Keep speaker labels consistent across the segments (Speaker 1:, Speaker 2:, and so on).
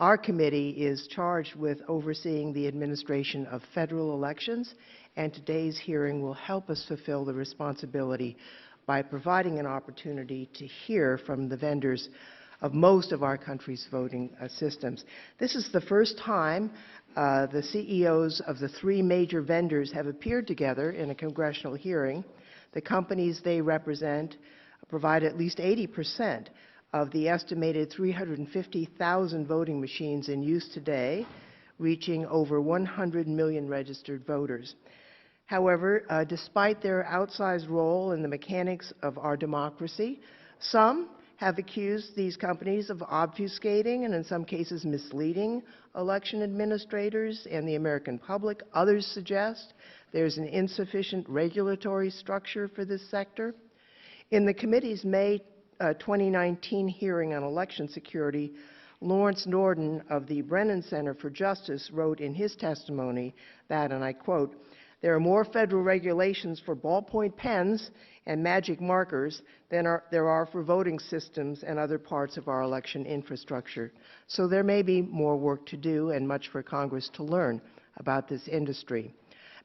Speaker 1: Our committee is charged with overseeing the administration of federal elections, and today's hearing will help us fulfill the responsibility by providing an opportunity to hear from the vendors of most of our country's voting systems. This is the first time the CEOs of the three major vendors have appeared together in a congressional hearing. The companies they represent provide at least 80% of the estimated 350,000 voting machines in use today, reaching over 100 million registered voters. However, despite their outsized role in the mechanics of our democracy, some have accused these companies of obfuscating and in some cases misleading election administrators and the American public. Others suggest there's an insufficient regulatory structure for this sector. In the committee's May 2019 hearing on election security, Lawrence Norden of the Brennan Center for Justice wrote in his testimony that, and I quote, "There are more federal regulations for ballpoint pens and magic markers than there are for voting systems and other parts of our election infrastructure. So there may be more work to do and much for Congress to learn about this industry."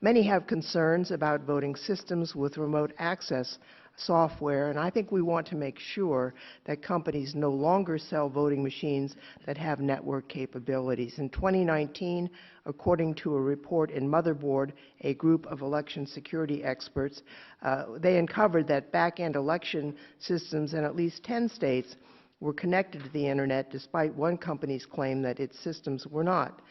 Speaker 1: Many have concerns about voting systems with remote access software, and I think we want to make sure that companies no longer sell voting machines that have network capabilities. In 2019, according to a report in Motherboard, a group of election security experts, they uncovered that back-end election systems in at least 10 states were connected to the Internet, despite one company's claim that its systems were not.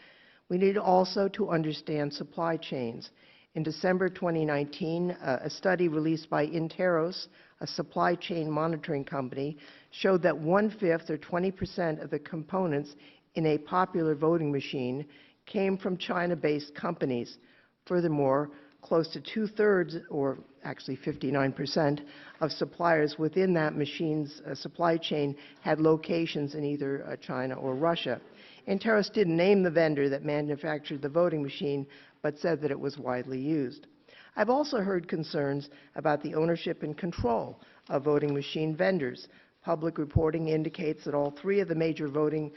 Speaker 1: We need also to understand supply chains. In December 2019, a study released by Interos, a supply chain monitoring company, showed that 1/5 or 20% of the components in a popular voting machine came from China-based companies. Furthermore, close to 2/3, or actually 59%, of suppliers within that machine's supply chain had locations in either China or Russia. Interos didn't name the vendor that manufactured the voting machine, but said that it was widely used. I've also heard concerns about the ownership and control of voting machine vendors. Public reporting indicates that all three of the major voting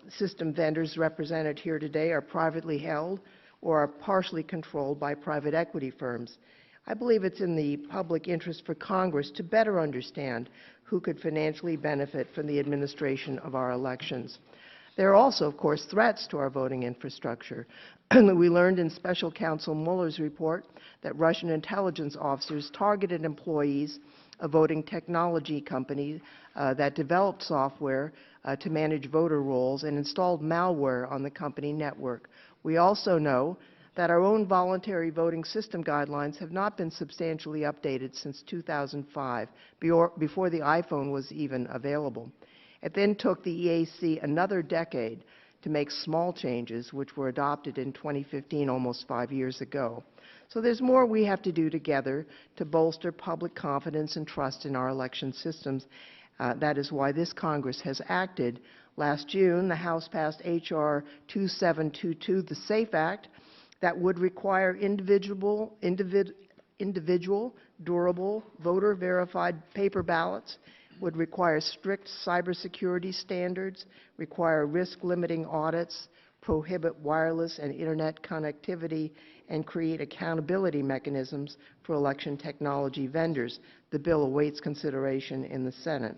Speaker 1: system vendors represented here today are privately held or are partially controlled by private equity firms. I believe it's in the public interest for Congress to better understand who could financially benefit from the administration of our elections. There are also, of course, threats to our voting infrastructure. We learned in Special Counsel Mueller's report that Russian intelligence officers targeted employees of voting technology companies that developed software to manage voter rolls and installed malware on the company network. We also know that our own voluntary voting system guidelines have not been substantially updated since 2005, before the iPhone was even available. It then took the EAC another decade to make small changes, which were adopted in 2015, almost 5 years ago. So there's more we have to do together to bolster public confidence and trust in our election systems. That is why this Congress has acted. Last June, the House passed H.R. 2722, the SAFE Act, that would require individual, durable, voter-verified paper ballots, would require strict cybersecurity standards, require risk-limiting audits, prohibit wireless and Internet connectivity, and create accountability mechanisms for election technology vendors. The bill awaits consideration in the Senate.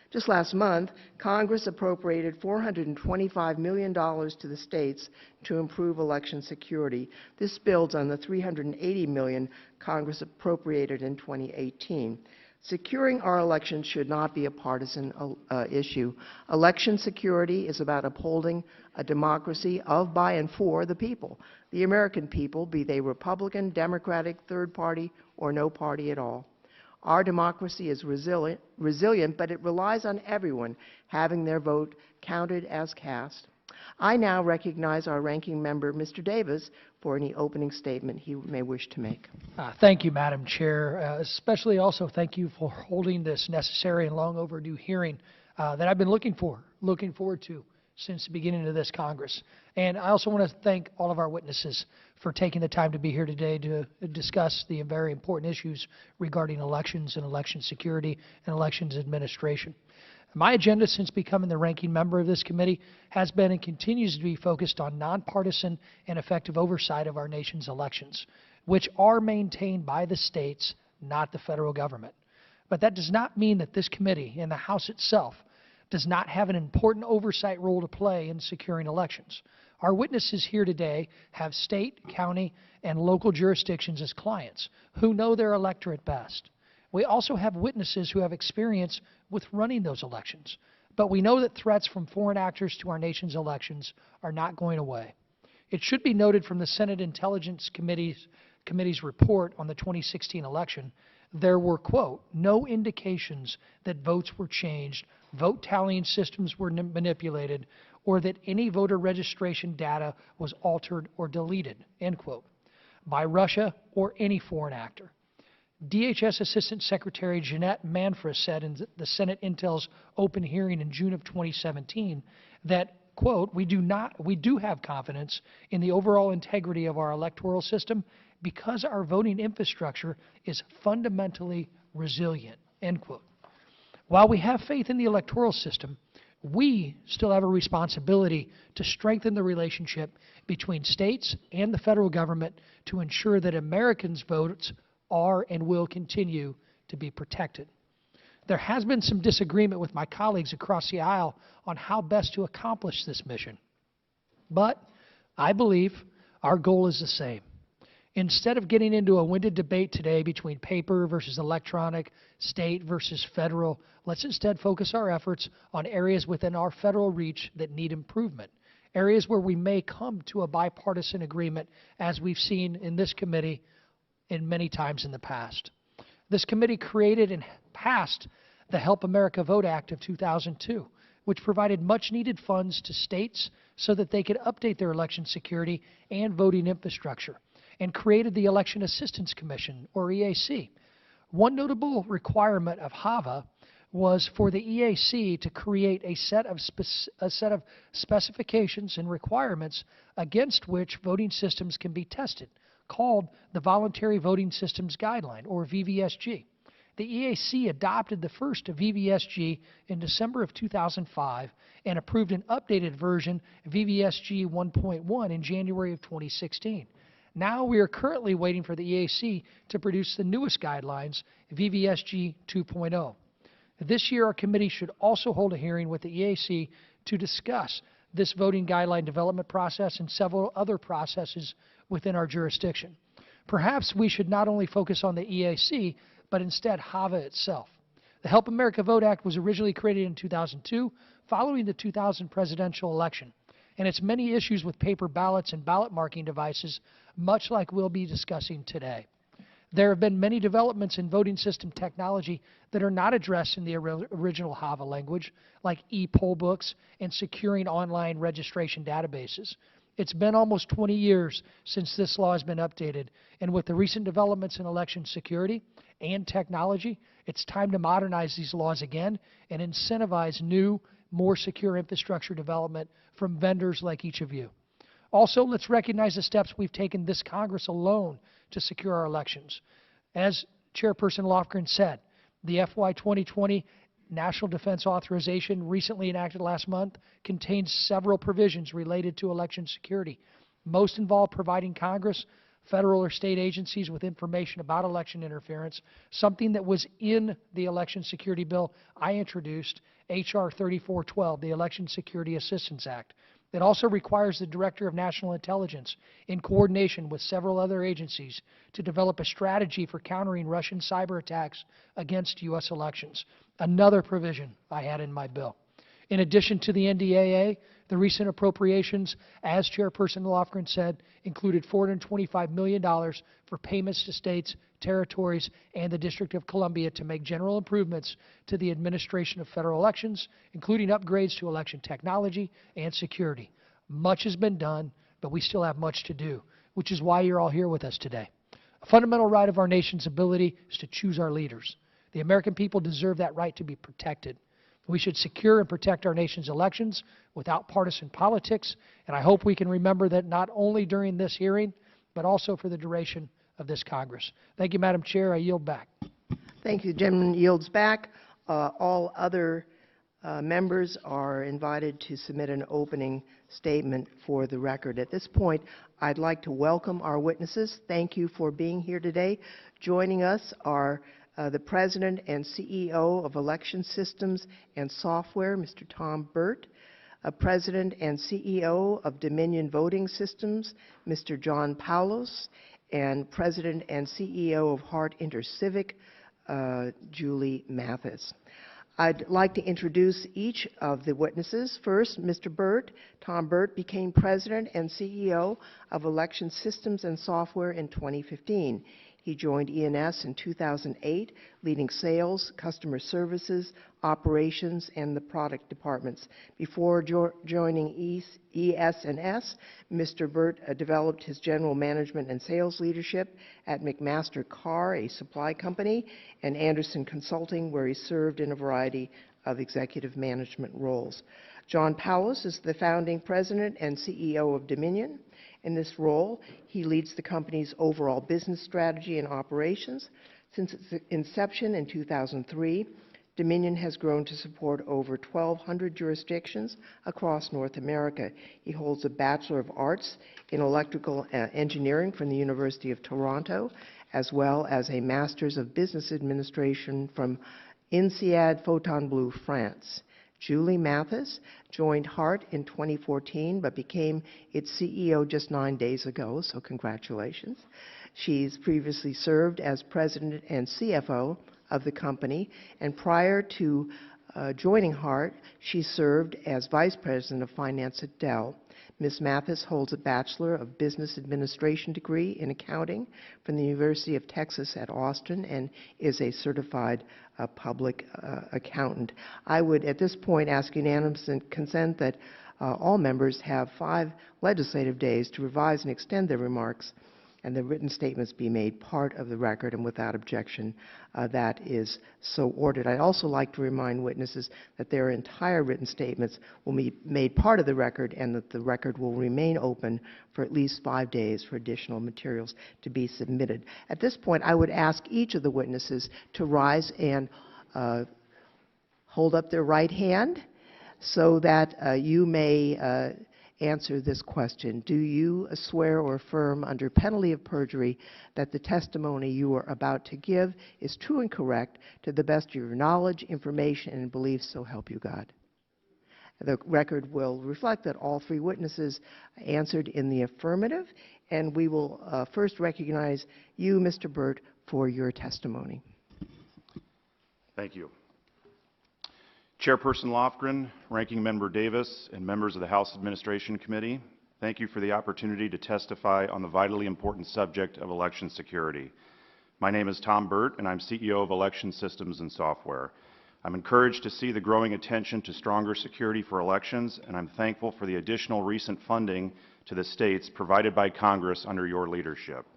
Speaker 1: Just last month, Congress appropriated $425 million to the states to improve election security. This builds on the $380 million Congress appropriated in 2018. Securing our elections should not be a partisan issue. Election security is about upholding a democracy of, by, and for the people, the American people, be they Republican, Democratic, third party, or no party at all. Our democracy is resilient, but it relies on everyone having their vote counted as cast. I now recognize our ranking member, Mr. Davis, for any opening statement he may wish to make.
Speaker 2: Thank you, Madam Chair. Especially also thank you for holding this necessary and long overdue hearing that I've been looking forward to since the beginning of this Congress. And I also want to thank all of our witnesses for taking the time to be here today to discuss the very important issues regarding elections and election security and elections administration. My agenda since becoming the ranking member of this committee has been and continues to be focused on nonpartisan and effective oversight of our nation's elections, which are maintained by the states, not the federal government. But that does not mean that this committee and the House itself does not have an important oversight role to play in securing elections. Our witnesses here today have state, county, and local jurisdictions as clients who know their electorate best. We also have witnesses who have experience with running those elections. But we know that threats from foreign actors to our nation's elections are not going away. It should be noted from the Senate Intelligence Committee's report on the 2016 election, there were, quote, no indications that votes were changed, vote tallying systems were manipulated, or that any voter registration data was altered or deleted, end quote, by Russia or any foreign actor. DHS Assistant Secretary Jeanette Manfra said in the Senate Intel's open hearing in June of 2017 that, quote, we do have confidence in the overall integrity of our electoral system because our voting infrastructure is fundamentally resilient, end quote. While we have faith in the electoral system, we still have a responsibility to strengthen the relationship between states and the federal government to ensure that Americans' votes are and will continue to be protected. There has been some disagreement with my colleagues across the aisle on how best to accomplish this mission. But I believe our goal is the same. Instead of getting into a winded debate today between paper versus electronic, state versus federal, let's instead focus our efforts on areas within our federal reach that need improvement, areas where we may come to a bipartisan agreement, as we've seen in this committee in many times in the past. This committee created and passed the Help America Vote Act of 2002, which provided much-needed funds to states so that they could update their election security and voting infrastructure, and created the Election Assistance Commission, or EAC. One notable requirement of HAVA was for the EAC to create a set of specifications and requirements against which voting systems can be tested, called the Voluntary Voting Systems Guideline, or VVSG. The EAC adopted the first VVSG in December of 2005 and approved an updated version, VVSG 1.1, in January of 2016. Now we are currently waiting for the EAC to produce the newest guidelines, VVSG 2.0. This year, our committee should also hold a hearing with the EAC to discuss this voting guideline development process and several other processes within our jurisdiction. Perhaps we should not only focus on the EAC, but instead HAVA itself. The Help America Vote Act was originally created in 2002, following the 2000 presidential election, and its many issues with paper ballots and ballot marking devices, much like we'll be discussing today. There have been many developments in voting system technology that are not addressed in the original HAVA language, like e-poll books and securing online registration databases. It's been almost 20 years since this law has been updated, and with the recent developments in election security and technology, it's time to modernize these laws again and incentivize new, more secure infrastructure development from vendors like each of you. Also, let's recognize the steps we've taken this Congress alone to secure our elections. As Chairperson Lofgren said, the FY 2020 National Defense Authorization, recently enacted last month, contains several provisions related to election security. Most involve providing Congress, federal or state agencies with information about election interference, something that was in the election security bill I introduced, H.R. 3412, the Election Security Assistance Act. It also requires the Director of National Intelligence, in coordination with several other agencies, to develop a strategy for countering Russian cyber attacks against U.S. elections, another provision I had in my bill. In addition to the NDAA, the recent appropriations, as Chairperson Lofgren said, included $425 million for payments to states, territories, and the District of Columbia to make general improvements to the administration of federal elections, including upgrades to election technology and security. Much has been done, but we still have much to do, which is why you're all here with us today. A fundamental right of our nation's ability is to choose our leaders. The American people deserve that right to be protected. We should secure and protect our nation's elections without partisan politics, and I hope we can remember that not only during this hearing, but also for the duration of this Congress. Thank you, Madam Chair. I yield back.
Speaker 1: Thank you. The gentleman yields back. All other Members are invited to submit an opening statement for the record. At this point, I'd like to welcome our witnesses. Thank you for being here today. Joining us are the President and CEO of Election Systems and Software, Mr. Tom Burt, President and CEO of Dominion Voting Systems, Mr. John Poulos, and President and CEO of Hart InterCivic, Julie Mathis. I'd like to introduce each of the witnesses. First, Mr. Burt. Tom Burt became President and CEO of Election Systems and Software in 2015. He joined E&S in 2008, leading sales, customer services, operations, and the product departments. Before joining ES&S, Mr. Burt developed his general management and sales leadership at McMaster Carr, a supply company, and Anderson Consulting, where he served in a variety of executive management roles. John Poulos is the founding president and CEO of Dominion. In this role, he leads the company's overall business strategy and operations. Since its inception in 2003, Dominion has grown to support over 1,200 jurisdictions across North America. He holds a Bachelor of Arts in Electrical Engineering from the University of Toronto, as well as a Master's of Business Administration from INSEAD Fontainebleau, France. Julie Mathis joined Hart in 2014, but became its CEO just 9 days ago, so congratulations. She's previously served as president and CFO of the company, and prior to joining Hart, she served as vice president of finance at Dell. Ms. Mathis holds a Bachelor of Business Administration degree in accounting from the University of Texas at Austin and is a certified public accountant. I would, at this point, ask unanimous consent that all members have 5 legislative days to revise and extend their remarks, and the written statements be made part of the record, and without objection, that is so ordered. I'd also like to remind witnesses that their entire written statements will be made part of the record, and that the record will remain open for at least 5 days for additional materials to be submitted. At this point, I would ask each of the witnesses to rise and hold up their right hand so that you may answer this question. Do you swear or affirm under penalty of perjury that the testimony you are about to give is true and correct to the best of your knowledge, information, and beliefs, so help you God? The record will reflect that all 3 witnesses answered in the affirmative, and we will first recognize you, Mr. Burt, for your testimony.
Speaker 3: Thank you. Chairperson Lofgren, Ranking Member Davis, and members of the House Administration Committee, thank you for the opportunity to testify on the vitally important subject of election security. My name is Tom Burt, and I'm CEO of Election Systems and Software. I'm encouraged to see the growing attention to stronger security for elections, and I'm thankful for the additional recent funding to the states provided by Congress under your leadership.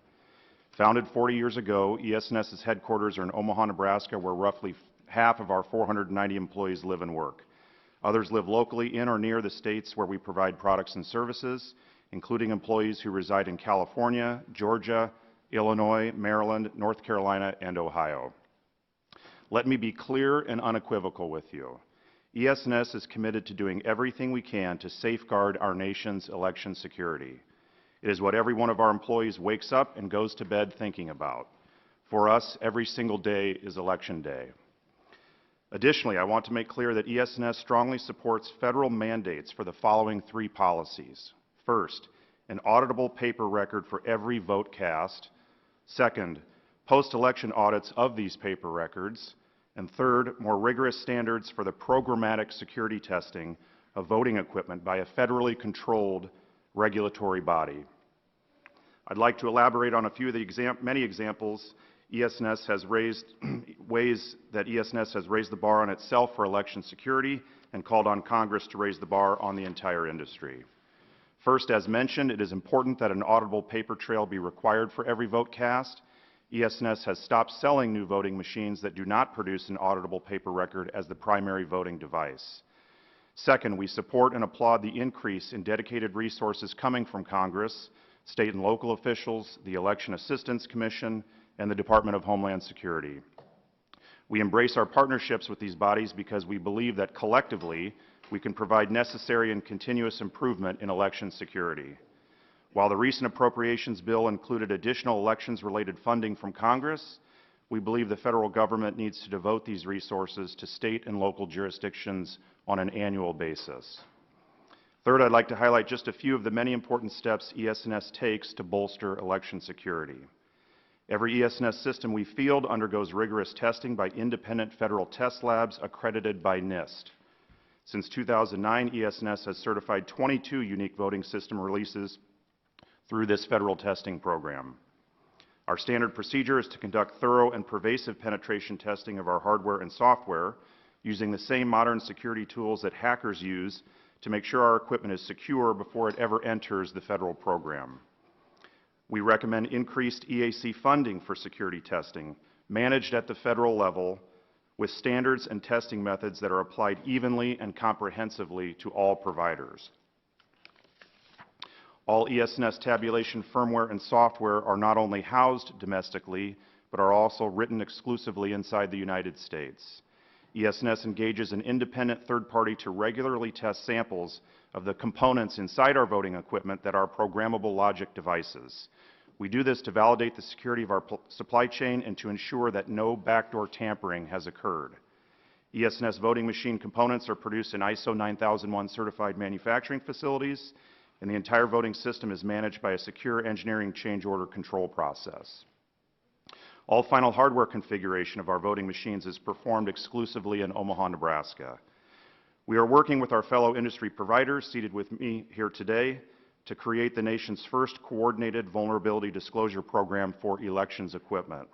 Speaker 3: Founded 40 years ago, ES&S's headquarters are in Omaha, Nebraska, where roughly half of our 490 employees live and work. Others live locally in or near the states where we provide products and services, including employees who reside in California, Georgia, Illinois, Maryland, North Carolina, and Ohio. Let me be clear and unequivocal with you. ES&S is committed to doing everything we can to safeguard our nation's election security. It is what every one of our employees wakes up and goes to bed thinking about. For us, every single day is Election Day. Additionally, I want to make clear that ES&S strongly supports federal mandates for the following 3 policies. First, an auditable paper record for every vote cast. Second, post-election audits of these paper records. And third, more rigorous standards for the programmatic security testing of voting equipment by a federally controlled regulatory body. I'd like to elaborate on a few of the many examples ES&S has raised, ways that ES&S has raised the bar on itself for election security and called on Congress to raise the bar on the entire industry. First, as mentioned, it is important that an auditable paper trail be required for every vote cast. ES&S has stopped selling new voting machines that do not produce an auditable paper record as the primary voting device. Second, we support and applaud the increase in dedicated resources coming from Congress, state and local officials, the Election Assistance Commission, and the Department of Homeland Security. We embrace our partnerships with these bodies because we believe that collectively we can provide necessary and continuous improvement in election security. While the recent appropriations bill included additional elections-related funding from Congress, we believe the federal government needs to devote these resources to state and local jurisdictions on an annual basis. Third, I'd like to highlight just a few of the many important steps ES&S takes to bolster election security. Every ES&S system we field undergoes rigorous testing by independent federal test labs accredited by NIST. Since 2009, ES&S has certified 22 unique voting system releases through this federal testing program. Our standard procedure is to conduct thorough and pervasive penetration testing of our hardware and software using the same modern security tools that hackers use to make sure our equipment is secure before it ever enters the federal program. We recommend increased EAC funding for security testing, managed at the federal level, with standards and testing methods that are applied evenly and comprehensively to all providers. All ES&S tabulation firmware and software are not only housed domestically, but are also written exclusively inside the United States. ES&S engages an independent third party to regularly test samples of the components inside our voting equipment that are programmable logic devices. We do this to validate the security of our supply chain and to ensure that no backdoor tampering has occurred. ES&S voting machine components are produced in ISO 9001 certified manufacturing facilities, and the entire voting system is managed by a secure engineering change order control process. All final hardware configuration of our voting machines is performed exclusively in Omaha, Nebraska. We are working with our fellow industry providers seated with me here today to create the nation's first coordinated vulnerability disclosure program for elections equipment,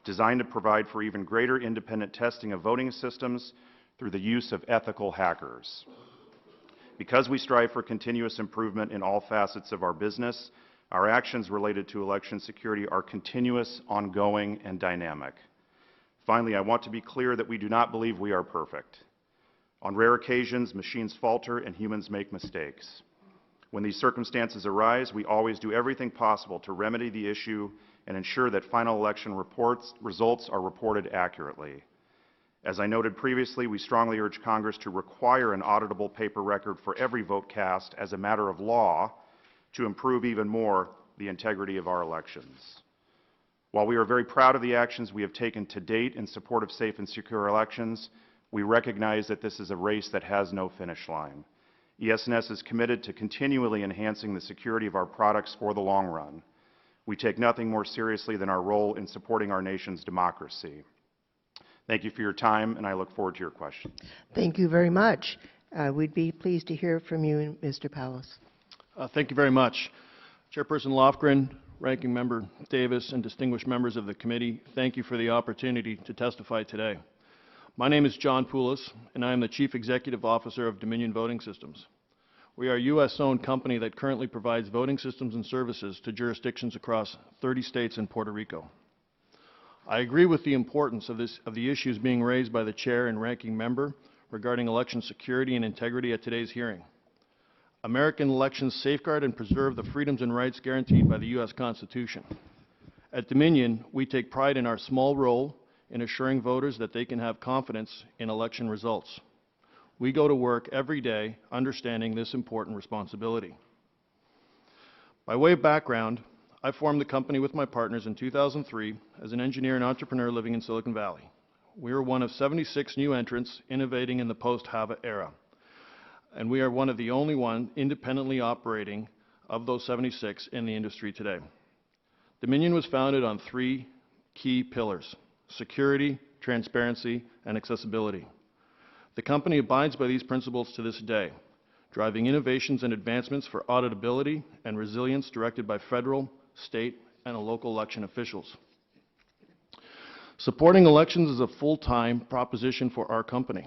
Speaker 3: designed to provide for even greater independent testing of voting systems through the use of ethical hackers. Because we strive for continuous improvement in all facets of our business, our actions related to election security are continuous, ongoing, and dynamic. Finally, I want to be clear that we do not believe we are perfect. On rare occasions, machines falter and humans make mistakes. When these circumstances arise, we always do everything possible to remedy the issue and ensure that final election results are reported accurately. As I noted previously, we strongly urge Congress to require an auditable paper record for every vote cast as a matter of law to improve even more the integrity of our elections. While we are very proud of the actions we have taken to date in support of safe and secure elections, we recognize that this is a race that has no finish line. ES&S is committed to continually enhancing the security of our products for the long run. We take nothing more seriously than our role in supporting our nation's democracy. Thank you for your time, and I look forward to your questions.
Speaker 1: Thank you very much. We'd be pleased to hear from you, Mr. Poulos.
Speaker 4: Thank you very much. Chairperson Lofgren, Ranking Member Davis, and distinguished members of the committee, thank you for the opportunity to testify today. My name is John Poulos, and I am the Chief Executive Officer of Dominion Voting Systems. We are a U.S.-owned company that currently provides voting systems and services to jurisdictions across 30 states and Puerto Rico. I agree with the importance of the issues being raised by the Chair and Ranking Member regarding election security and integrity at today's hearing. American elections safeguard and preserve the freedoms and rights guaranteed by the U.S. Constitution. At Dominion, we take pride in our small role in assuring voters that they can have confidence in election results. We go to work every day understanding this important responsibility. By way of background, I formed the company with my partners in 2003 as an engineer and entrepreneur living in Silicon Valley. We are one of 76 new entrants innovating in the post-HAVA era, and we are one of the only one independently operating of those 76 in the industry today. Dominion was founded on 3 key pillars: security, transparency, and accessibility. The company abides by these principles to this day, driving innovations and advancements for auditability and resilience directed by federal, state, and local election officials. Supporting elections is a full-time proposition for our company.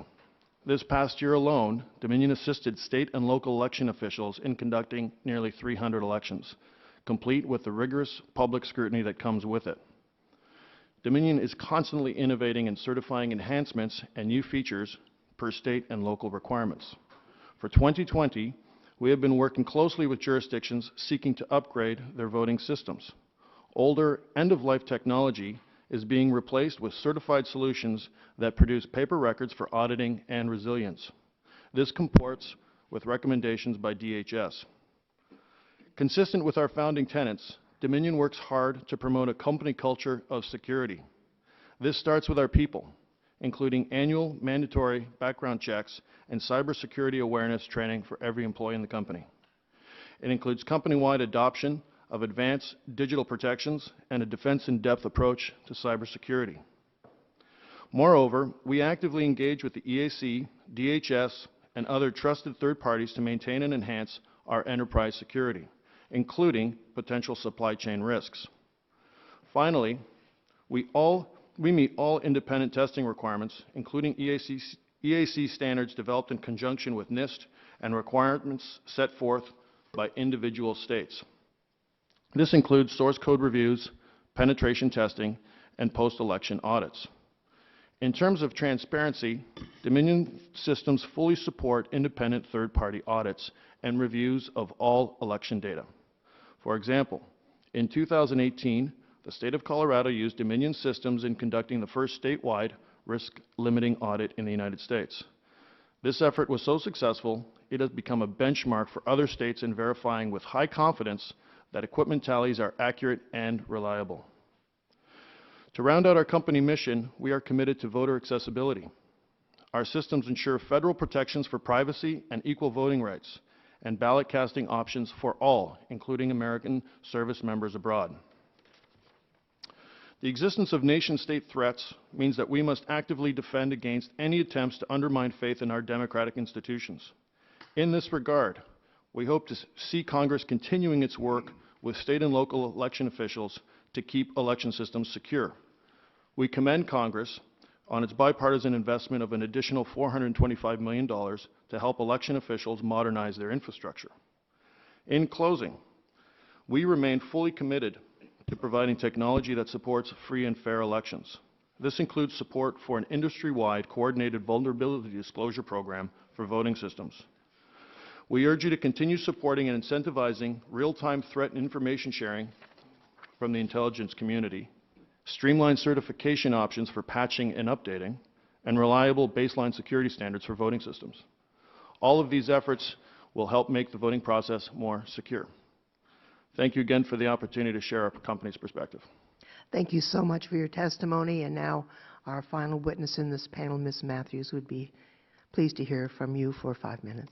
Speaker 4: This past year alone, Dominion assisted state and local election officials in conducting nearly 300 elections, complete with the rigorous public scrutiny that comes with it. Dominion is constantly innovating and certifying enhancements and new features per state and local requirements. For 2020, we have been working closely with jurisdictions seeking to upgrade their voting systems. Older, end-of-life technology is being replaced with certified solutions that produce paper records for auditing and resilience. This comports with recommendations by DHS. Consistent with our founding tenets, Dominion works hard to promote a company culture of security. This starts with our people, including annual mandatory background checks and cybersecurity awareness training for every employee in the company. It includes company-wide adoption of advanced digital protections and a defense-in-depth approach to cybersecurity. Moreover, we actively engage with the EAC, DHS, and other trusted third parties to maintain and enhance our enterprise security, including potential supply chain risks. Finally, we meet all independent testing requirements, including EAC standards developed in conjunction with NIST and requirements set forth by individual states. This includes source code reviews, penetration testing, and post-election audits. In terms of transparency, Dominion systems fully support independent third-party audits and reviews of all election data. For example, in 2018, the state of Colorado used Dominion systems in conducting the first statewide risk-limiting audit in the United States. This effort was so successful, it has become a benchmark for other states in verifying with high confidence that equipment tallies are accurate and reliable. To round out our company mission, we are committed to voter accessibility. Our systems ensure federal protections for privacy and equal voting rights, and ballot casting options for all, including American service members abroad. The existence of nation-state threats means that we must actively defend against any attempts to undermine faith in our democratic institutions. In this regard, we hope to see Congress continuing its work with state and local election officials to keep election systems secure. We commend Congress on its bipartisan investment of an additional $425 million to help election officials modernize their infrastructure. In closing, we remain fully committed to providing technology that supports free and fair elections. This includes support for an industry-wide coordinated vulnerability disclosure program for voting systems. We urge you to continue supporting and incentivizing real-time threat and information sharing from the intelligence community, streamlined certification options for patching and updating, and reliable baseline security standards for voting systems. All of these efforts will help make the voting process more secure. Thank you again for the opportunity to share our company's perspective.
Speaker 1: Thank you so much for your testimony. And now our final witness in this panel, Ms. Matthews, would be pleased to hear from you for 5 minutes.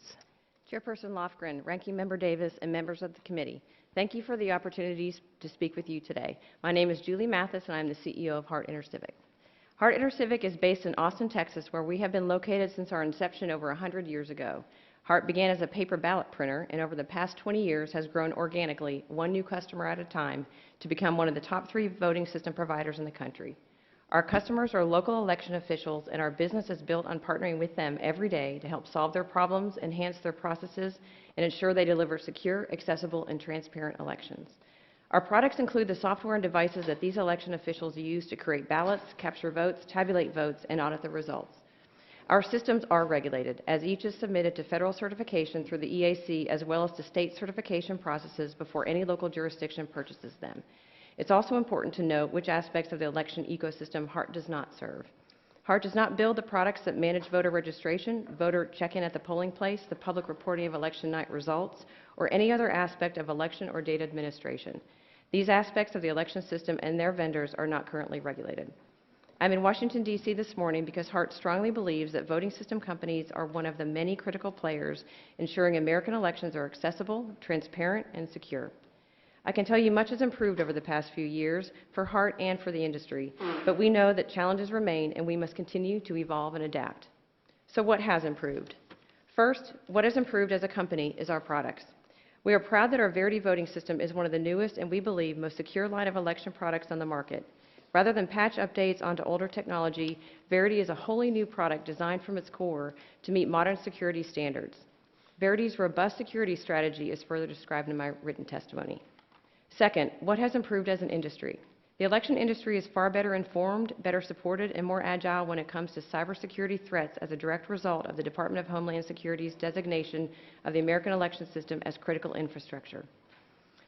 Speaker 5: Chairperson Lofgren, Ranking Member Davis, and members of the committee, thank you for the opportunity to speak with you today. My name is Julie Mathis, and I'm the CEO of Hart InterCivic. Hart InterCivic is based in Austin, Texas, where we have been located since our inception over 100 years ago. Hart began as a paper ballot printer, and over the past 20 years has grown organically, one new customer at a time, to become one of the top 3 voting system providers in the country. Our customers are local election officials, and our business is built on partnering with them every day to help solve their problems, enhance their processes, and ensure they deliver secure, accessible, and transparent elections. Our products include the software and devices that these election officials use to create ballots, capture votes, tabulate votes, and audit the results. Our systems are regulated, as each is submitted to federal certification through the EAC as well as to state certification processes before any local jurisdiction purchases them. It's also important to note which aspects of the election ecosystem Hart does not serve. Hart does not build the products that manage voter registration, voter check-in at the polling place, the public reporting of election night results, or any other aspect of election or data administration. These aspects of the election system and their vendors are not currently regulated. I'm in Washington, D.C. this morning because Hart strongly believes that voting system companies are one of the many critical players ensuring American elections are accessible, transparent, and secure. I can tell you much has improved over the past few years for Hart and for the industry, but we know that challenges remain and we must continue to evolve and adapt. So what has improved? First, what has improved as a company is our products. We are proud that our Verity voting system is one of the newest and we believe most secure line of election products on the market. Rather than patch updates onto older technology, Verity is a wholly new product designed from its core to meet modern security standards. Verity's robust security strategy is further described in my written testimony. Second, what has improved as an industry? The election industry is far better informed, better supported, and more agile when it comes to cybersecurity threats as a direct result of the Department of Homeland Security's designation of the American election system as critical infrastructure.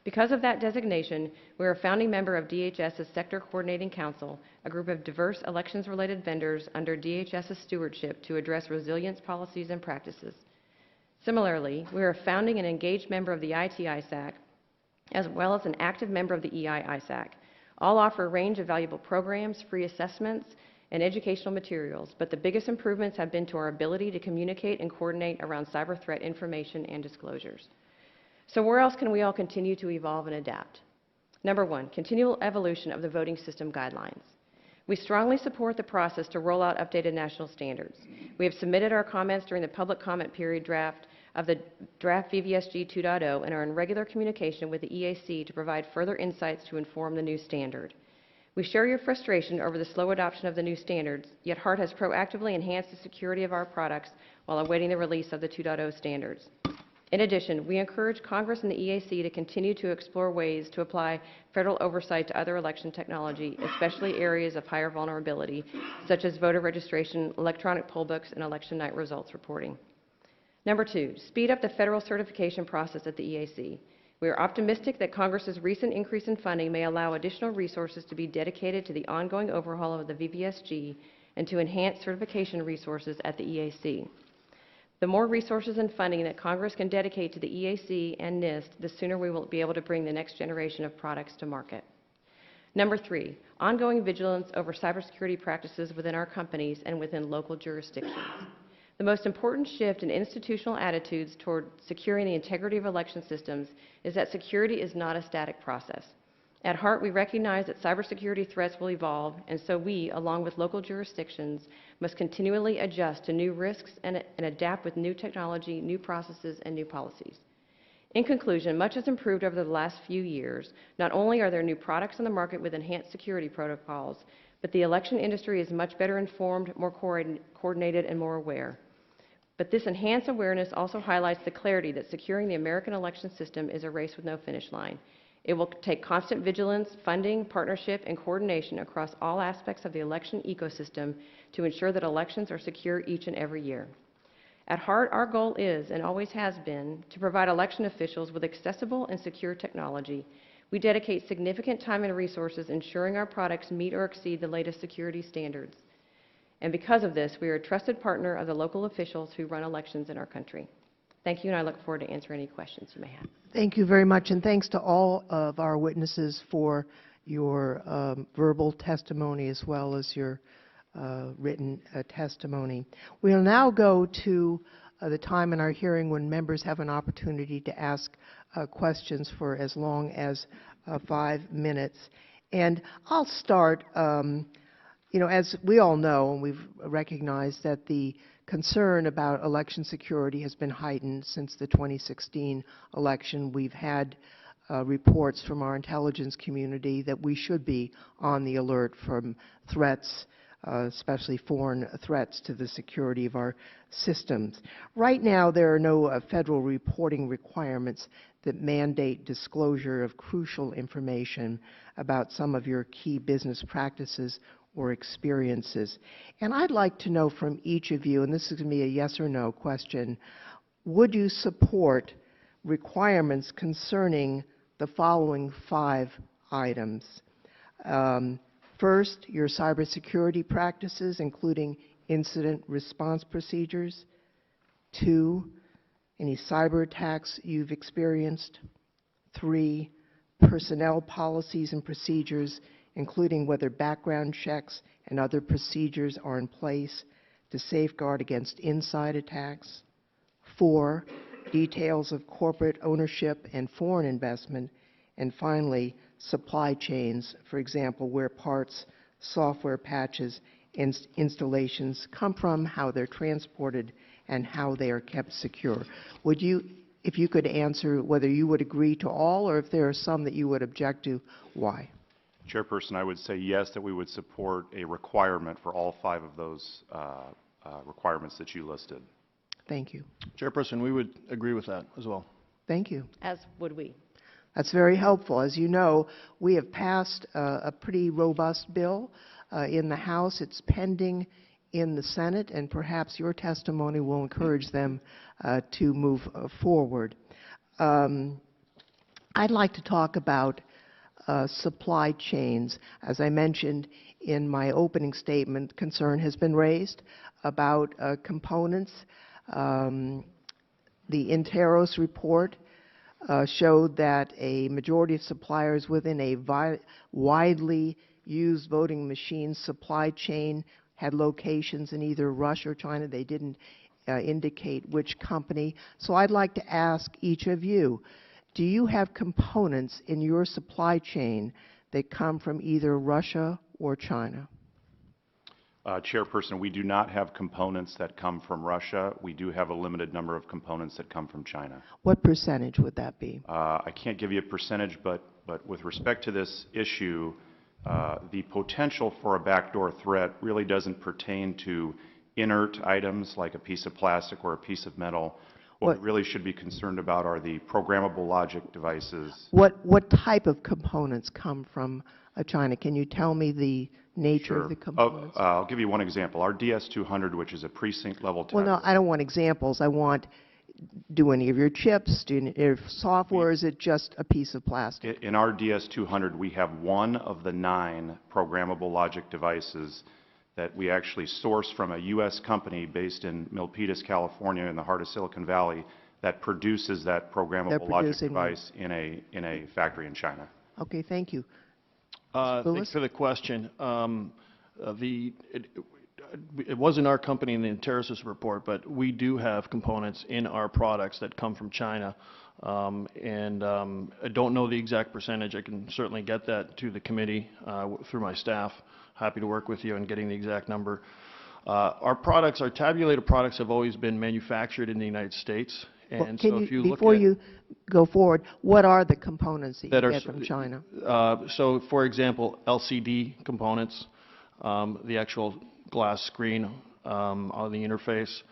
Speaker 5: Because of that designation, we are a founding member of DHS's Sector Coordinating Council, a group of diverse elections-related vendors under DHS's stewardship to address resilience policies and practices. Similarly, we are a founding and engaged member of the IT-ISAC, as well as an active member of the EI-ISAC. All offer a range of valuable programs, free assessments, and educational materials, but the biggest improvements have been to our ability to communicate and coordinate around cyber threat information and disclosures. So where else can we all continue to evolve and adapt? Number one, continual evolution of the voting system guidelines. We strongly support the process to roll out updated national standards. We have submitted our comments during the public comment period draft of the draft VVSG 2.0 and are in regular communication with the EAC to provide further insights to inform the new standard. We share your frustration over the slow adoption of the new standards, yet HART has proactively enhanced the security of our products while awaiting the release of the 2.0 standards. In addition, we encourage Congress and the EAC to continue to explore ways to apply federal oversight to other election technology, especially areas of higher vulnerability, such as voter registration, electronic poll books, and election night results reporting. Number two, speed up the federal certification process at the EAC. We are optimistic that Congress's recent increase in funding may allow additional resources to be dedicated to the ongoing overhaul of the VVSG and to enhance certification resources at the EAC. The more resources and funding that Congress can dedicate to the EAC and NIST, the sooner we will be able to bring the next generation of products to market. Number three, ongoing vigilance over cybersecurity practices within our companies and within local jurisdictions. The most important shift in institutional attitudes toward securing the integrity of election systems is that security is not a static process. At HART, we recognize that cybersecurity threats will evolve, and so we, along with local jurisdictions, must continually adjust to new risks and adapt with new technology, new processes, and new policies. In conclusion, much has improved over the last few years. Not only are there new products on the market with enhanced security protocols, but the election industry is much better informed, more coordinated, and more aware. But this enhanced awareness also highlights the clarity that securing the American election system is a race with no finish line. It will take constant vigilance, funding, partnership, and coordination across all aspects of the election ecosystem to ensure that elections are secure each and every year. At HART, our goal is, and always has been, to provide election officials with accessible and secure technology. We dedicate significant time and resources ensuring our products meet or exceed the latest security standards. And because of this, we are a trusted partner of the local officials who run elections in our country. Thank you, and I look forward to answering any questions you may have.
Speaker 1: Thank you very much, and thanks to all of our witnesses for your verbal testimony as well as your written testimony. We'll now go to the time in our hearing when members have an opportunity to ask questions for as long as 5 minutes. And I'll start, as we all know, and we've recognized that the concern about election security has been heightened since the 2016 election. We've had reports from our intelligence community that we should be on the alert from threats, especially foreign threats to the security of our systems. Right now, there are no federal reporting requirements that mandate disclosure of crucial information about some of your key business practices or experiences. And I'd like to know from each of you, and this is going to be a yes or no question, would you support requirements concerning the following 5 items? First, your cybersecurity practices, including incident response procedures. 2, any cyber attacks you've experienced. 3, personnel policies and procedures, including whether background checks and other procedures are in place to safeguard against inside attacks. 4, details of corporate ownership and foreign investment. And finally, supply chains, for example, where parts, software patches, and installations come from, how they're transported, and how they are kept secure. Would you, if you could answer whether you would agree to all, or if there are some that you would object to, why?
Speaker 3: Chairperson, I would say yes, that we would support a requirement for all 5 of those requirements that you listed.
Speaker 1: Thank you.
Speaker 4: Chairperson, we would agree with that as well.
Speaker 1: Thank you.
Speaker 5: As would we.
Speaker 1: That's very helpful. As you know, we have passed a pretty robust bill in the House. It's pending in the Senate, and perhaps your testimony will encourage them to move forward. I'd I'd like to talk about supply chains. As I mentioned in my opening statement, concern has been raised about components. The Interos report showed that a majority of suppliers within a widely used voting machine supply chain had locations in either Russia or China. They didn't indicate which company. So I'd like to ask each of you, do you have components in your supply chain that come from either Russia or China?
Speaker 3: Chairperson, we do not have components that come from Russia. We do have a limited number of components that come from China.
Speaker 1: What percentage would that be?
Speaker 3: I can't give you a percentage, but with respect to this issue, the potential for a backdoor threat really doesn't pertain to inert items like a piece of plastic or a piece of metal. What we really should be concerned about are the programmable logic devices.
Speaker 1: What type of components come from China? Can you tell me the nature of the components?
Speaker 3: I'll give you one example. Our DS200, which is a precinct level test.
Speaker 1: Well, no, I don't want examples. I want, do any of your chips, do any of your software, or is it just a piece of plastic?
Speaker 3: In our DS200, we have one of the 9 programmable logic devices that we actually source from a U.S. company based in Milpitas, California, in the heart of Silicon Valley, that produces that programmable logic device in a factory in China.
Speaker 1: Okay, thank you.
Speaker 4: Thanks for the question. It wasn't our company in the Interos report, but we do have components in our products that come from China. I don't know the exact percentage. I can certainly get that to the committee through my staff. Happy to work with you on getting the exact number. Our products, our tabulated products, have always been manufactured in the United States. And so if you look
Speaker 1: before you go forward, what are the components that you get from China?
Speaker 4: So, for example, LCD components, the actual glass screen on the interface,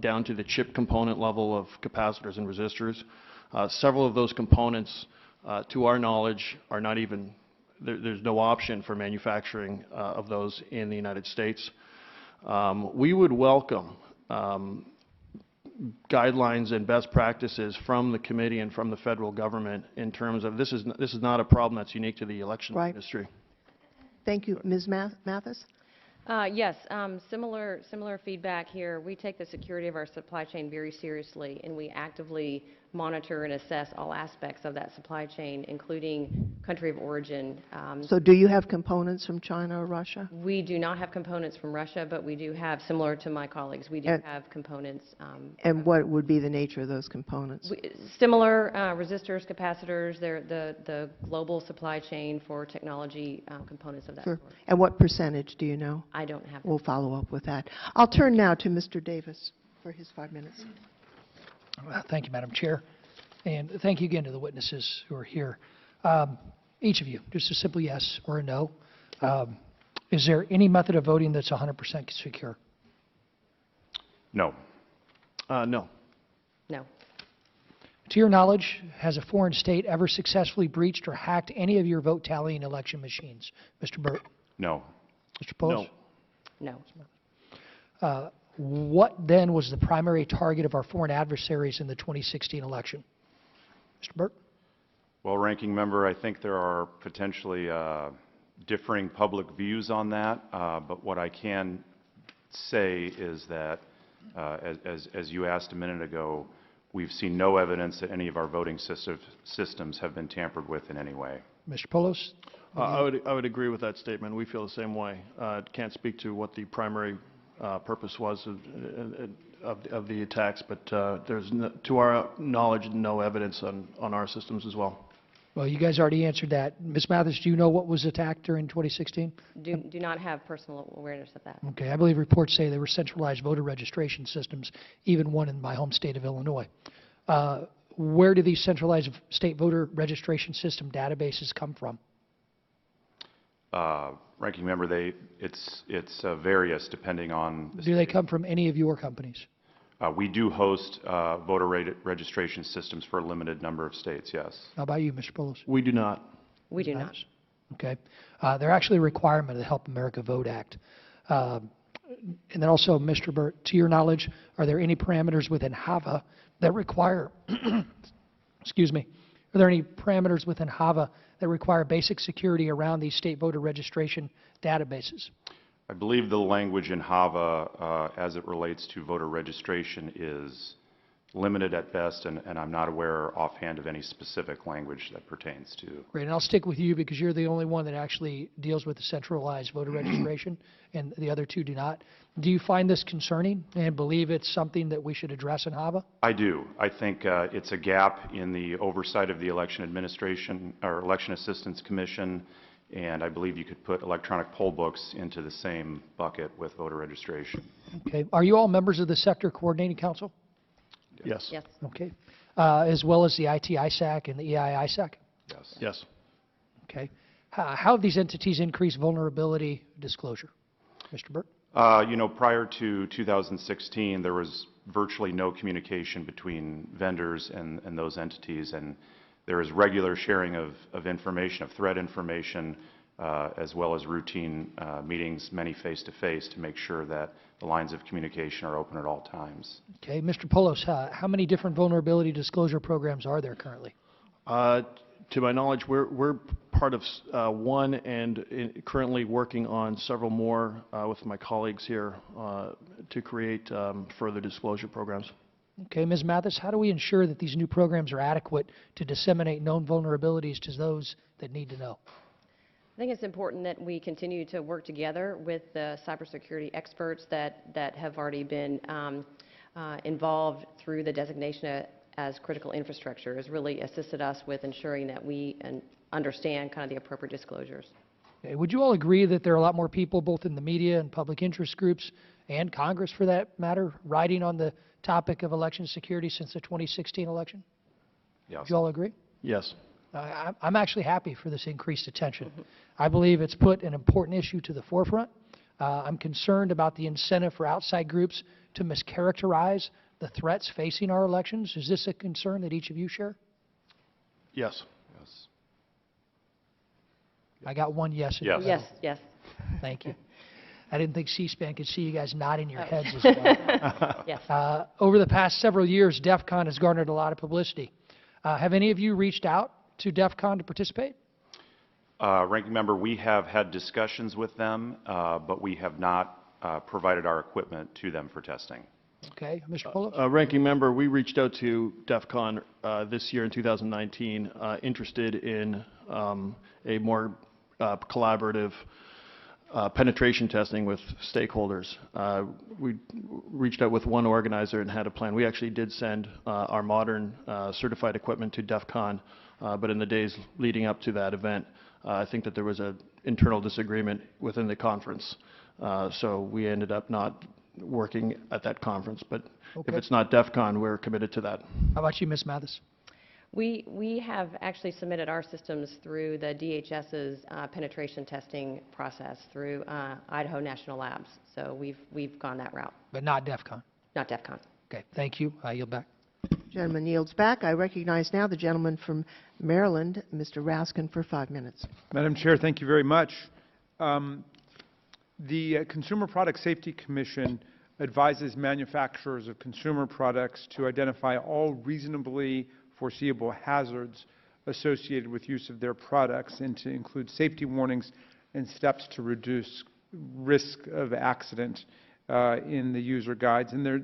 Speaker 4: down to the chip component level of capacitors and resistors. Several of those components, to our knowledge, are not even, there's no option for manufacturing of those in the United States. We would welcome guidelines and best practices from the committee and from the federal government in terms of this is not a problem that's unique to the election industry.
Speaker 1: Thank you. Ms. Mathis?
Speaker 5: Yes, similar feedback here. We take the security of our supply chain very seriously, and we actively monitor and assess all aspects of that supply chain, including country of origin.
Speaker 1: So do you have components from China or Russia?
Speaker 5: We do not have components from Russia, but we do have, similar to my colleagues, we do have components.
Speaker 1: And what would be the nature of those components?
Speaker 5: Similar resistors, capacitors, they're the global supply chain for technology components of that sort.
Speaker 1: And what percentage do you know?
Speaker 5: I don't have that.
Speaker 1: We'll follow up with that. I'll turn now to Mr. Davis for his 5 minutes.
Speaker 2: Thank you, Madam Chair, and thank you again to the witnesses who are here. Each of you, just a simple yes or a no. Is there any method of voting that's 100% secure?
Speaker 3: No.
Speaker 4: No.
Speaker 5: No.
Speaker 2: To your knowledge, has a foreign state ever successfully breached or hacked any of your vote tallying election machines? Mr. Burt?
Speaker 3: No.
Speaker 2: Mr. Poulos?
Speaker 5: No.
Speaker 2: What then was the primary target of our foreign adversaries in the 2016 election? Mr. Burt?
Speaker 3: Well, Ranking Member, I think there are potentially differing public views on that, but what I can say is that, as you asked a minute ago, we've seen no evidence that any of our voting systems have been tampered with in any way.
Speaker 2: Mr. Poulos?
Speaker 4: I would agree with that statement. We feel the same way. Can't speak to what the primary purpose was of the attacks, but there's, to our knowledge, no evidence on our systems as well.
Speaker 2: Well, you guys already answered that. Ms. Mathis, do you know what was attacked during 2016?
Speaker 5: Do not have personal awareness of that.
Speaker 2: Okay, I believe reports say there were centralized voter registration systems, even one in my home state of Illinois. Where do these centralized state voter registration system databases come from?
Speaker 3: Ranking Member, it's various depending on the
Speaker 2: Do they come from any of your companies?
Speaker 3: We do host voter registration systems for a limited number of states, yes.
Speaker 2: How about you, Mr. Poulos?
Speaker 4: We do not.
Speaker 5: We do not.
Speaker 2: Okay. They're actually a requirement of the Help America Vote Act. And then also, Mr. Burt, to your knowledge, are there any parameters within HAVA that require, excuse me, Are there any parameters within HAVA that require basic security around these state voter registration databases?
Speaker 3: I believe the language in HAVA as it relates to voter registration is limited at best, and I'm not aware offhand of any specific language that pertains to.
Speaker 2: Great, and I'll stick with you because you're the only one that actually deals with the centralized voter registration, and the other two do not. Do you find this concerning and believe it's something that we should address in HAVA?
Speaker 3: I do. I think it's a gap in the oversight of the election administration or election assistance commission, and I believe you could put electronic poll books into the same bucket with voter registration.
Speaker 2: Okay. Are you all members of the Sector Coordinating Council?
Speaker 4: Yes.
Speaker 5: Yes.
Speaker 2: Okay. As well as the IT-ISAC and the EI-ISAC?
Speaker 3: Yes.
Speaker 4: Yes.
Speaker 2: Okay. How have these entities increased vulnerability disclosure? Mr. Burt?
Speaker 3: You know, prior to 2016, there was virtually no communication between vendors and those entities, and there is regular sharing of information, of threat information, as well as routine meetings, many face-to-face, to make sure that the lines of communication are open at all times.
Speaker 2: Okay. Mr. Poulos, how many different vulnerability disclosure programs are there currently?
Speaker 4: To my knowledge, we're part of one and currently working on several more with my colleagues here to create further disclosure programs.
Speaker 2: Okay. Ms. Mathis, how do we ensure that these new programs are adequate to disseminate known vulnerabilities to those that need to know?
Speaker 5: I think it's important that we continue to work together with the cybersecurity experts that have already been involved through the designation as critical infrastructure. Has really assisted us with ensuring that we understand kind of the appropriate disclosures.
Speaker 2: Okay. Would you all agree that there are a lot more people, both in the media and public interest groups and Congress for that matter, writing on the topic of election security since the 2016 election?
Speaker 3: Yes.
Speaker 2: Would you all agree?
Speaker 4: Yes.
Speaker 2: I'm actually happy for this increased attention. I believe it's put an important issue to the forefront. I'm concerned about the incentive for outside groups to mischaracterize the threats facing our elections. Is this a concern that each of you share?
Speaker 4: Yes.
Speaker 3: Yes.
Speaker 2: I got one yes.
Speaker 3: Yes.
Speaker 5: Yes, yes.
Speaker 2: Thank you. I didn't think C-SPAN could see you guys nodding your heads as well.
Speaker 5: Yes.
Speaker 2: Over the past several years, DEF CON has garnered a lot of publicity. Have any of you reached out to DEF CON to participate?
Speaker 3: Ranking Member, we have had discussions with them, but we have not provided our equipment to them for testing.
Speaker 2: Okay. Mr. Poulos?
Speaker 4: Ranking Member, we reached out to DEF CON this year in 2019, interested in a more collaborative penetration testing with stakeholders. We reached out with one organizer and had a plan. We actually did send our modern certified equipment to DEF CON, but in the days leading up to that event, I think that there was an internal disagreement within the conference. So we ended up not working at that conference. But if it's not DEF CON, we're committed to that.
Speaker 2: How about you, Ms. Mathis?
Speaker 5: We have actually submitted our systems through the DHS's penetration testing process through Idaho National Labs. So we've gone that route,
Speaker 2: But not DEF CON.
Speaker 5: not DEF CON.
Speaker 2: Okay. Thank you. I yield back.
Speaker 1: Gentleman yields back. I recognize now the gentleman from Maryland, Mr. Raskin, for 5 minutes.
Speaker 6: Madam Chair, thank you very much. The Consumer Product Safety Commission advises manufacturers of consumer products to identify all reasonably foreseeable hazards associated with use of their products and to include safety warnings and steps to reduce risk of accident in the user guides. And there are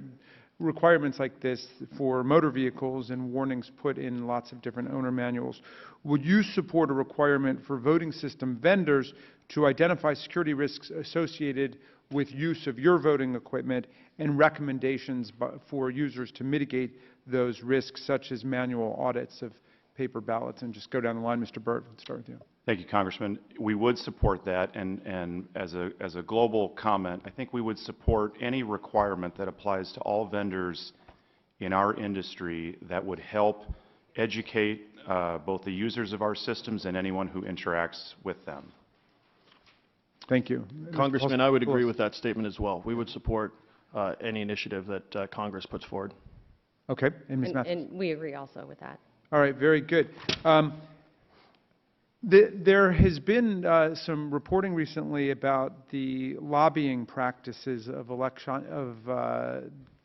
Speaker 6: requirements like this for motor vehicles and warnings put in lots of different owner manuals. Would you support a requirement for voting system vendors to identify security risks associated with use of your voting equipment and recommendations for users to mitigate those risks, such as manual audits of paper ballots? And just go down the line, Mr. Burt, let's start with you.
Speaker 3: Thank you, Congressman. We would support that, and as a global comment, I think we would support any requirement that applies to all vendors in our industry that would help educate both the users of our systems and anyone who interacts with them.
Speaker 6: Thank you.
Speaker 4: Congressman, I would agree with that statement as well. We would support any initiative that Congress puts forward.
Speaker 6: Okay, and Ms. Mathis?
Speaker 5: And we agree also with that.
Speaker 6: All right, very good. There has been some reporting recently about the lobbying practices of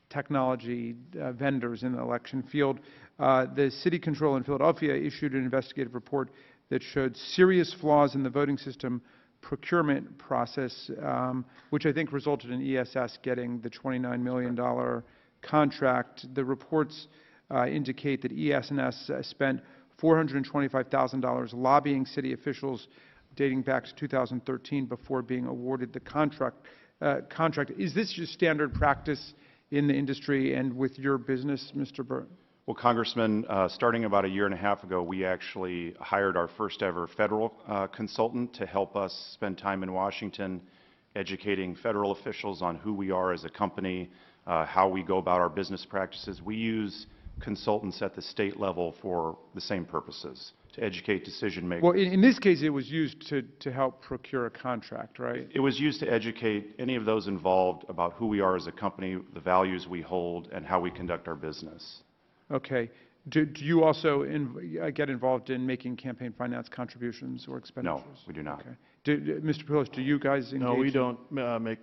Speaker 6: technology vendors in the election field. the city control in Philadelphia issued an investigative report that showed serious flaws in the voting system procurement process, which I think resulted in ESS getting the $29 million contract. The reports indicate that ES&S spent $425,000 lobbying city officials dating back to 2013 before being awarded the contract. Is this just standard practice in the industry and with your business, Mr. Burt?
Speaker 3: Well, Congressman, starting about a year and a half ago, we actually hired our first ever federal consultant to help us spend time in Washington educating federal officials on who we are as a company, how we go about our business practices. We use consultants at the state level for the same purposes, to educate decision makers.
Speaker 6: Well, in this case, it was used to help procure a contract, right?
Speaker 3: It was used to educate any of those involved about who we are as a company, the values we hold, and how we conduct our business.
Speaker 6: Okay. Do you also get involved in making campaign finance contributions or expenditures?
Speaker 3: No, we do not.
Speaker 6: Okay. Mr. Poulos, do you guys engage?
Speaker 4: No, we don't make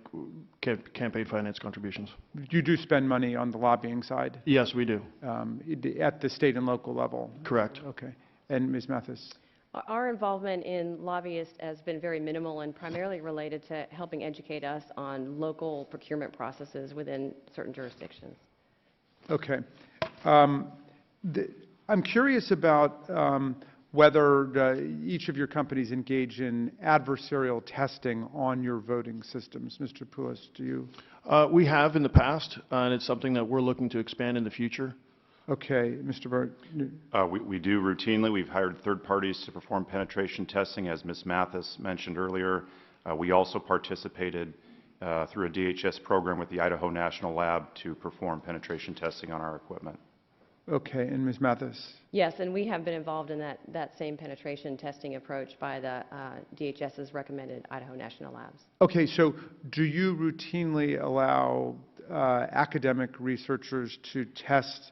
Speaker 4: campaign finance contributions.
Speaker 6: You do spend money on the lobbying side?
Speaker 4: Yes, we do.
Speaker 6: At the state and local level?
Speaker 4: Correct.
Speaker 6: Okay. And Ms. Mathis?
Speaker 5: Our involvement in lobbyists has been very minimal and primarily related to helping educate us on local procurement processes within certain jurisdictions.
Speaker 6: Okay. I'm curious about whether each of your companies engage in adversarial testing on your voting systems. Mr. Poulos, do you?
Speaker 4: We have in the past, and it's something that we're looking to expand in the future.
Speaker 6: Okay. Mr. Burt?
Speaker 3: We do routinely. We've hired third parties to perform penetration testing, as Ms. Mathis mentioned earlier. We also participated through a DHS program with the Idaho National Lab to perform penetration testing on our equipment.
Speaker 6: Okay. And Ms. Mathis?
Speaker 5: Yes, and we have been involved in that same penetration testing approach by the DHS's recommended Idaho National Labs.
Speaker 6: Okay. So do you routinely allow academic researchers to test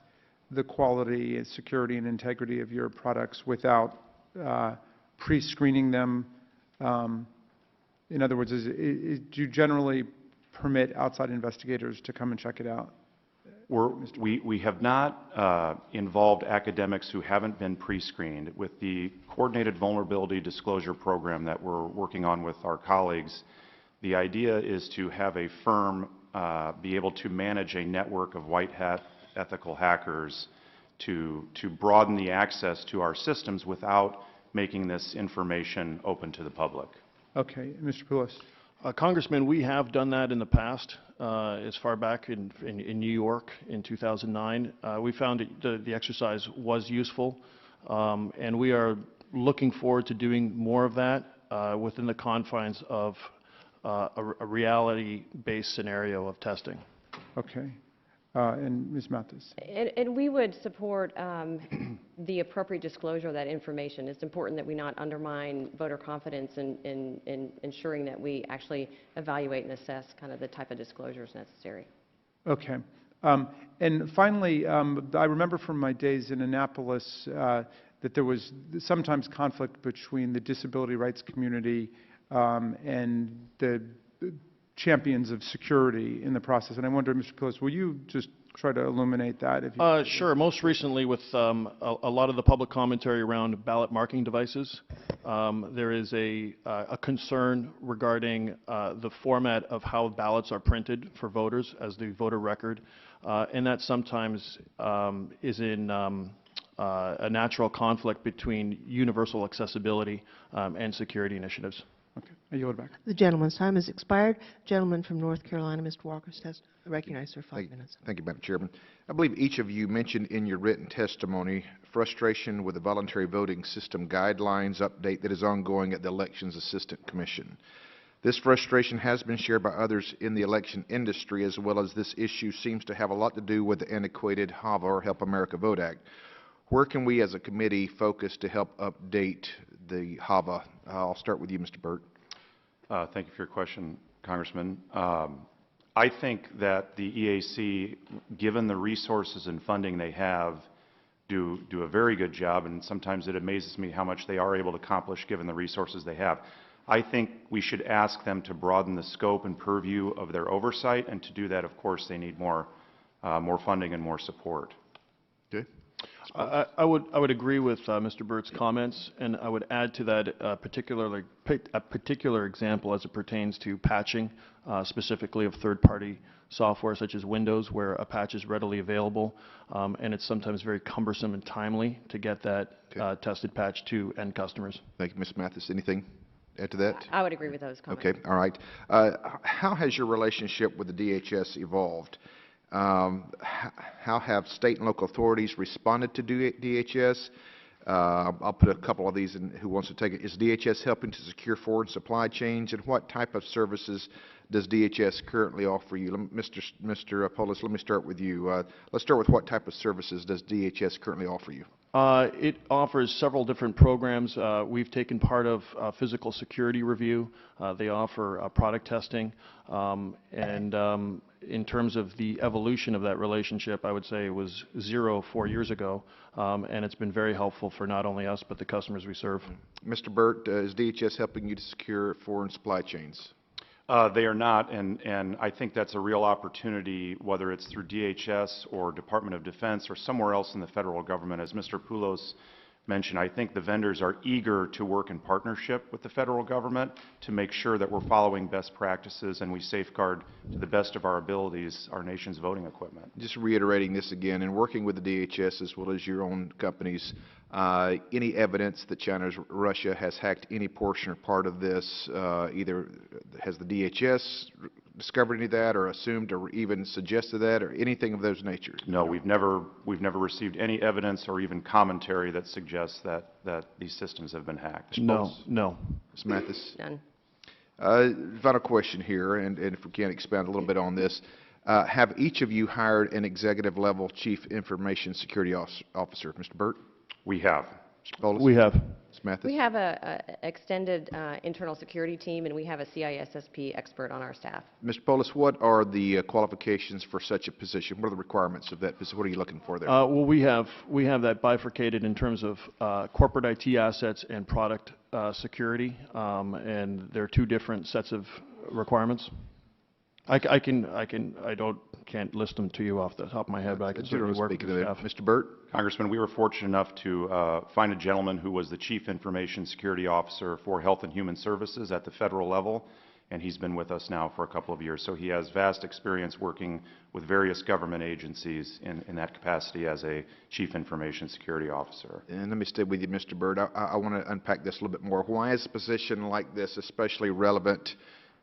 Speaker 6: the quality, security, and integrity of your products without pre-screening them? In other words, do you generally permit outside investigators to come and check it out?
Speaker 3: We have not involved academics who haven't been pre-screened. With the coordinated vulnerability disclosure program that we're working on with our colleagues, the idea is to have a firm be able to manage a network of white hat ethical hackers to broaden the access to our systems without making this information open to the public. Okay.
Speaker 6: Mr. Poulos?
Speaker 4: Congressman, we have done that in the past, as far back in New York in 2009. We found the exercise was useful, and we are looking forward to doing more of that within the confines of a reality-based scenario of testing.
Speaker 6: Okay. And Ms. Mathis?
Speaker 5: And we would support the appropriate disclosure of that information. It's important that we not undermine voter confidence in ensuring that we actually evaluate and assess kind of the type of disclosures necessary.
Speaker 6: Okay. And finally, I remember from my days in Annapolis that there was sometimes conflict between the disability rights community and the champions of security in the process. And I wonder, Mr. Poulos, will you just try to illuminate that? If you
Speaker 4: Sure. Most recently, with a lot of the public commentary around ballot marking devices, there is a concern regarding the format of how ballots are printed for voters as the voter record, and that sometimes is in a natural conflict between universal accessibility and security initiatives.
Speaker 6: Okay. I yield back.
Speaker 1: The gentleman's time has expired. Gentleman from North Carolina, Mr. Walker, is recognized for 5 minutes.
Speaker 7: Thank you, Madam Chairman. I believe each of you mentioned in your written testimony frustration with the voluntary voting system guidelines update that is ongoing at the Elections Assistant Commission. This frustration has been shared by others in the election industry, as well as this issue seems to have a lot to do with the antiquated HAVA, or Help America Vote Act. Where can we as a committee focus to help update the HAVA? I'll start with you, Mr. Burt.
Speaker 3: Thank you for your question, Congressman. I think that the EAC, given the resources and funding they have, do a very good job, and sometimes it amazes me how much they are able to accomplish given the resources they have. I think we should ask them to broaden the scope and purview of their oversight, and to do that, of course, they need more funding and more support.
Speaker 7: Okay.
Speaker 4: I would agree with Mr. Burt's comments, and I would add to that a particular example as it pertains to patching, specifically of third-party software such as Windows, where a patch is readily available, and it's sometimes very cumbersome and timely to get that tested patch to end customers.
Speaker 7: Thank you, Ms. Mathis. Anything to add to that?
Speaker 5: I would agree with those comments.
Speaker 7: Okay, all right. How has your relationship with the DHS evolved? How have state and local authorities responded to DHS? I'll put a couple of these in. Who wants to take it? Is DHS helping to secure foreign supply chains, and what type of services does DHS currently offer you? Mr. Poulos, let me start with you. Let's start with what type of services does DHS currently offer you?
Speaker 4: It offers several different programs. We've taken part of physical security review. They offer product testing. And in terms of the evolution of that relationship, I would say it was 0 4 years ago. And it's been very helpful for not only us, but the customers we serve.
Speaker 7: Mr. Burt, is DHS helping you to secure foreign supply chains?
Speaker 3: They are not, and I think that's a real opportunity, whether it's through DHS or Department of Defense or somewhere else in the federal government. As Mr. Poulos mentioned, I think the vendors are eager to work in partnership with the federal government to make sure that we're following best practices and we safeguard to the best of our abilities our nation's voting equipment.
Speaker 7: Just reiterating this again, in working with the DHS as well as your own companies, any evidence that Russia has hacked any portion or part of this, either has the DHS discovered any of that or assumed or even suggested that or anything of those natures?
Speaker 3: No, we've never received any evidence or even commentary that suggests that these systems have been hacked.
Speaker 4: No.
Speaker 7: Ms. Mathis?
Speaker 5: None.
Speaker 7: Final question here, and if we can expand a little bit on this. Have each of you hired an executive level chief information security officer? Mr. Burt?
Speaker 3: We have.
Speaker 7: Mr. Poulos?
Speaker 4: We have.
Speaker 7: Ms. Mathis?
Speaker 5: We have an extended internal security team, and we have a CISSP expert on our staff.
Speaker 7: Mr. Poulos, what are the qualifications for such a position? What are the requirements of that position? What are you looking for there?
Speaker 4: Well, we have that bifurcated in terms of corporate IT assets and product security, and there are two different sets of requirements. I can't list them to you off the top of my head, but I can certainly work with the staff.
Speaker 7: Mr. Burt?
Speaker 3: Congressman, we were fortunate enough to find a gentleman who was the Chief Information Security Officer for Health and Human Services at the federal level, and he's been with us now for a couple of years. So he has vast experience working with various government agencies in that capacity as a Chief Information Security Officer.
Speaker 7: And let me stay with you, Mr. Burt. I want to unpack this a little bit more. Why is a position like this especially relevant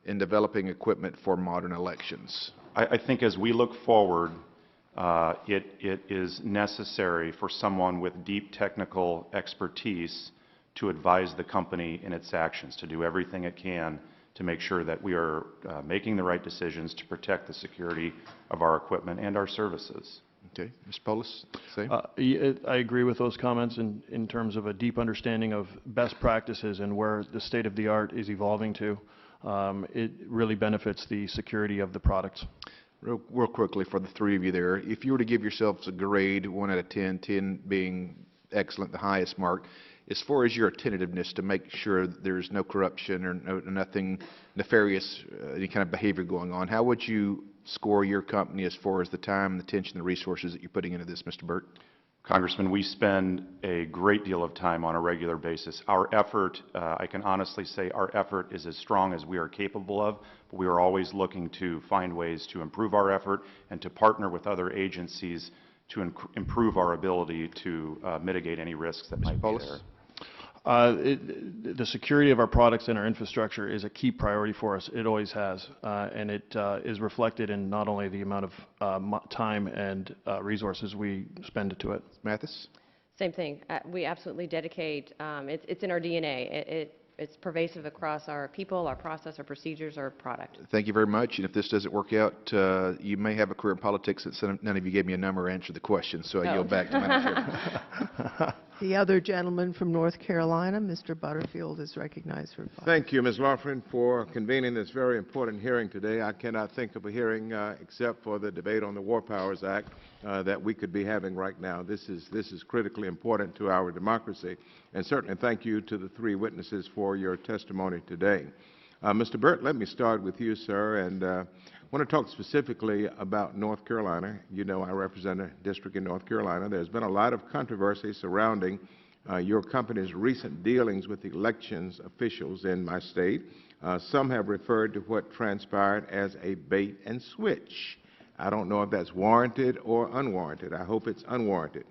Speaker 7: in developing equipment for modern elections?
Speaker 3: I think as we look forward, it is necessary for someone with deep technical expertise to advise the company in its actions, to do everything it can to make sure that we are making the right decisions to protect the security of our equipment and our services.
Speaker 7: Okay. Mr. Poulos, same?
Speaker 4: I agree with those comments in terms of a deep understanding of best practices and where the state of the art is evolving to. It really benefits the security of the products.
Speaker 7: Real quickly for the three of you there, if you were to give yourselves a grade 1 out of 10, 10 being excellent, the highest mark, as far as your attentiveness to make sure there's no corruption or nothing nefarious, any kind of behavior going on, how would you score your company as far as the time, the attention, the resources that you're putting into this, Mr. Burt?
Speaker 3: Congressman, we spend a great deal of time on a regular basis. Our effort, I can honestly say our effort is as strong as we are capable of, but we are always looking to find ways to improve our effort and to partner with other agencies to improve our ability to mitigate any risks that might be there.
Speaker 4: The security of our products and our infrastructure is a key priority for us. It always has, and it is reflected in not only the amount of time and resources we spend to it.
Speaker 7: Mathis?
Speaker 5: Same thing. We absolutely dedicate. It's in our DNA. It's pervasive across our people, our process, our procedures, our product.
Speaker 7: Thank you very much. And if this doesn't work out, you may have a career in politics since none of you gave me a number or answered the question. So I yield back to Madam Chair.
Speaker 1: The other gentleman from North Carolina, Mr. Butterfield, is recognized for 5.
Speaker 8: Thank you, Ms. Loughran, for convening this very important hearing today. I cannot think of a hearing except for the debate on the War Powers Act that we could be having right now. This is critically important to our democracy. And certainly thank you to the 3 witnesses for your testimony today. Mr. Burt, let me start with you, sir, and I want to talk specifically about North Carolina. You know I represent a district in North Carolina. There's been a lot of controversy surrounding your company's recent dealings with elections officials in my state. Some have referred to what transpired as a bait and switch. I don't know if that's warranted or unwarranted. I hope it's unwarranted.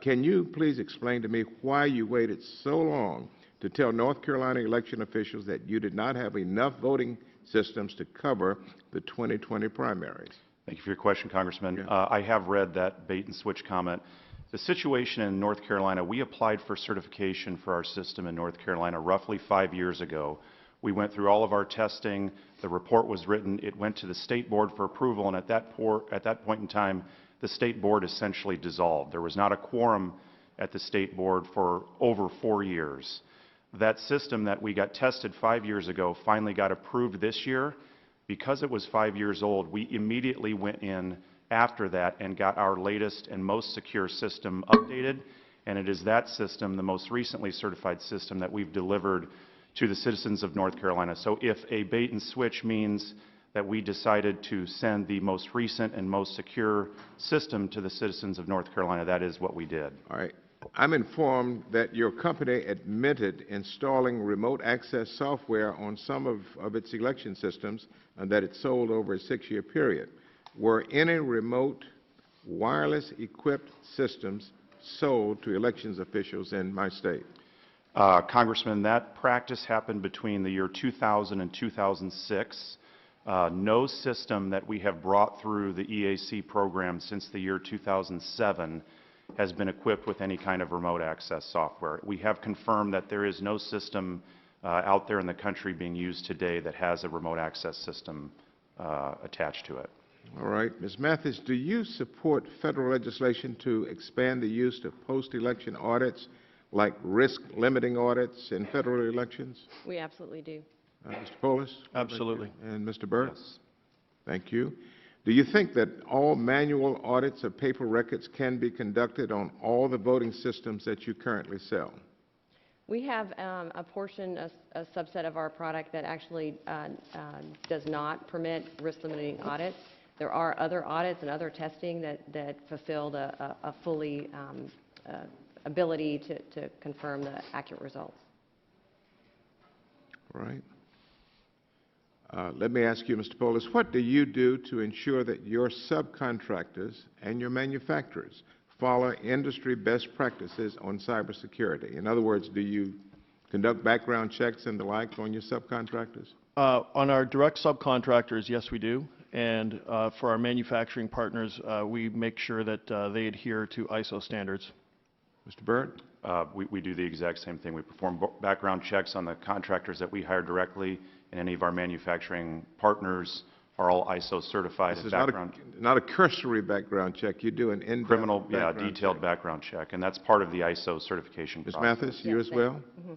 Speaker 8: Can you please explain to me why you waited so long to tell North Carolina election officials that you did not have enough voting systems to cover the 2020 primaries?
Speaker 3: Thank you for your question, Congressman.
Speaker 8: Yeah.
Speaker 3: I have read that bait and switch comment. The situation in North Carolina, we applied for certification for our system in North Carolina roughly 5 years ago. We went through all of our testing. The report was written. It went to the state board for approval, and at that point in time, the state board essentially dissolved. There was not a quorum at the state board for over 4 years. That system that we got tested 5 years ago finally got approved this year. Because it was 5 years old, we immediately went in after that and got our latest and most secure system updated, and it is that system, the most recently certified system, that we've delivered to the citizens of North Carolina. So if a bait and switch means that we decided to send the most recent and most secure system to the citizens of North Carolina, that is what we did.
Speaker 8: All right. I'm informed that your company admitted installing remote access software on some of its election systems and that it sold over a 6-year period. Were any remote wireless equipped systems sold to elections officials in my state?
Speaker 3: Congressman, that practice happened between the year 2000 and 2006. No system that we have brought through the EAC program since the year 2007 has been equipped with any kind of remote access software. We have confirmed that there is no system out there in the country being used today that has a remote access system attached to it.
Speaker 8: All right. Ms. Mathis, do you support federal legislation to expand the use of post-election audits like risk-limiting audits in federal elections?
Speaker 5: We absolutely do.
Speaker 8: Mr. Poulos?
Speaker 4: Absolutely.
Speaker 8: And Mr. Burt?
Speaker 3: Yes.
Speaker 8: Thank you. Do you think that all manual audits of paper records can be conducted on all the voting systems that you currently sell?
Speaker 5: We have a portion, a subset of our product that actually does not permit risk-limiting audits. There are other audits and other testing that fulfilled a fully ability to confirm the accurate results.
Speaker 8: All right. Let me ask you, Mr. Poulos, what do you do to ensure that your subcontractors and your manufacturers follow industry best practices on cybersecurity? In other words, do you conduct background checks and the like on your subcontractors?
Speaker 4: On our direct subcontractors, yes, we do. And for our manufacturing partners, we make sure that they adhere to ISO standards.
Speaker 8: Mr. Burt?
Speaker 3: We do the exact same thing. We perform background checks on the contractors that we hire directly, and any of our manufacturing partners are all ISO certified.
Speaker 8: This is not a cursory background check. You do an in-depth
Speaker 3: criminal,
Speaker 8: background
Speaker 3: detailed
Speaker 8: check.
Speaker 3: background check, and that's part of the ISO certification
Speaker 8: Ms.
Speaker 3: process.
Speaker 8: Mathis, you as well?
Speaker 5: Mm-hmm.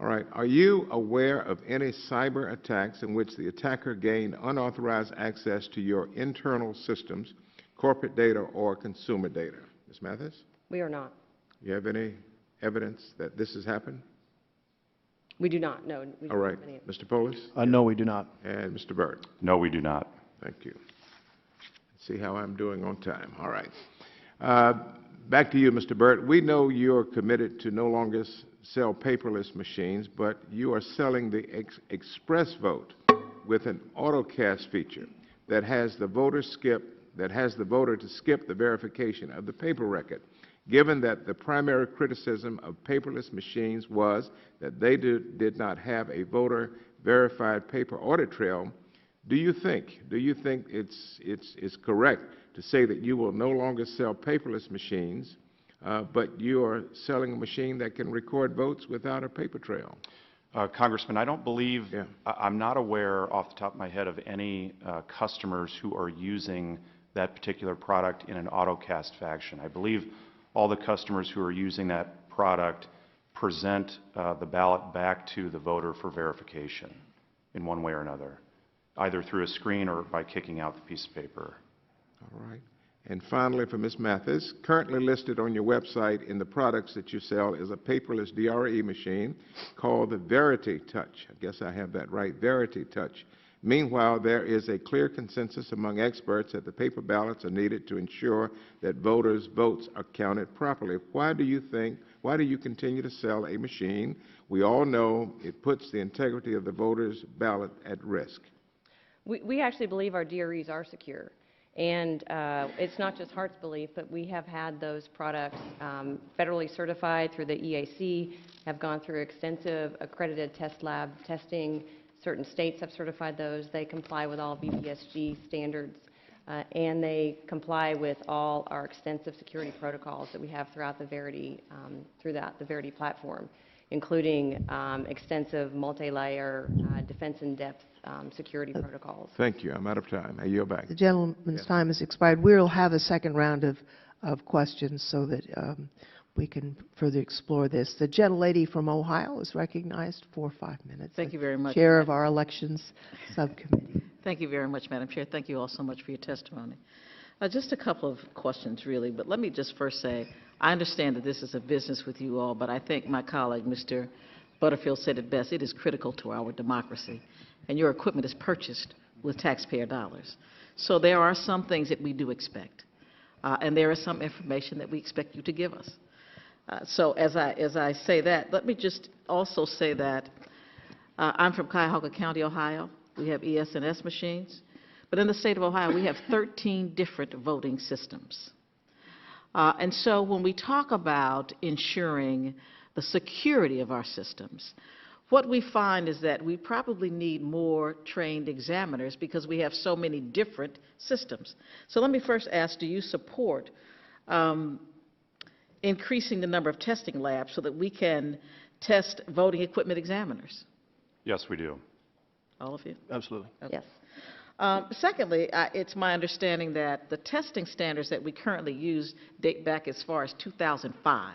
Speaker 8: All right. Are you aware of any cyber attacks in which the attacker gained unauthorized access to your internal systems, corporate data, or consumer data? Ms. Mathis?
Speaker 5: We are not.
Speaker 8: You have any evidence that this has happened?
Speaker 5: We do not. No. We
Speaker 8: All
Speaker 5: don't
Speaker 8: right.
Speaker 5: have any.
Speaker 8: Mr. Poulos?
Speaker 4: No, we do not.
Speaker 8: And Mr. Burt?
Speaker 3: No, we do not.
Speaker 8: Thank you. Let's see how I'm doing on time. All right. Back to you, Mr. Burt. We know you're committed to no longer sell paperless machines, but you are selling the express vote with an autocast feature that has the voter to skip the verification of the paper record. Given that the primary criticism of paperless machines was that they did not have a voter-verified paper audit trail, do you think it's correct to say that you will no longer sell paperless machines, but you are selling a machine that can record votes without a paper trail?
Speaker 3: Congressman, I don't believe, I'm not aware off the top of my head of any customers who are using that particular product in an autocast fashion. I believe all the customers who are using that product present the ballot back to the voter for verification in one way or another, either through a screen or by kicking out the piece of paper.
Speaker 8: All right. And finally, for Ms. Mathis, currently listed on your website in the products that you sell is a paperless DRE machine called the Verity Touch. I guess I have that right, Verity Touch. Meanwhile, there is a clear consensus among experts that the paper ballots are needed to ensure that voters' votes are counted properly. Why do you continue to sell a machine we all know it puts the integrity of the voters' ballot at risk?
Speaker 5: We actually believe our DREs are secure. And it's not just Hart's belief, but we have had those products federally certified through the EAC, have gone through extensive accredited test lab testing. Certain states have certified those. They comply with all VBSG standards, and they comply with all our extensive security protocols that we have throughout the Verity, platform, including extensive multi-layer defense in-depth security protocols.
Speaker 8: Thank you. I'm out of time. I yield back.
Speaker 1: The gentleman's time has expired. We'll have a second round of questions so that we can further explore this. The gentlelady from Ohio is recognized for 5 minutes.
Speaker 9: Thank you very much.
Speaker 1: Chair of our Elections Subcommittee.
Speaker 9: Thank you very much, Madam Chair. Thank you all so much for your testimony. Just a couple of questions, really, but let me just first say, I understand that this is a business with you all, but I think my colleague, Mr. Butterfield, said it best. It is critical to our democracy, and your equipment is purchased with taxpayer dollars. So there are some things that we do expect, and there is some information that we expect you to give us. So as I say that, let me just also say that I'm from Cuyahoga County, Ohio. We have ES&S machines. But in the state of Ohio, we have 13 different voting systems. And so when we talk about ensuring the security of our systems, what we find is that we probably need more trained examiners because we have so many different systems. So let me first ask, do you support increasing the number of testing labs so that we can test voting equipment examiners?
Speaker 3: Yes, we do.
Speaker 9: All of you?
Speaker 4: Absolutely.
Speaker 9: Okay. Yes. Secondly, it's my understanding that the testing standards that we currently use date back as far as 2005.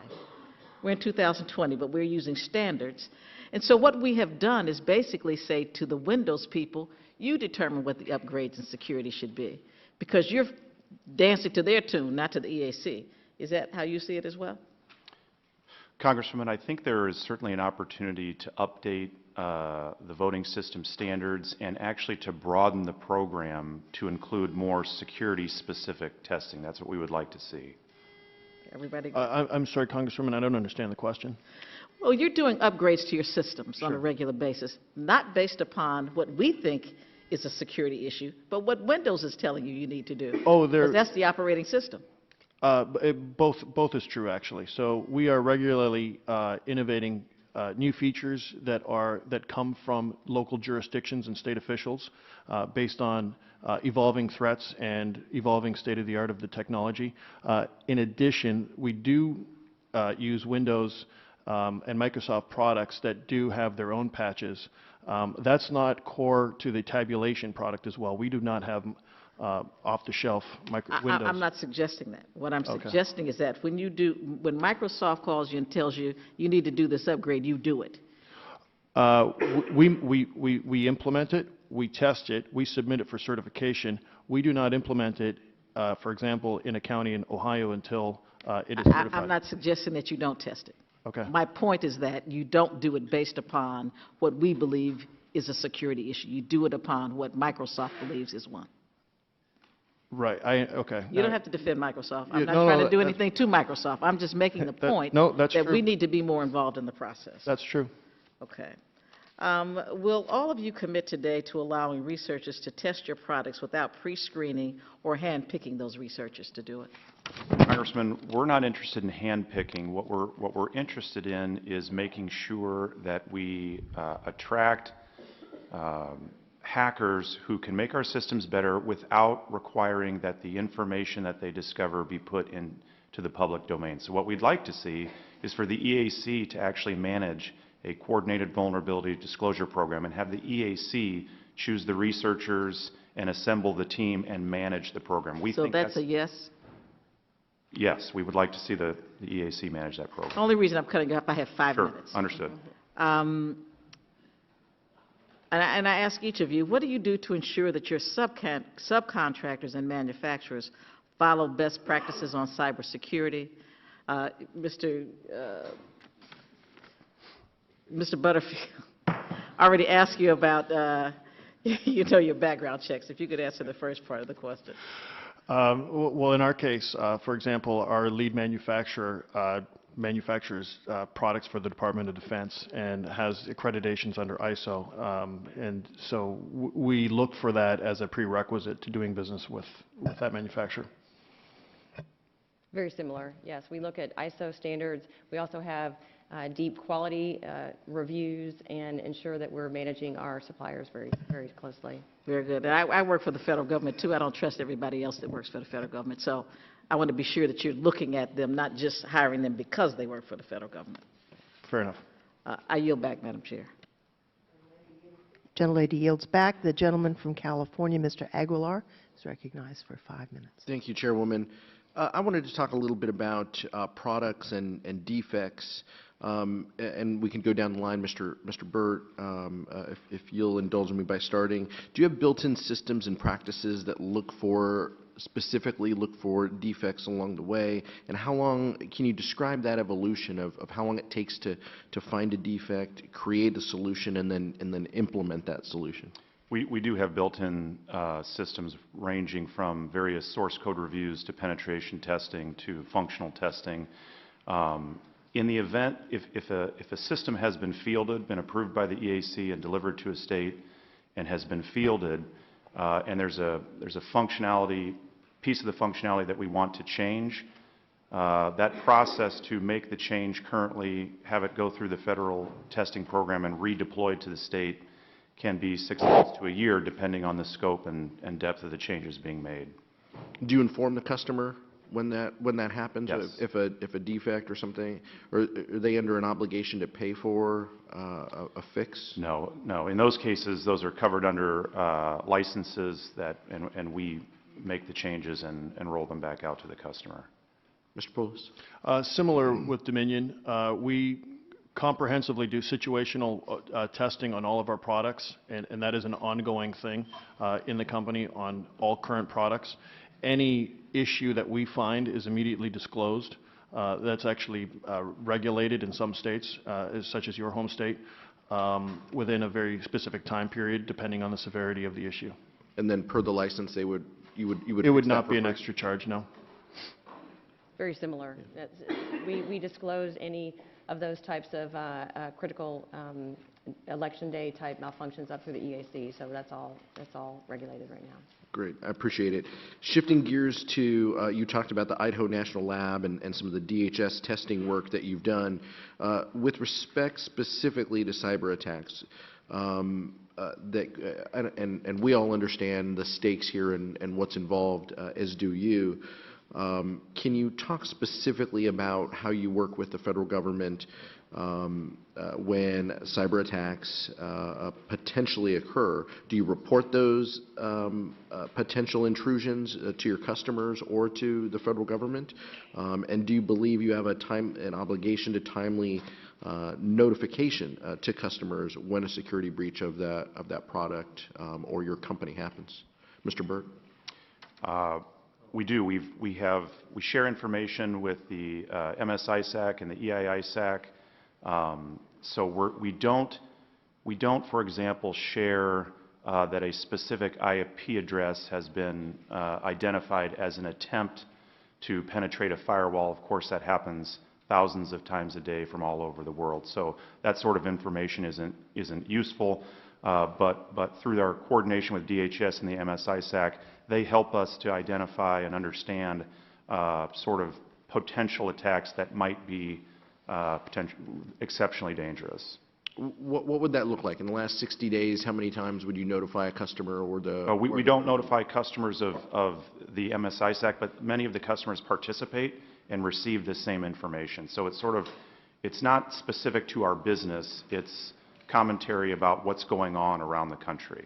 Speaker 9: We're in 2020, but we're using standards. And so what we have done is basically say to the Windows people, you determine what the upgrades in security should be, because you're dancing to their tune, not to the EAC. Is that how you see it as well?
Speaker 3: Congresswoman, I think there is certainly an opportunity to update the voting system standards and actually to broaden the program to include more security-specific testing. That's what we would like to see.
Speaker 9: Everybody?
Speaker 4: I'm sorry, Congresswoman, I don't understand the question.
Speaker 9: Well, you're doing upgrades to your systems on a
Speaker 4: Sure.
Speaker 9: regular basis, not based upon what we think is a security issue, but what Windows is telling you need to do.
Speaker 4: Oh,
Speaker 9: Because that's the operating system.
Speaker 4: Both is true, actually. So we are regularly innovating new features that come from local jurisdictions and state officials based on evolving threats and evolving state-of-the-art of the technology. In addition, we do use Windows and Microsoft products that do have their own patches. That's not core to the tabulation product as well. We do not have off-the-shelf Windows. I'm
Speaker 9: not suggesting that. What I'm suggesting is that when Microsoft calls you and tells you you need to do this upgrade, you do it.
Speaker 4: We implement it, we test it, we submit it for certification. We do not implement it, for example, in a county in Ohio until it is certified.
Speaker 9: I'm not suggesting that you don't test it.
Speaker 4: Okay.
Speaker 9: My point is that you don't do it based upon what we believe is a security issue. You do it upon what Microsoft believes is one.
Speaker 4: Right. Okay.
Speaker 9: You don't have to defend Microsoft. I'm
Speaker 4: Yeah,
Speaker 9: not
Speaker 4: no,
Speaker 9: trying
Speaker 4: no,
Speaker 9: to do anything to Microsoft. I'm just making the point
Speaker 4: that's
Speaker 9: that
Speaker 4: true.
Speaker 9: we need to be more involved in the process.
Speaker 4: That's true.
Speaker 9: Okay. Will all of you commit today to allowing researchers to test your products without pre-screening or hand-picking those researchers to do it?
Speaker 3: Congressman, we're not interested in hand-picking. What we're interested in is making sure that we attract hackers who can make our systems better without requiring that the information that they discover be put into the public domain. So what we'd like to see is for the EAC to actually manage a coordinated vulnerability disclosure program and have the EAC choose the researchers and assemble the team and manage the program.
Speaker 9: So that's a yes?
Speaker 3: Yes, we would like to see the EAC manage that program.
Speaker 9: The only reason I'm cutting you off, I have 5 minutes.
Speaker 3: Sure, understood.
Speaker 9: And I ask each of you, what do you do to ensure that your subcontractors and manufacturers follow best practices on cybersecurity. Mr. Butterfield, I already asked you about, your background checks. If you could answer the first part of the question.
Speaker 4: Well, in our case, for example, our lead manufacturer manufactures products for the Department of Defense and has accreditations under ISO. And so we look for that as a prerequisite to doing business with that manufacturer.
Speaker 5: Very similar, yes. We look at ISO standards. We also have deep quality reviews and ensure that we're managing our suppliers very, very closely.
Speaker 9: Very good. And I work for the federal government, too. I don't trust everybody else that works for the federal government. So I want to be sure that you're looking at them, not just hiring them because they work for the federal government.
Speaker 4: Fair enough.
Speaker 9: I yield back, Madam Chair.
Speaker 1: Gentlelady yields back. The gentleman from California, Mr. Aguilar, is recognized for 5 minutes.
Speaker 10: Thank you, Chairwoman. I wanted to talk a little bit about products and defects, and we can go down the line, Mr. Burt, if you'll indulge me by starting. Do you have built-in systems and practices that specifically look for defects along the way? And how long, can you describe that evolution of how long it takes to find a defect, create a solution, and then implement that solution?
Speaker 3: We do have built-in systems ranging from various source code reviews to penetration testing to functional testing. In the event, if a system has been fielded, been approved by the EAC and delivered to a state and has been fielded, and there's a piece of the functionality that we want to change, that process to make the change currently, have it go through the federal testing program and redeployed to the state can be 6 months to a year, depending on the scope and depth of the changes being made.
Speaker 10: Do you inform the customer when that happens?
Speaker 3: Yes.
Speaker 10: If a defect or something, or are they under an obligation to pay for a fix?
Speaker 3: No. In those cases, those are covered under licenses and we make the changes and roll them back out to the customer.
Speaker 10: Mr. Poulos?
Speaker 4: Similar with Dominion, we comprehensively do situational testing on all of our products, and that is an ongoing thing in the company on all current products. Any issue that we find is immediately disclosed. That's actually regulated in some states, such as your home state, within a very specific time period, depending on the severity of the issue.
Speaker 10: And then per the license, you would
Speaker 4: It would not be an extra charge, no.
Speaker 5: Very similar. We disclose any of those types of critical election day type malfunctions up through the EAC, so that's all regulated right now.
Speaker 10: Great, I appreciate it. Shifting gears to, you talked about the Idaho National Lab and some of the DHS testing work that you've done. With respect specifically to cyber attacks, and we all understand the stakes here and what's involved, as do you. Can you talk specifically about how you work with the federal government when cyber attacks potentially occur? Do you report those potential intrusions to your customers or to the federal government? And do you believe you have an obligation to timely notification to customers when a security breach of that product or your company happens? Mr. Burt?
Speaker 3: We do. We share information with the MSISAC and the EEE.UU. So we don't, for example, share that a specific IP address has been identified as an attempt to penetrate a firewall. Of course, that happens thousands of times a day from all over the world. So that sort of information isn't useful. But through our coordination with DHS and the MSISAC, they help us to identify and understand sort of potential attacks that might be exceptionally dangerous.
Speaker 10: What would that look like? In the last 60 days, how many times would you notify a customer or the...
Speaker 3: We don't notify customers of the MSISAC, but many of the customers participate and receive the same information. So it's not specific to our business. It's commentary about what's going on around the country.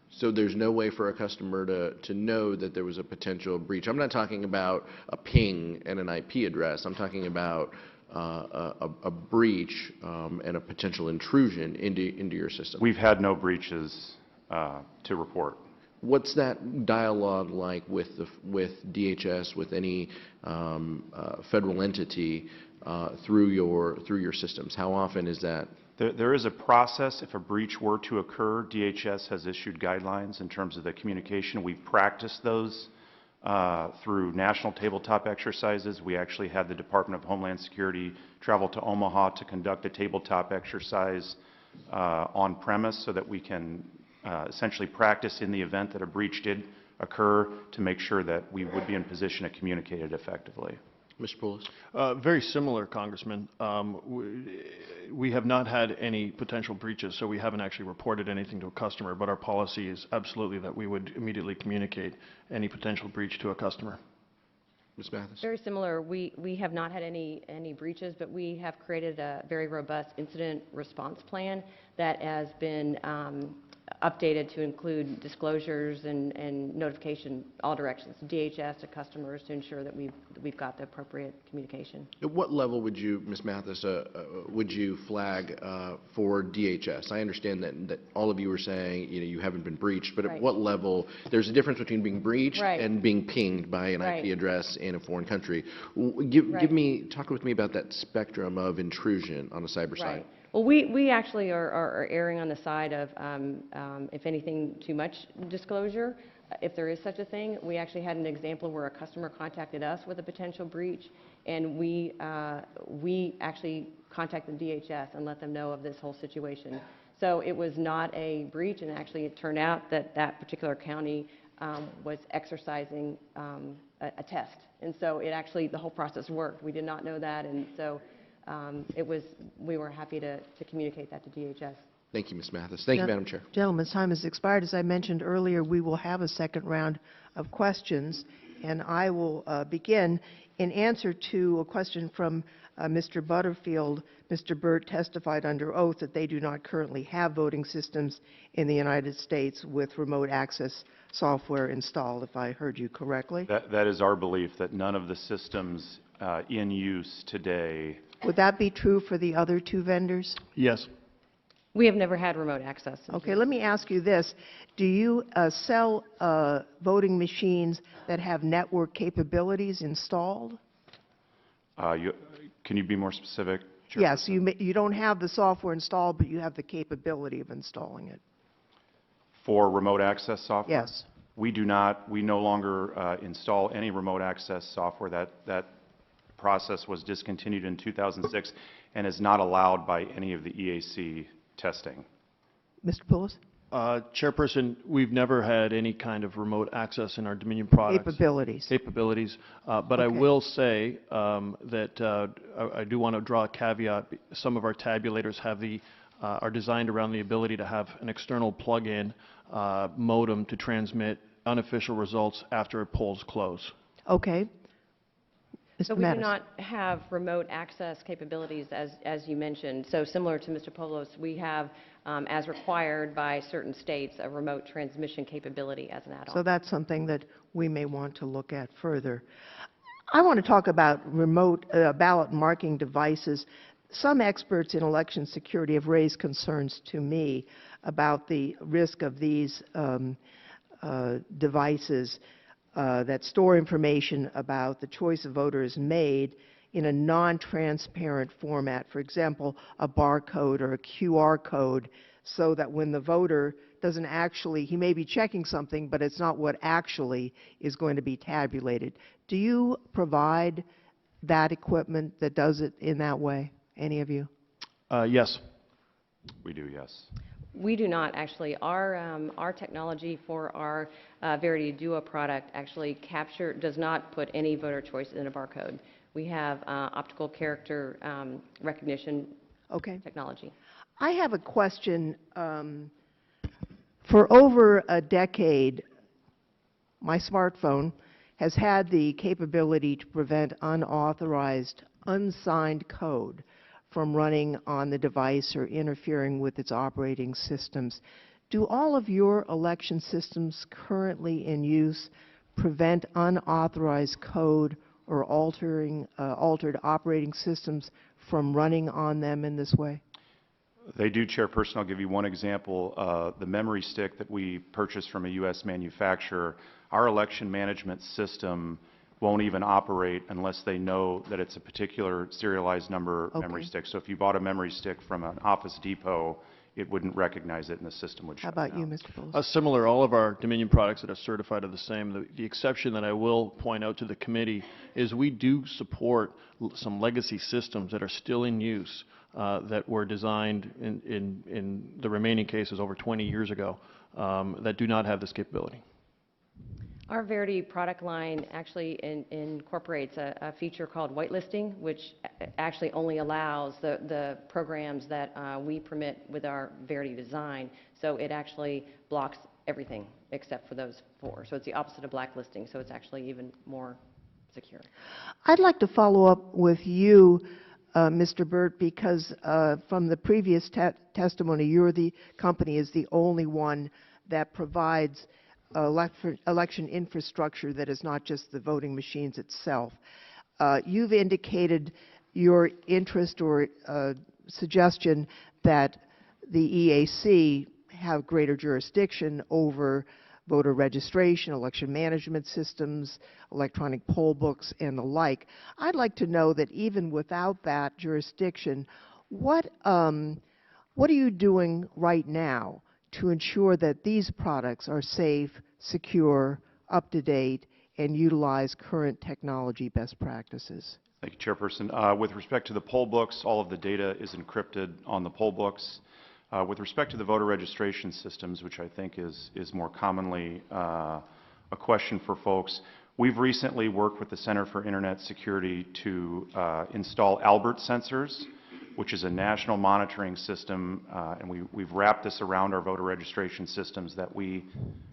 Speaker 10: So there's no way for a customer to know that there was a potential breach. I'm not talking about a ping and an IP address. I'm talking about a breach and a potential intrusion into your system.
Speaker 3: We've had no breaches to report.
Speaker 10: What's that dialogue like with DHS, with any federal entity through your systems? How often is that?
Speaker 3: There is a process. If a breach were to occur, DHS has issued guidelines in terms of the communication. We've practiced those through national tabletop exercises. We actually had the Department of Homeland Security travel to Omaha to conduct a tabletop exercise on premise so that we can essentially practice in the event that a breach did occur to make sure that we would be in position to communicate it effectively.
Speaker 10: Mr. Poulos?
Speaker 4: Very similar, Congressman. We have not had any potential breaches, so we haven't actually reported anything to a customer, but our policy is absolutely that we would immediately communicate any potential breach to a customer.
Speaker 10: Ms. Mathis?
Speaker 5: Very similar. We have not had any breaches, but we have created a very robust incident response plan that has been updated to include disclosures and notification all directions, DHS to customers, to ensure that we've got the appropriate communication.
Speaker 10: At what level would you, Ms. Mathis, would you flag for DHS? I understand that all of you are saying you haven't been breached, but at what level? There's a difference between being breached and being pinged by an IP address in a foreign country. Talk with me about that spectrum of intrusion on a cyber site.
Speaker 5: Well, we actually are erring on the side of, if anything, too much disclosure. If there is such a thing, we actually had an example where a customer contacted us with a potential breach, and we actually contacted DHS and let them know of this whole situation. So it was not a breach, and actually it turned out that that particular county was exercising a test. And so it actually, the whole process worked. We did not know that, and so we were happy to communicate that to DHS.
Speaker 10: Thank you, Ms. Mathis. Thank you, Madam Chair.
Speaker 1: Gentlemen's time has expired. As I mentioned earlier, we will have a second round of questions, and I will begin. In answer to a question from Mr. Butterfield, Mr. Burt testified under oath that they do not currently have voting systems in the United States with remote access software installed, if I heard you correctly.
Speaker 3: That is our belief, that none of the systems in use today.
Speaker 1: Would that be true for the other two vendors?
Speaker 4: Yes.
Speaker 5: We have never had remote access.
Speaker 1: Okay, let me ask you this. Do you sell voting machines that have network capabilities installed?
Speaker 3: Can you be more specific, Chairperson?
Speaker 1: Yes, you don't have the software installed, but you have the capability of installing it.
Speaker 3: For remote access software?
Speaker 1: Yes.
Speaker 3: We do not. We no longer install any remote access software. That process was discontinued in 2006 and is not allowed by any of the EAC testing.
Speaker 1: Mr. Poulos?
Speaker 4: Chairperson, we've never had any kind of remote access in our Dominion products. Capabilities. But I will say that I do want to draw a caveat. Some of our tabulators have are designed around the ability to have an external plug-in modem to transmit unofficial results after polls close.
Speaker 1: Okay.
Speaker 5: So we do not have remote access capabilities, as you mentioned. So similar to Mr. Poulos, we have, as required by certain states, a remote transmission capability as an add-on.
Speaker 1: So that's something that we may want to look at further. I want to talk about remote ballot marking devices. Some experts in election security have raised concerns to me about the risk of these devices that store information about the choice a voter has made in a non-transparent format. For example, a barcode or a QR code, so that when the voter doesn't actually, he may be checking something, but it's not what actually is going to be tabulated. Do you provide that equipment that does it in that way, any of you?
Speaker 4: Yes.
Speaker 3: We do, yes.
Speaker 5: We do not, actually. Our technology for our Verity Duo product actually does not put any voter choice in a barcode. We have optical character recognition technology.
Speaker 1: I have a question. For over a decade, my smartphone has had the capability to prevent unauthorized, unsigned code from running on the device or interfering with its operating systems. Do all of your election systems currently in use prevent unauthorized code or altered operating systems from running on them in this way?
Speaker 3: They do, Chairperson. I'll give you one example. The memory stick that we purchased from a U.S. manufacturer, our election management system won't even operate unless they know that it's a particular serialized number memory stick. So if you bought a memory stick from an Office Depot, it wouldn't recognize it and the system would
Speaker 1: How
Speaker 3: shut
Speaker 1: about
Speaker 3: down.
Speaker 1: you, Mr. Poulos?
Speaker 4: Similar, all of our Dominion products that are certified are the same. The exception that I will point out to the committee is we do support some legacy systems that are still in use that were designed in the remaining cases over 20 years ago that do not have this capability.
Speaker 5: Our Verity product line actually incorporates a feature called whitelisting, which actually only allows the programs that we permit with our Verity design. So it actually blocks everything except for those 4. So it's the opposite of blacklisting. So it's actually even more secure.
Speaker 1: I'd like to follow up with you, Mr. Burt, because from the previous testimony, the company is the only one that provides election infrastructure that is not just the voting machines itself. You've indicated your interest or suggestion that the EAC have greater jurisdiction over voter registration, election management systems, electronic poll books, and the like. I'd like to know that even without that jurisdiction, what are you doing right now to ensure that these products are safe, secure, up-to-date, and utilize current technology best practices?
Speaker 3: Thank you, Chairperson. With respect to the poll books, all of the data is encrypted on the poll books. With respect to the voter registration systems, which I think is more commonly a question for folks, we've recently worked with the Center for Internet Security to install Albert sensors, which is a national monitoring system, and we've wrapped this around our voter registration systems that we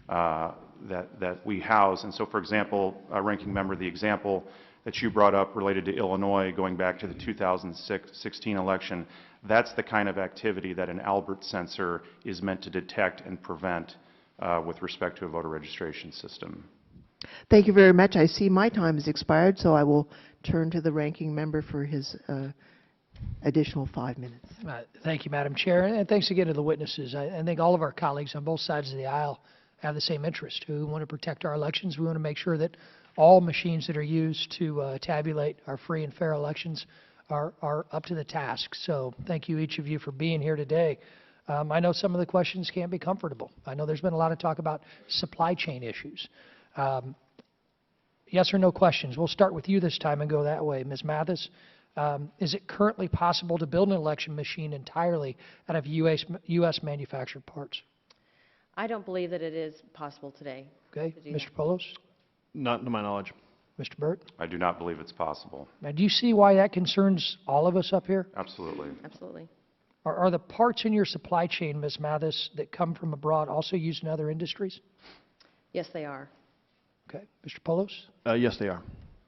Speaker 3: house. And so, for example, Ranking Member, the example that you brought up related to Illinois going back to the 2016 election, that's the kind of activity that an Albert sensor is meant to detect and prevent with respect to a voter registration system.
Speaker 1: Thank you very much. I see my time has expired, so I will turn to the Ranking Member for his additional 5 minutes.
Speaker 2: Thank you, Madam Chair, and thanks again to the witnesses. I think all of our colleagues on both sides of the aisle have the same interest. We want to protect our elections. We want to make sure that all machines that are used to tabulate our free and fair elections are up to the task. So thank you, each of you, for being here today. I know some of the questions can't be comfortable. I know there's been a lot of talk about supply chain issues. Yes or no questions. We'll start with you this time and go that way. Ms. Mathis, is it currently possible to build an election machine entirely out of U.S. manufactured parts?
Speaker 5: I don't believe that it is possible today.
Speaker 2: Okay. Mr. Poulos?
Speaker 4: Not to my knowledge.
Speaker 2: Mr. Burt?
Speaker 3: I do not believe it's possible.
Speaker 2: Now, do you see why that concerns all of us up here?
Speaker 3: Absolutely.
Speaker 5: Absolutely.
Speaker 2: Are the parts in your supply chain, Ms. Mathis, that come from abroad also used in other industries?
Speaker 5: Yes, they are.
Speaker 2: Okay. Mr. Poulos?
Speaker 4: Yes, they are.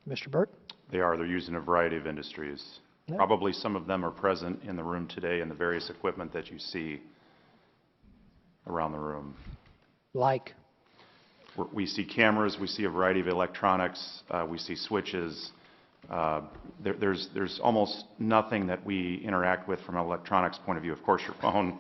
Speaker 2: Mr. Burt?
Speaker 3: They are. They're used in a variety of industries.
Speaker 2: Yeah.
Speaker 3: Probably some of them are present in the room today in the various equipment that you see around the room.
Speaker 2: Like?
Speaker 3: We see cameras, we see a variety of electronics, we see switches. There's almost nothing that we interact with from an electronics point of view, of course your phone,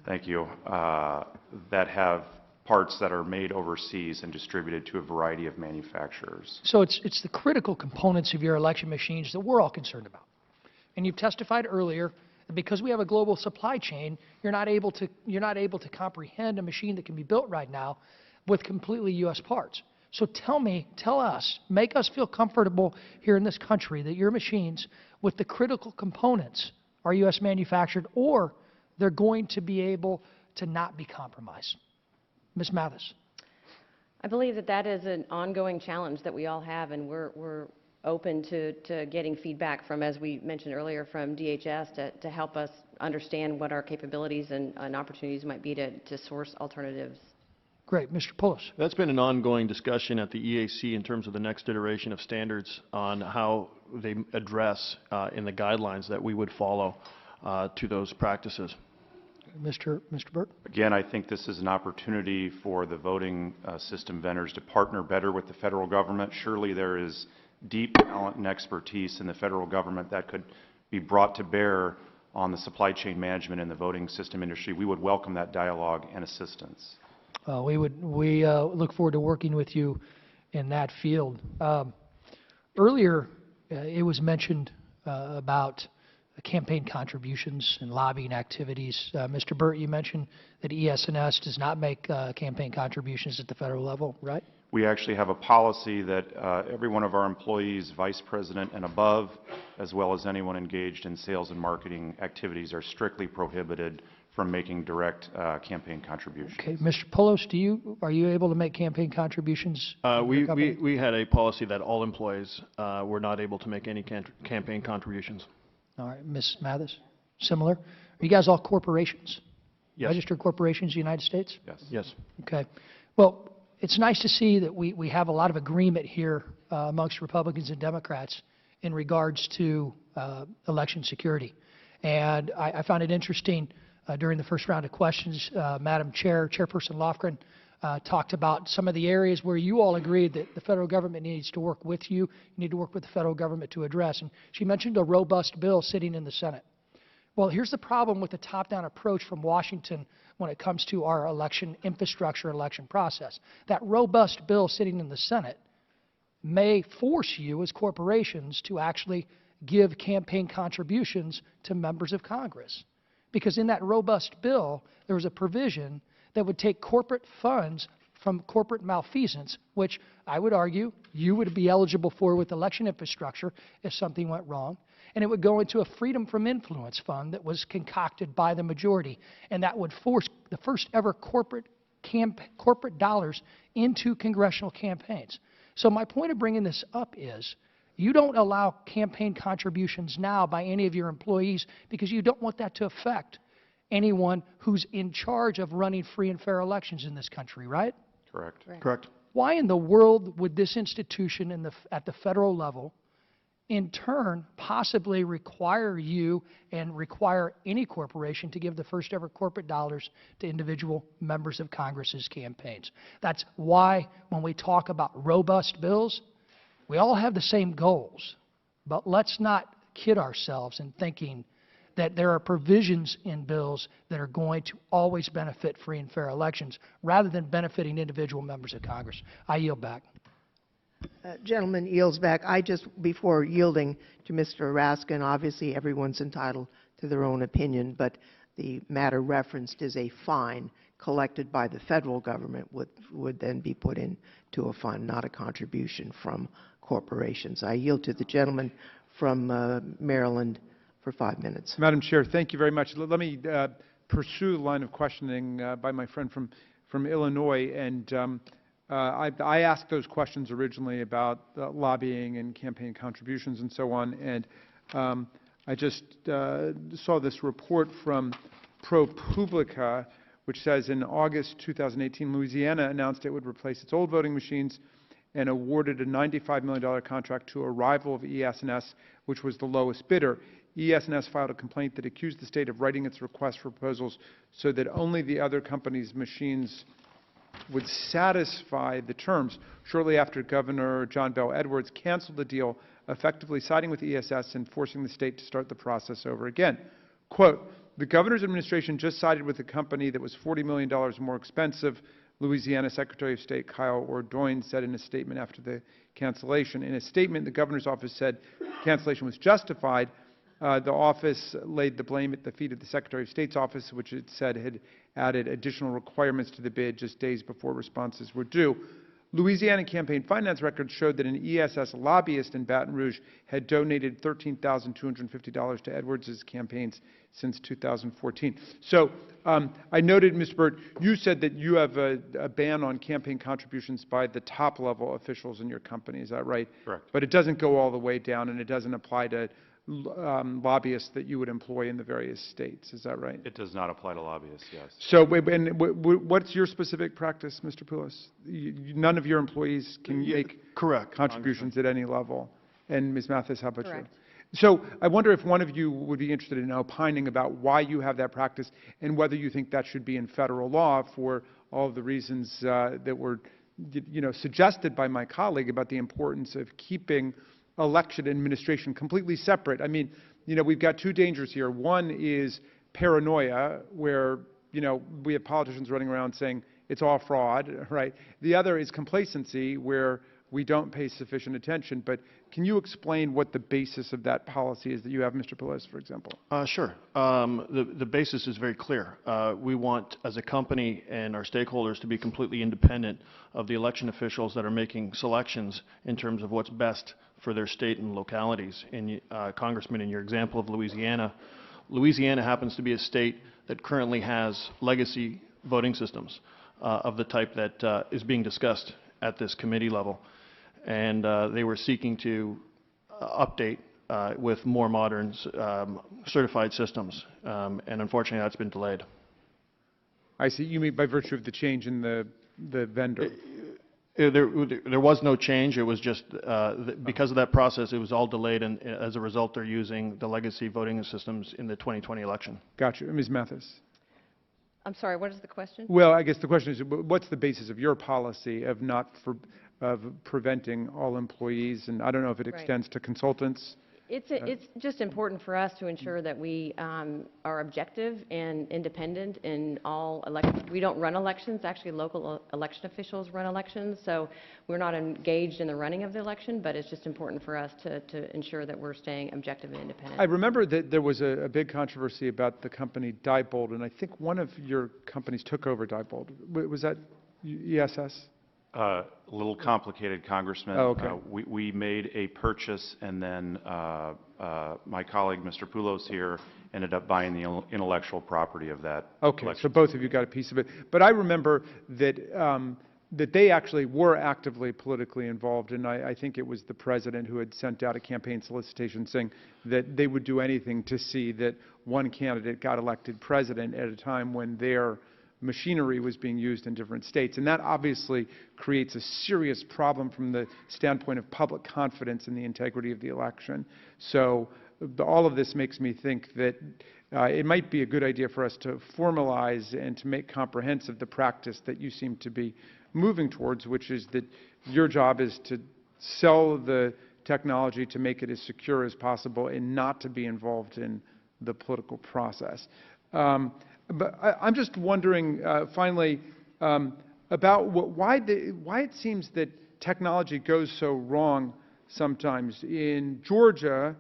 Speaker 3: thank you, that have parts that are made overseas and distributed to a variety of manufacturers.
Speaker 2: So it's the critical components of your election machines that we're all concerned about. And you've testified earlier that because we have a global supply chain, you're not able to comprehend a machine that can be built right now with completely U.S. parts. So tell us, make us feel comfortable here in this country that your machines with the critical components are U.S. manufactured, or they're going to be able to not be compromised. Ms. Mathis.
Speaker 5: I believe that that is an ongoing challenge that we all have, and we're open to getting feedback from, as we mentioned earlier, from DHS to help us understand what our capabilities and opportunities might be to source alternatives.
Speaker 2: Great. Mr. Poulos.
Speaker 4: That's been an ongoing discussion at the EAC in terms of the next iteration of standards on how they address in the guidelines that we would follow to those practices.
Speaker 2: Mr. Burt.
Speaker 3: Again, I think this is an opportunity for the voting system vendors to partner better with the federal government. Surely there is deep talent and expertise in the federal government that could be brought to bear on the supply chain management in the voting system industry, we would welcome that dialogue and assistance.
Speaker 2: We look forward to working with you in that field. Earlier, it was mentioned about campaign contributions and lobbying activities. Mr. Burt, you mentioned that ES&S does not make campaign contributions at the federal level, right?
Speaker 3: We actually have a policy that every one of our employees, vice president and above, as well as anyone engaged in sales and marketing activities, are strictly prohibited from making direct campaign contributions.
Speaker 2: Okay, Mr. Poulos, are you able to make campaign contributions?
Speaker 4: We had a policy that all employees were not able to make any campaign contributions.
Speaker 2: All right, Ms. Mathis, similar. Are you guys all corporations?
Speaker 4: Yes.
Speaker 2: Registered corporations in the United States?
Speaker 3: Yes.
Speaker 4: Yes.
Speaker 2: Okay. Well, it's nice to see that we have a lot of agreement here amongst Republicans and Democrats in regards to election security. And I found it interesting during the first round of questions, Madam Chair, Chairperson Lofgren talked about some of the areas where you all agreed that the federal government needs to work with you. You need to work with the federal government to address. And she mentioned a robust bill sitting in the Senate. Well, here's the problem with the top-down approach from Washington when it comes to our election infrastructure, election process. That robust bill sitting in the Senate may force you as corporations to actually give campaign contributions to members of Congress. Because in that robust bill, there was a provision that would take corporate funds from corporate malfeasance, which I would argue you would be eligible for with election infrastructure if something went wrong. And it would go into a Freedom from Influence fund that was concocted by the majority. And that would force the first ever corporate dollars into congressional campaigns. So my point of bringing this up is you don't allow campaign contributions now by any of your employees because you don't want that to affect anyone who's in charge of running free and fair elections in this country, right?
Speaker 3: Correct.
Speaker 4: Correct.
Speaker 2: Why in the world would this institution at the federal level in turn possibly require you and require any corporation to give the first ever corporate dollars to individual members of Congress's campaigns? That's why when we talk about robust bills, we all have the same goals, but let's not kid ourselves in thinking that there are provisions in bills that are going to always benefit free and fair elections rather than benefiting individual members of Congress. I yield back.
Speaker 1: Gentleman yields back. Before yielding to Mr. Raskin, obviously everyone's entitled to their own opinion, but the matter referenced is a fine collected by the federal government would then be put into a fund, not a contribution from corporations. I yield to the gentleman from Maryland for 5 minutes.
Speaker 6: Madam Chair, thank you very much. Let me pursue the line of questioning by my friend from Illinois. And I asked those questions originally about lobbying and campaign contributions and so on. And I just saw this report from ProPublica, which says in August 2018, Louisiana announced it would replace its old voting machines and awarded a $95 million contract to a rival of ES&S, which was the lowest bidder. ES&S filed a complaint that accused the state of writing its request for proposals so that only the other company's machines would satisfy the terms. Shortly after, Governor John Bel Edwards canceled the deal, effectively siding with ES&S and forcing the state to start the process over again. Quote, "The governor's administration just sided with a company that was $40 million more expensive," Louisiana Secretary of State Kyle Ordoin said in a statement after the cancellation. In a statement, the governor's office said cancellation was justified. The office laid the blame at the feet of the Secretary of State's office, which it said had added additional requirements to the bid just days before responses were due. Louisiana campaign finance records showed that an ES&S lobbyist in Baton Rouge had donated $13,250 to Edwards' campaigns since 2014. So I noted, Mr. Burt, you said that you have a ban on campaign contributions by the top-level officials in your company. Is that right?
Speaker 3: Correct.
Speaker 6: But it doesn't go all the way down, and it doesn't apply to lobbyists that you would employ in the various states. Is that right?
Speaker 3: It does not apply to lobbyists, yes.
Speaker 6: So what's your specific practice, Mr. Poulos? None of your employees can make contributions at any level. And Ms. Mathis, how about you? So I wonder if one of you would be interested in opining about why you have that practice and whether you think that should be in federal law for all of the reasons that were suggested by my colleague about the importance of keeping election administration completely separate. I mean, we've got two dangers here. One is paranoia, where, we have politicians running around saying it's all fraud, right? The other is complacency, where we don't pay sufficient attention. But can you explain what the basis of that policy is that you have, Mr. Poulos, for example?
Speaker 4: Sure. The basis is very clear. We want, as a company and our stakeholders, to be completely independent of the election officials that are making selections in terms of what's best for their state and localities. And Congressman, in your example of Louisiana, Louisiana happens to be a state that currently has legacy voting systems of the type that is being discussed at this committee level. And they were seeking to update with more modern certified systems. And unfortunately, that's been delayed.
Speaker 6: I see. You mean by virtue of the change in the vendor?
Speaker 4: There was no change. It was just because of that process, it was all delayed, and as a result, they're using the legacy voting systems in the 2020 election.
Speaker 6: Gotcha. Ms. Mathis.
Speaker 5: I'm sorry, what is the question?
Speaker 6: Well, I guess the question is, what's the basis of your policy of of preventing all employees? And I don't know if it extends to consultants.
Speaker 5: It's just important for us to ensure that we are objective and independent in all elections. We don't run elections. Actually, local election officials run elections, so we're not engaged in the running of the election, but it's just important for us to ensure that we're staying objective and independent.
Speaker 6: I remember that there was a big controversy about the company Diebold, and I think one of your companies took over Diebold. Was that ESS?
Speaker 3: A little complicated, Congressman.
Speaker 6: Oh, okay.
Speaker 3: We made a purchase, and then my colleague, Mr. Poulos here, ended up buying the intellectual property of that.
Speaker 6: Okay, so both of you got a piece of it. But I remember that that they actually were actively politically involved, and I think it was the president who had sent out a campaign solicitation saying that they would do anything to see that one candidate got elected president at a time when their machinery was being used in different states. And that obviously creates a serious problem from the standpoint of public confidence in the integrity of the election. So all of this makes me think that it might be a good idea for us to formalize and to make comprehensive the practice that you seem to be moving towards, which is that your job is to sell the technology to make it as secure as possible and not to be involved in the political process. But I'm just wondering, finally, about why it seems that technology goes so wrong sometimes. In Georgia,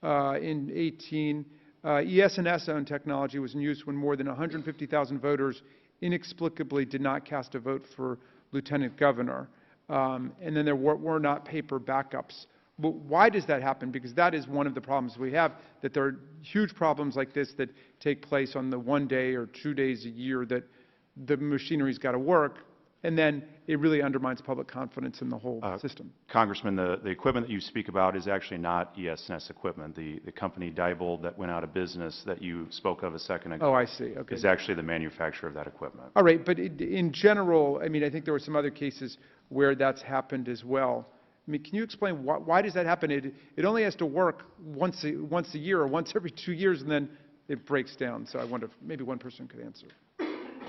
Speaker 6: in 2018, ES&S-owned technology was in use when more than 150,000 voters inexplicably did not cast a vote for lieutenant governor. And then there were not paper backups. But why does that happen? Because that is one of the problems we have, that there are huge problems like this that take place on the 1 day or 2 days a year that the machinery's got to work, and then it really undermines public confidence in the whole system.
Speaker 3: Congressman, the equipment that you speak about is actually not ES&S equipment. The company Diebold that went out of business that you spoke of a second ago.
Speaker 6: Oh, I see. Okay.
Speaker 3: Is actually the manufacturer of that equipment.
Speaker 6: All right, but in general, I mean, I think there were some other cases where that's happened as well. I mean, can you explain why does that happen? It only has to work once a year or once every 2 years, and then it breaks down. So I wonder if maybe one person could answer.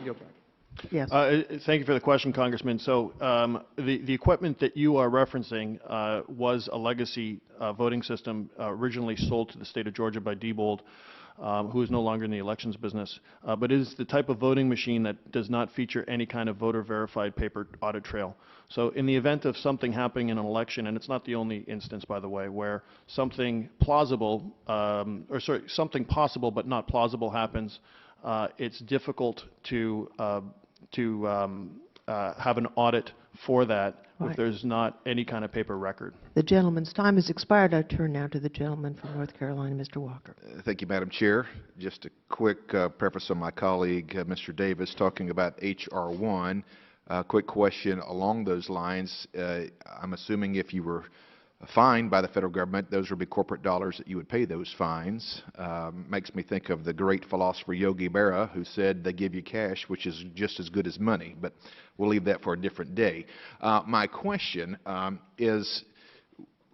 Speaker 6: Yield back.
Speaker 1: Yes.
Speaker 4: Thank you for the question, Congressman. So the equipment that you are referencing was a legacy voting system originally sold to the state of Georgia by Diebold, who is no longer in the elections business. But it is the type of voting machine that does not feature any kind of voter-verified paper audit trail. So in the event of something happening in an election, and it's not the only instance, by the way, where something plausible, something possible but not plausible happens, it's difficult to have an audit for that if there's not any kind of paper record.
Speaker 1: The gentleman's time has expired. I turn now to the gentleman from North Carolina, Mr. Walker.
Speaker 7: Thank you, Madam Chair. Just a quick preface on my colleague, Mr. Davis, talking about H.R. 1. Quick question along those lines. I'm assuming if you were fined by the federal government, those would be corporate dollars that you would pay those fines. Makes me think of the great philosopher Yogi Berra, who said they give you cash, which is just as good as money, but we'll leave that for a different day. My question is,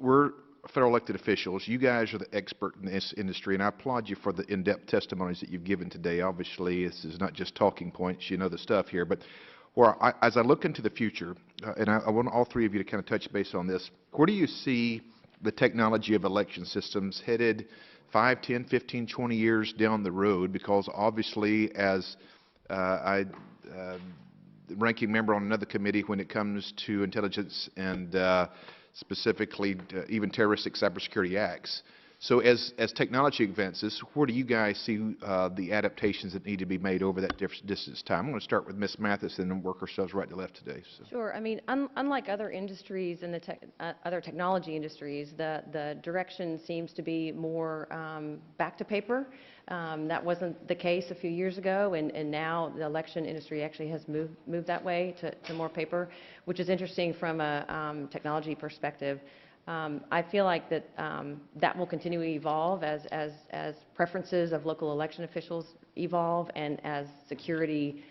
Speaker 7: we're federal elected officials. You guys are the expert in this industry, and I applaud you for the in-depth testimonies that you've given today. Obviously, this is not just talking points. You know the stuff here, but as I look into the future, and I want all three of you to kind of touch base on this, where do you see the technology of election systems headed 5, 10, 15, 20 years down the road? Because obviously, as the ranking member on another committee, when it comes to intelligence and specifically even terroristic cybersecurity acts. So as technology advances, where do you guys see the adaptations that need to be made over that distance time? I'm going to start with Ms. Mathis and then work ourselves right to left today. So.
Speaker 5: Sure. I mean, unlike other industries and other technology industries, the direction seems to be more back to paper. That wasn't the case a few years ago, and now the election industry actually has moved that way to more paper, which is interesting from a technology perspective. I feel like that will continue to evolve as preferences of local election officials evolve and as security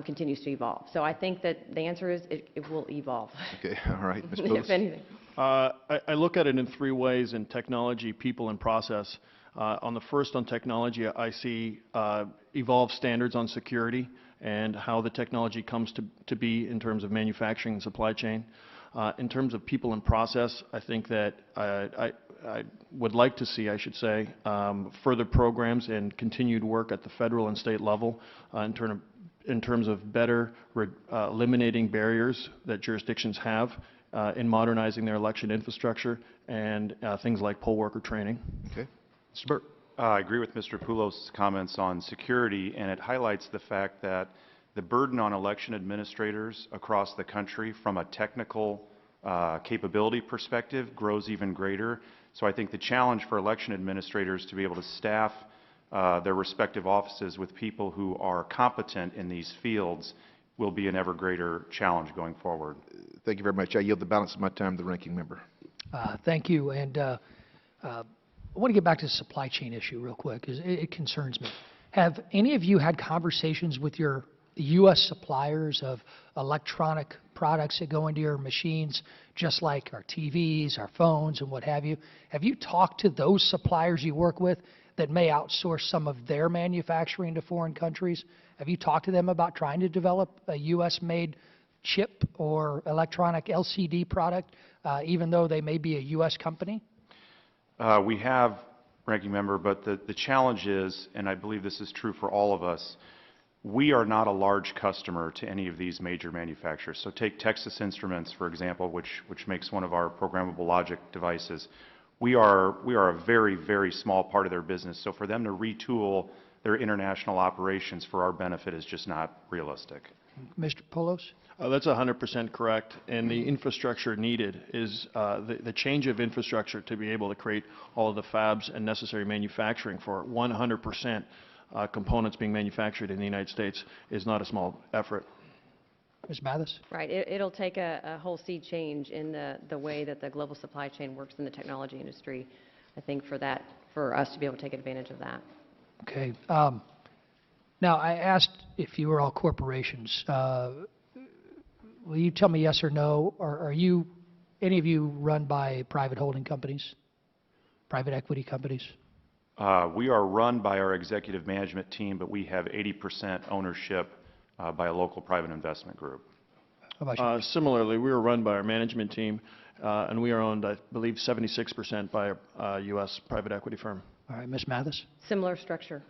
Speaker 5: continues to evolve. So I think that the answer is it will evolve.
Speaker 7: Okay, all right, Ms. Poulos.
Speaker 5: If anything.
Speaker 4: I look at it in three ways: in technology, people, and process. On the first, on technology, I see evolved standards on security and how the technology comes to be in terms of manufacturing and supply chain. In terms of people and process, I think that I would like to see, I should say, further programs and continued work at the federal and state level in terms of better eliminating barriers that jurisdictions have in modernizing their election infrastructure and things like poll worker training.
Speaker 7: Okay. Mr. Burt.
Speaker 3: I agree with Mr. Poulos' comments on security, and it highlights the fact that the burden on election administrators across the country from a technical capability perspective grows even greater. So I think the challenge for election administrators to be able to staff their respective offices with people who are competent in these fields will be an ever greater challenge going forward.
Speaker 7: Thank you very much. I yield the balance of my time to the ranking member.
Speaker 2: Thank you. And I want to get back to the supply chain issue real quick, because it concerns me. Have any of you had conversations with your U.S. suppliers of electronic products that go into your machines, just like our TVs, our phones, and what have you? Have you talked to those suppliers you work with that may outsource some of their manufacturing to foreign countries? Have you talked to them about trying to develop a U.S.-made chip or electronic LCD product, even though they may be a U.S. company?
Speaker 3: We have, Ranking Member, but the challenge is, and I believe this is true for all of us, we are not a large customer to any of these major manufacturers. So take Texas Instruments, for example, which makes one of our programmable logic devices. We are a very, very small part of their business. So for them to retool their international operations for our benefit is just not realistic.
Speaker 2: Mr. Poulos?
Speaker 4: That's 100% correct. And the infrastructure needed is the change of infrastructure to be able to create all of the fabs and necessary manufacturing for 100% components being manufactured in the United States is not a small effort.
Speaker 2: Ms. Mathis?
Speaker 5: Right. It'll take a whole sea change in the way that the global supply chain works in the technology industry, I think, for us to be able to take advantage of that.
Speaker 2: Okay. Now, I asked if you were all corporations. Will you tell me yes or no? Are you, any of you, run by private holding companies, private equity companies?
Speaker 3: We are run by our executive management team, but we have 80% ownership by a local private investment group.
Speaker 2: How about you?
Speaker 4: Similarly, we are run by our management team, and we are owned, I believe, 76% by a U.S. private equity firm.
Speaker 2: All right, Ms. Mathis?
Speaker 5: Similar structure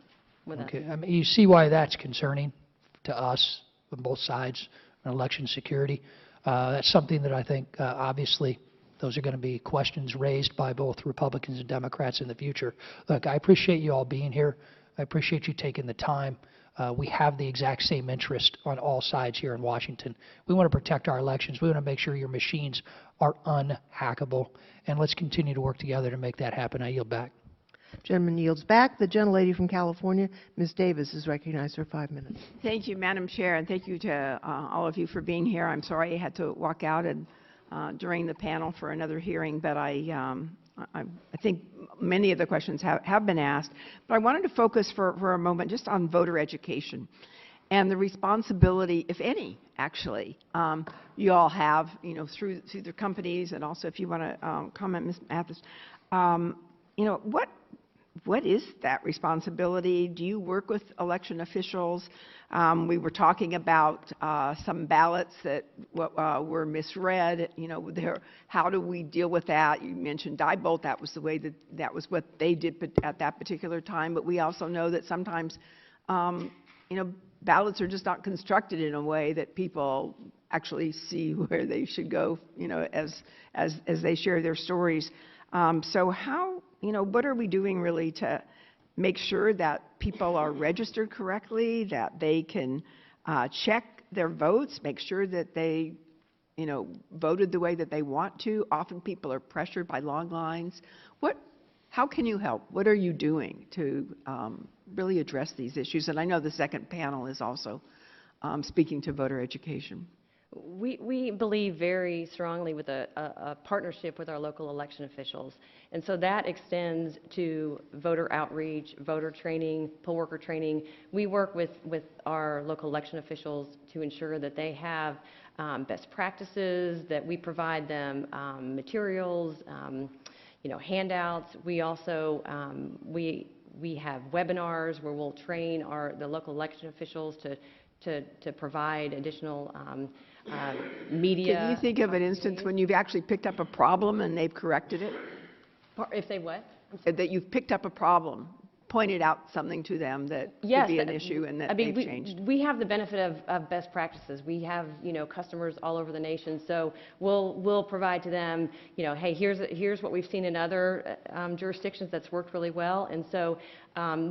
Speaker 5: with us.
Speaker 2: Okay. I mean, you see why that's concerning to us on both sides on election security. That's something that I think, obviously, those are going to be questions raised by both Republicans and Democrats in the future. Look, I appreciate you all being here. I appreciate you taking the time. We have the exact same interest on all sides here in Washington. We want to protect our elections. We want to make sure your machines are unhackable. And let's continue to work together to make that happen. I yield back.
Speaker 1: Gentleman yields back. The gentlelady from California, Ms. Davis, is recognized for 5 minutes.
Speaker 11: Thank you, Madam Chair, and thank you to all of you for being here. I'm sorry I had to walk out during the panel for another hearing, but I think many of the questions have been asked. But I wanted to focus for a moment just on voter education and the responsibility, if any, actually, you all have, through the companies, and also if you want to comment, Ms. Mathis, what is that responsibility? Do you work with election officials? We were talking about some ballots that were misread. You know, how do we deal with that? You mentioned die-bolt. That was the way that was what they did at that particular time. But we also know that sometimes, you know, ballots are just not constructed in a way that people actually see where they should go, you know, as they share their stories. So how, you know, what are we doing really to make sure that people are registered correctly, that they can check their votes, make sure that they, you know, voted the way that they want to? Often people are pressured by long lines. How can you help? What are you doing to really address these issues? And I know the second panel is also speaking to voter education.
Speaker 5: We believe very strongly with a partnership with our local election officials. And so that extends to voter outreach, voter training, poll worker training. We work with our local election officials to ensure that they have best practices, that we provide them materials, you know, handouts. We also, we have webinars where we'll train the local election officials to provide additional media.
Speaker 11: Can you think of an instance when you've actually picked up a problem and they've corrected it?
Speaker 5: If they what?
Speaker 11: That you've picked up a problem, pointed out something to them that could be an issue and that they've changed.
Speaker 5: We have the benefit of best practices. We have, you know, customers all over the nation, so we'll provide to them, you know, hey, here's what we've seen in other jurisdictions that's worked really well. And so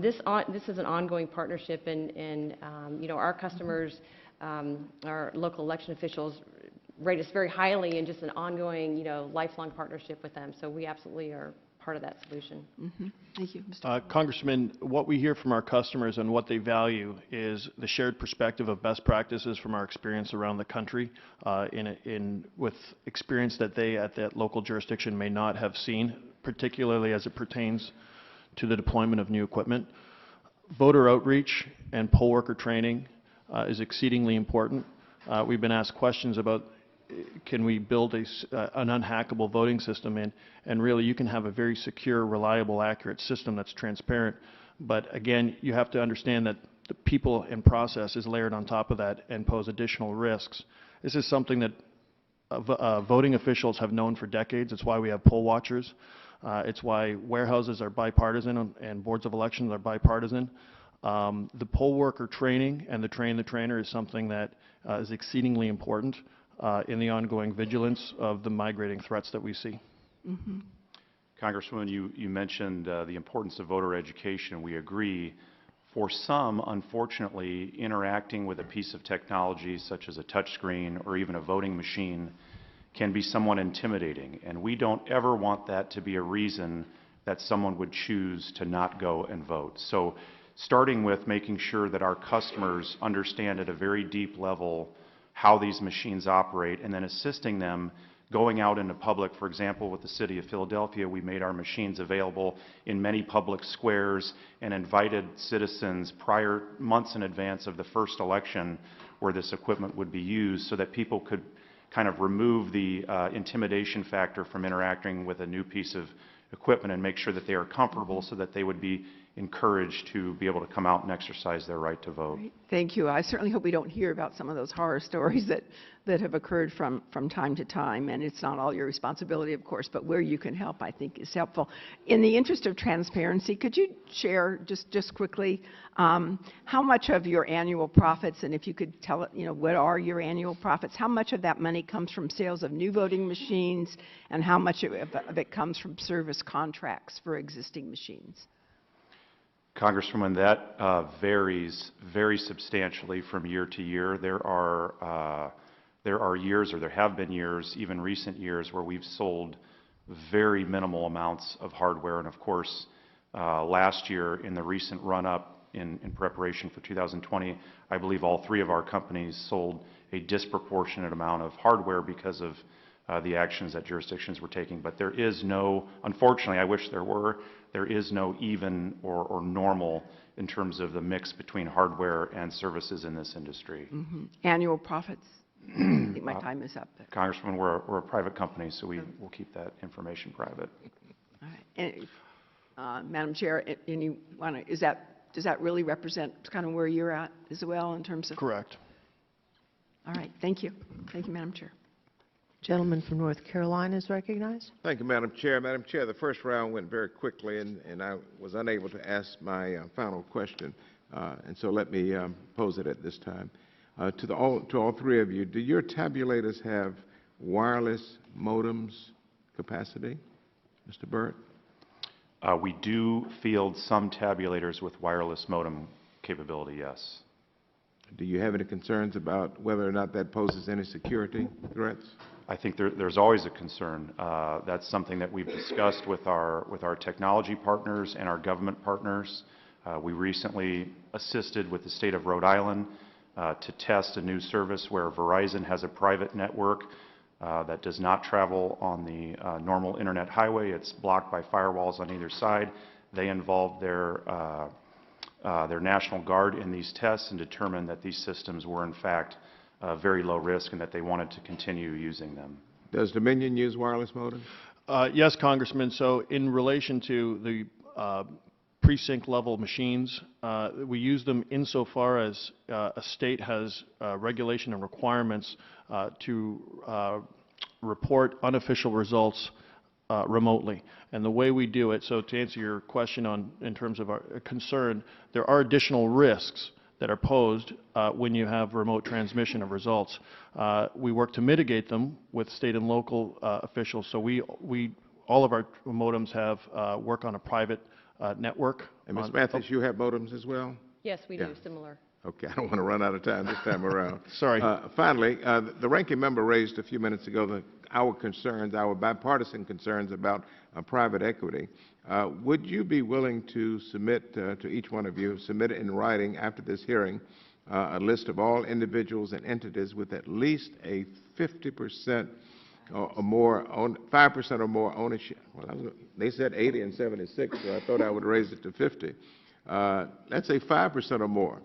Speaker 5: this is an ongoing partnership, and you know, our customers, our local election officials rate us very highly in just an ongoing, you know, lifelong partnership with them. So we absolutely are part of that solution.
Speaker 11: Mm-hmm. Thank you, Mr.
Speaker 4: Congressman, what we hear from our customers and what they value is the shared perspective of best practices from our experience around the country, with experience that they at that local jurisdiction may not have seen, particularly as it pertains to the deployment of new equipment. Voter outreach and poll worker training is exceedingly important. We've been asked questions about, can we build an unhackable voting system, and really you can have a very secure, reliable, accurate system that's transparent. But again, you have to understand that the people and process is layered on top of that and pose additional risks. This is something that voting officials have known for decades. It's why we have poll watchers. It's why warehouses are bipartisan and boards of elections are bipartisan. The poll worker training and the train the trainer is something that is exceedingly important in the ongoing vigilance of the migrating threats that we see.
Speaker 11: Mm-hmm.
Speaker 3: Congresswoman, you mentioned the importance of voter education. We agree. For some, unfortunately, interacting with a piece of technology such as a touchscreen or even a voting machine can be somewhat intimidating, and we don't ever want that to be a reason that someone would choose to not go and vote. So starting with making sure that our customers understand at a very deep level how these machines operate, and then assisting them going out into public. For example, with the City of Philadelphia, we made our machines available in many public squares and invited citizens months in advance of the first election where this equipment would be used, so that people could kind of remove the intimidation factor from interacting with a new piece of equipment and make sure that they are comfortable, so that they would be encouraged to be able to come out and exercise their right to vote.
Speaker 11: Great. Thank you. I certainly hope we don't hear about some of those horror stories that have occurred from time to time. And it's not all your responsibility, of course, but where you can help, I think, is helpful. In the interest of transparency, could you share just quickly how much of your annual profits, and if you could tell, you know, what are your annual profits, how much of that money comes from sales of new voting machines, and how much of it comes from service contracts for existing machines?
Speaker 3: Congresswoman, that varies very substantially from year to year. There are years, or there have been years, even recent years, where we've sold very minimal amounts of hardware. And of course, last year, in the recent run-up in preparation for 2020, I believe all three of our companies sold a disproportionate amount of hardware because of the actions that jurisdictions were taking. But there is no, unfortunately, I wish there were, there is no even or normal in terms of the mix between hardware and services in this industry.
Speaker 11: Mm-hmm. Annual profits? I think my time is up.
Speaker 3: Congressman, we're a private company, so we will keep that information private.
Speaker 11: All right. Madam Chair, and you want to, does that really represent kind of where you're at as well in terms of?
Speaker 4: Correct.
Speaker 11: All right, thank you. Thank you, Madam Chair.
Speaker 1: Gentleman from North Carolina is recognized.
Speaker 8: Thank you, Madam Chair. Madam Chair, the first round went very quickly, and I was unable to ask my final question, and so let me pose it at this time. To all three of you, do your tabulators have wireless modems capacity? Mr. Burt?
Speaker 3: We do field some tabulators with wireless modem capability, yes.
Speaker 8: Do you have any concerns about whether or not that poses any security threats?
Speaker 3: I think there's always a concern. That's something that we've discussed with our technology partners and our government partners. We recently assisted with the state of Rhode Island to test a new service where Verizon has a private network that does not travel on the normal internet highway. It's blocked by firewalls on either side. They involved their National Guard in these tests and determined that these systems were in fact very low risk and that they wanted to continue using them.
Speaker 8: Does Dominion use wireless modems?
Speaker 4: Yes, Congressman. So in relation to the precinct level machines, we use them insofar as a state has regulation and requirements to report unofficial results remotely. And the way we do it, so to answer your question in terms of our concern, there are additional risks that are posed when you have remote transmission of results. We work to mitigate them with state and local officials. So all of our modems work on a private network.
Speaker 8: And Ms. Mathis, you have modems as well?
Speaker 5: Yes, we do, similar.
Speaker 8: Okay, I don't want to run out of time this time around.
Speaker 4: Sorry.
Speaker 8: Finally, the ranking member raised a few minutes ago our concerns, our bipartisan concerns about private equity. Would you be willing to submit to each one of you, submit it in writing after this hearing, a list of all individuals and entities with at least a 50% or more, 5% or more ownership? Well, they said 80 and 76, so I thought I would raise it to 50. Let's say 5% or more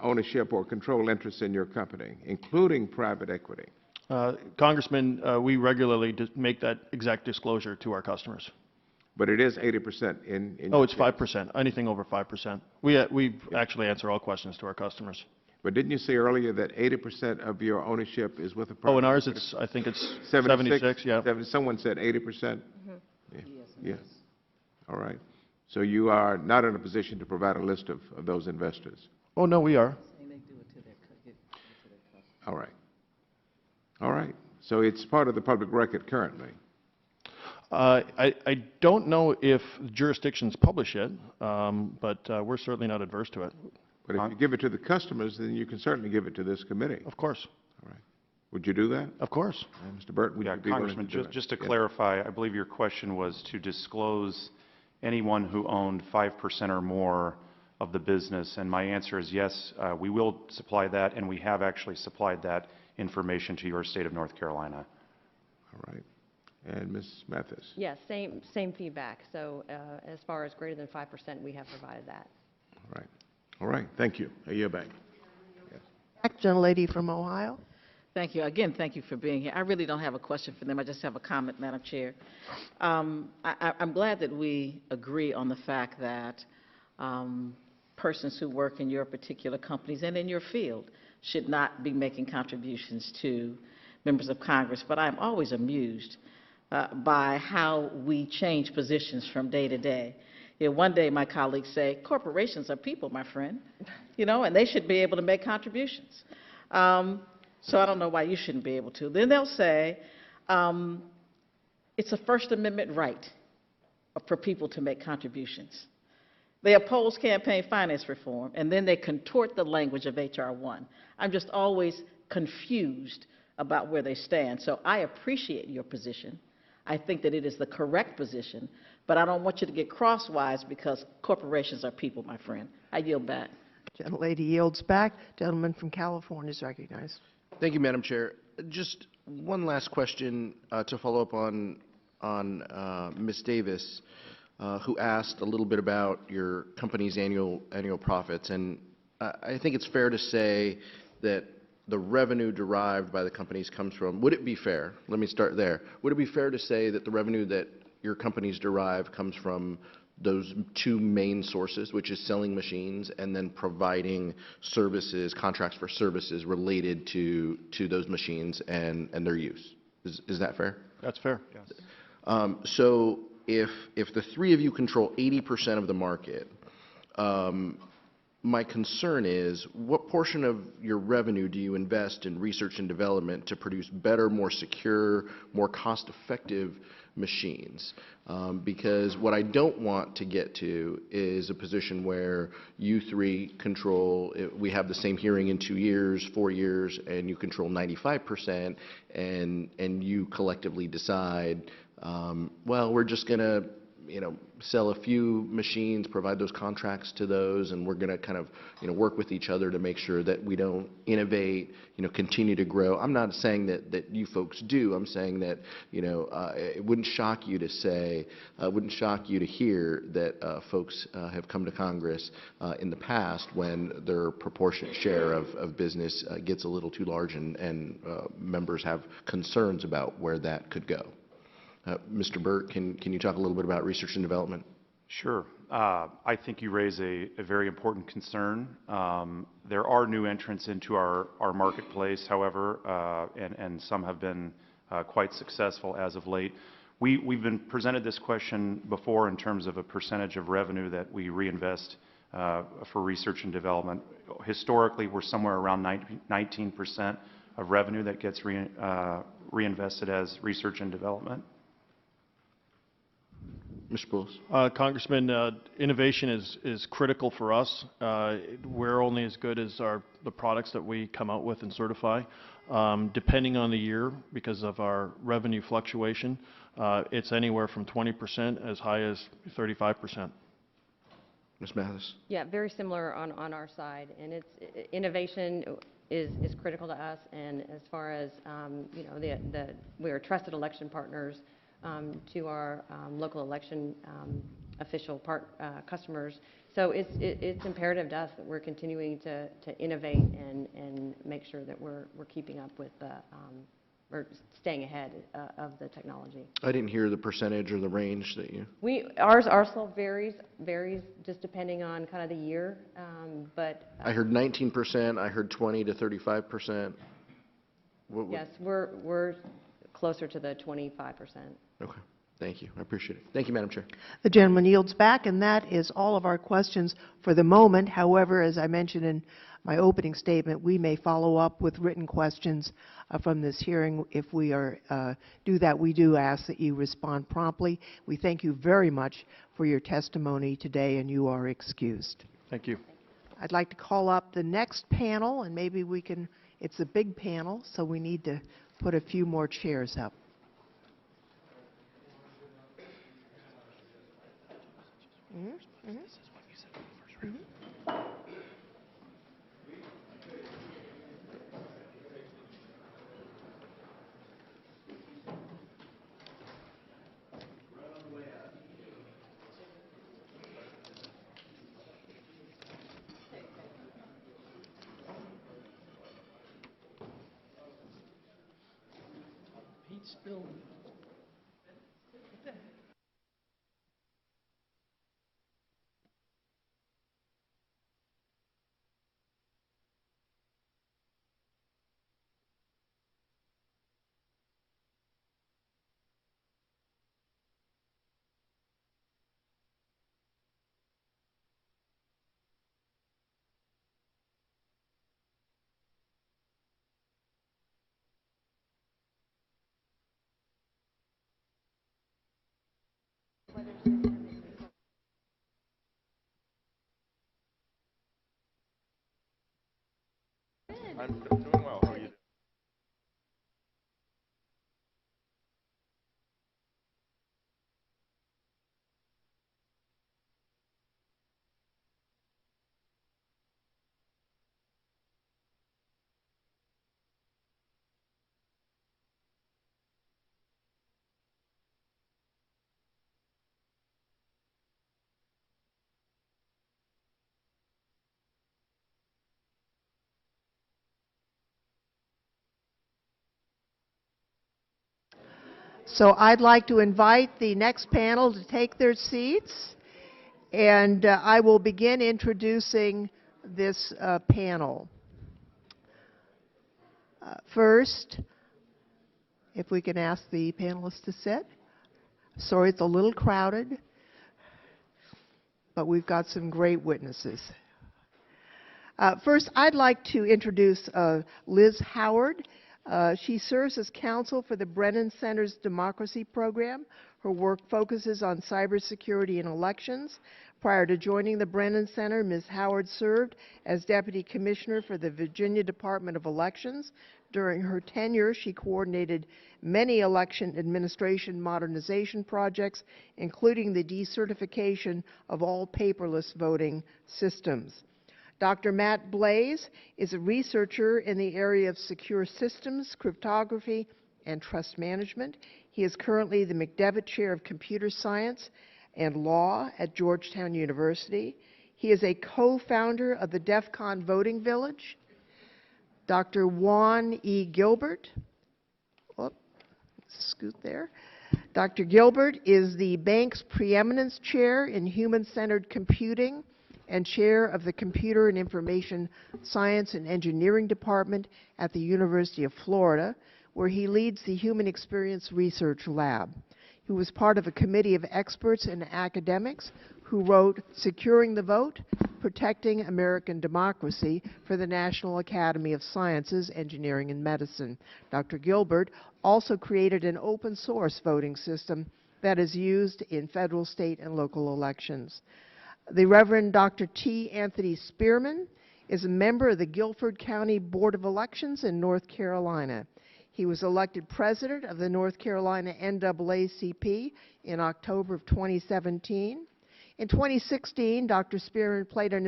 Speaker 8: ownership or control interest in your company, including private equity.
Speaker 4: Congressman, we regularly make that exact disclosure to our customers.
Speaker 8: But it is 80% in
Speaker 4: Oh, it's 5%, anything over 5%. We actually answer all questions to our customers.
Speaker 8: But didn't you say earlier that 80% of your ownership is with a private?
Speaker 4: Oh, in ours, I think it's 76, yeah.
Speaker 8: Someone said 80%? Mm-hmm. Yeah. Yes. All right. So you are not in a position to provide a list of those investors?
Speaker 4: Oh, no, we are.
Speaker 8: All right. All right. So it's part of the public record currently?
Speaker 4: I don't know if jurisdictions publish it, but we're certainly not adverse to it.
Speaker 8: But if you give it to the customers, then you can certainly give it to this committee.
Speaker 4: Of course.
Speaker 8: All right. Would you do that?
Speaker 4: Of course.
Speaker 8: Mr. Burt, would you be willing to do
Speaker 3: Congressman, just to clarify, I believe your question was to disclose anyone who owned 5% or more of the business, and my answer is yes, we will supply that, and we have actually supplied that information to your state of North Carolina.
Speaker 8: All right. And Ms. Mathis?
Speaker 5: Yes, same feedback. So as far as greater than 5%, we have provided that.
Speaker 8: All right. All right. Thank you. I yield back. Yes.
Speaker 1: Gentlelady from Ohio.
Speaker 9: Thank you. Again, thank you for being here. I really don't have a question for them. I just have a comment, Madam Chair. I'm glad that we agree on the fact that persons who work in your particular companies and in your field should not be making contributions to members of Congress. But I'm always amused by how we change positions from day to day. You know, one day my colleagues say, corporations are people, my friend, and they should be able to make contributions. So I don't know why you shouldn't be able to. Then they'll say, it's a First Amendment right for people to make contributions. They oppose campaign finance reform, and then they contort the language of H.R. 1. I'm just always confused about where they stand. So I appreciate your position. I think that it is the correct position, but I don't want you to get crosswise because corporations are people, my friend. I yield back.
Speaker 1: Gentlelady yields back. Gentleman from California is recognized.
Speaker 10: Thank you, Madam Chair. Just one last question to follow up on Ms. Davis, who asked a little bit about your company's annual profits. And I think it's fair to say that the revenue derived by the companies comes from, would it be fair, let me start there, would it be fair to say that the revenue that your companies derive comes from those two main sources, which is selling machines and then providing services, contracts for services related to those machines and their use. Is that fair?
Speaker 4: That's fair.
Speaker 10: So if the three of you control 80% of the market, my concern is, what portion of your revenue do you invest in research and development to produce better, more secure, more cost-effective machines? Because what I don't want to get to is a position where you three control, we have the same hearing in 2 years, 4 years, and you control 95%, and you collectively decide, well, we're just going to sell a few machines, provide those contracts to those, and we're going to kind of, work with each other to make sure that we don't innovate, continue to grow. I'm not saying that you folks do. I'm saying that, it wouldn't shock you to say, wouldn't shock you to hear that folks have come to Congress in the past when their proportionate share of business gets a little too large and members have concerns about where that could go. Mr. Burt, can you talk a little bit about research and development?
Speaker 3: Sure. I think you raise a very important concern. There are new entrants into our marketplace, however, and some have been quite successful as of late. We've been presented this question before in terms of a percentage of revenue that we reinvest for research and development. Historically, we're somewhere around 19% of revenue that gets reinvested as research and development.
Speaker 10: Mr. Poulos.
Speaker 4: Congressman, innovation is critical for us. We're only as good as the products that we come out with and certify. Depending on the year, because of our revenue fluctuation, it's anywhere from 20% as high as 35%.
Speaker 10: Ms. Mathis.
Speaker 5: Yeah, very similar on our side, and innovation is critical to us. And as far as we are trusted election partners to our local election official customers. So it's imperative to us that we're continuing to innovate and make sure that we're keeping up with or staying ahead of the technology.
Speaker 10: I didn't hear the percentage or the range that you.
Speaker 5: Ours still varies just depending on kind of the year, but.
Speaker 10: I heard 19%. I heard 20 to 35%.
Speaker 5: Yes, we're closer to the 25%.
Speaker 10: Okay. Thank you. I appreciate it. Thank you, Madam Chair.
Speaker 1: The gentleman yields back, and that is all of our questions for the moment. However, as I mentioned in my opening statement, we may follow up with written questions from this hearing. If we do that, we do ask that you respond promptly. We thank you very much for your testimony today, and you are excused.
Speaker 4: Thank you.
Speaker 1: I'd like to call up the next panel, and maybe we can, it's a big panel, so we need to put a few more chairs up.
Speaker 3: I'm doing well. How are you?
Speaker 1: So I'd like to invite the next panel to take their seats. And I will begin introducing this panel. First, if we can ask the panelists to sit. Sorry, it's a little crowded, but we've got some great witnesses. First, I'd like to introduce Liz Howard. She serves as counsel for the Brennan Center's Democracy Program. Her work focuses on cybersecurity and elections. Prior to joining the Brennan Center, Ms. Howard served as Deputy Commissioner for the Virginia Department of Elections. During her tenure, she coordinated many election administration modernization projects, including the decertification of all paperless voting systems. Dr. Matt Blaze is a researcher in the area of secure systems, cryptography, and trust management. He is currently the McDevitt Chair of Computer Science and Law at Georgetown University. He is a co-founder of the DEF CON Voting Village. Dr. Juan E. Gilbert, scoot there. Dr. Gilbert is the bank's preeminence chair in human-centered computing and chair of the Computer and Information Science and Engineering Department at the University of Florida, where he leads the Human Experience Research Lab. He was part of a committee of experts and academics who wrote Securing the Vote, Protecting American Democracy for the National Academy of Sciences, Engineering, and Medicine. Dr. Gilbert also created an open source voting system that is used in federal, state, and local elections. The Reverend Dr. T. Anthony Spearman is a member of the Guilford County Board of Elections in North Carolina. He was elected president of the North Carolina NAACP in October of 2017. In 2016, Dr. Spearman played an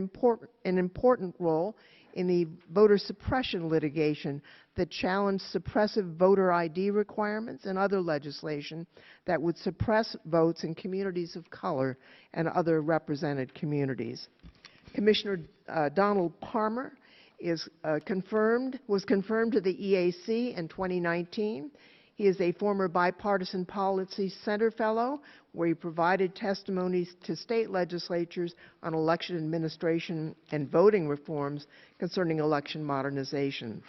Speaker 1: important role in the voter suppression litigation that challenged suppressive voter ID requirements and other legislation that would suppress votes in communities of color and other represented communities. Commissioner Donald Palmer was confirmed to the EAC in 2019. He is a former Bipartisan Policy Center Fellow, where he provided testimonies to state legislatures on election administration and voting reforms concerning election modernization.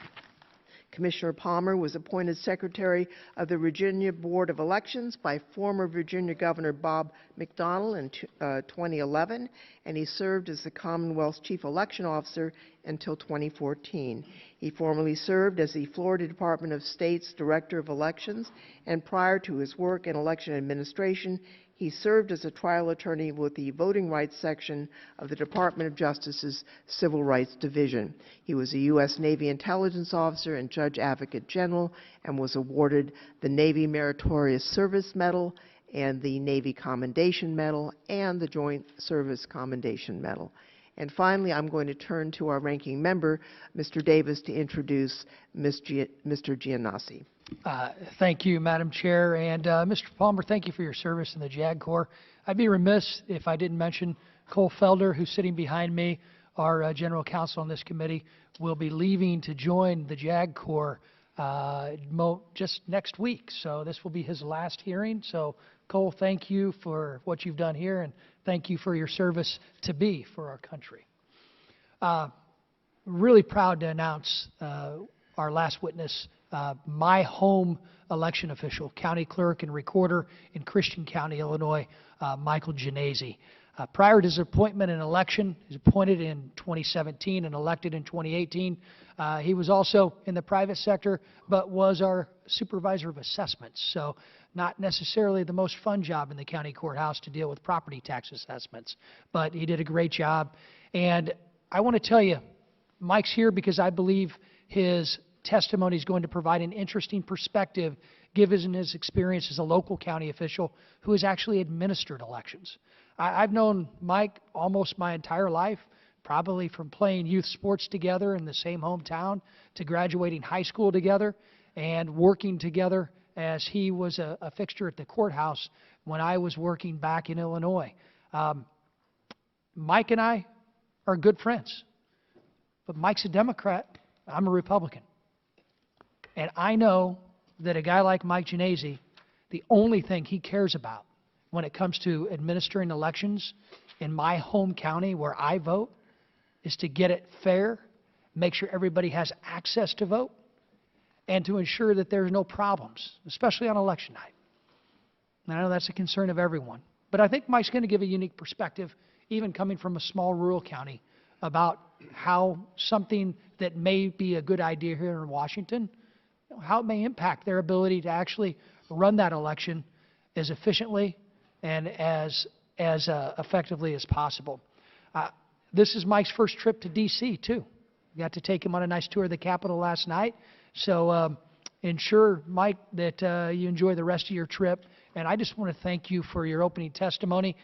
Speaker 1: Commissioner Palmer was appointed Secretary of the Virginia Board of Elections by former Virginia Governor Bob McDonnell in 2011, and he served as the Commonwealth's Chief Election Officer until 2014. He formerly served as the Florida Department of State's Director of Elections, and prior to his work in election administration, he served as a trial attorney with the Voting Rights Section of the Department of Justice's Civil Rights Division. He was a U.S. Navy Intelligence Officer and Judge Advocate General and was awarded the Navy Meritorious Service Medal and the Navy Commendation Medal and the Joint Service Commendation Medal. And finally, I'm going to turn to our ranking member, Mr. Davis, to introduce Mr. Giannassi.
Speaker 2: Thank you, Madam Chair. And Mr. Palmer, thank you for your service in the JAG Corps. I'd be remiss if I didn't mention Cole Felder, who's sitting behind me, our General Counsel on this committee, will be leaving to join the JAG Corps just next week. So this will be his last hearing. So Cole, thank you for what you've done here, and thank you for your service to be for our country. Really proud to announce our last witness, my home election official, county clerk and recorder in Christian County, Illinois, Michael Genesi. Prior to his appointment in election, he was appointed in 2017 and elected in 2018. He was also in the private sector, but was our supervisor of assessments. So not necessarily the most fun job in the county courthouse to deal with property tax assessments, but he did a great job. And I want to tell you, Mike's here because I believe his testimony is going to provide an interesting perspective given his experience as a local county official who has actually administered elections. I've known Mike almost my entire life, probably from playing youth sports together in the same hometown to graduating high school together and working together as he was a fixture at the courthouse when I was working back in Illinois. Mike and I are good friends, but Mike's a Democrat, I'm a Republican. And I know that a guy like Mike Genesi, the only thing he cares about when it comes to administering elections in my home county where I vote is to get it fair, make sure everybody has access to vote, and to ensure that there's no problems, especially on election night. And I know that's a concern of everyone. But I think Mike's going to give a unique perspective, even coming from a small rural county, about how something that may be a good idea here in Washington, how it may impact their ability to actually run that election as efficiently and as effectively as possible. This is Mike's first trip to D.C., too. We got to take him on a nice tour of the Capitol last night. So ensure, Mike, that you enjoy the rest of your trip. And I just want to thank you for your opening testimony.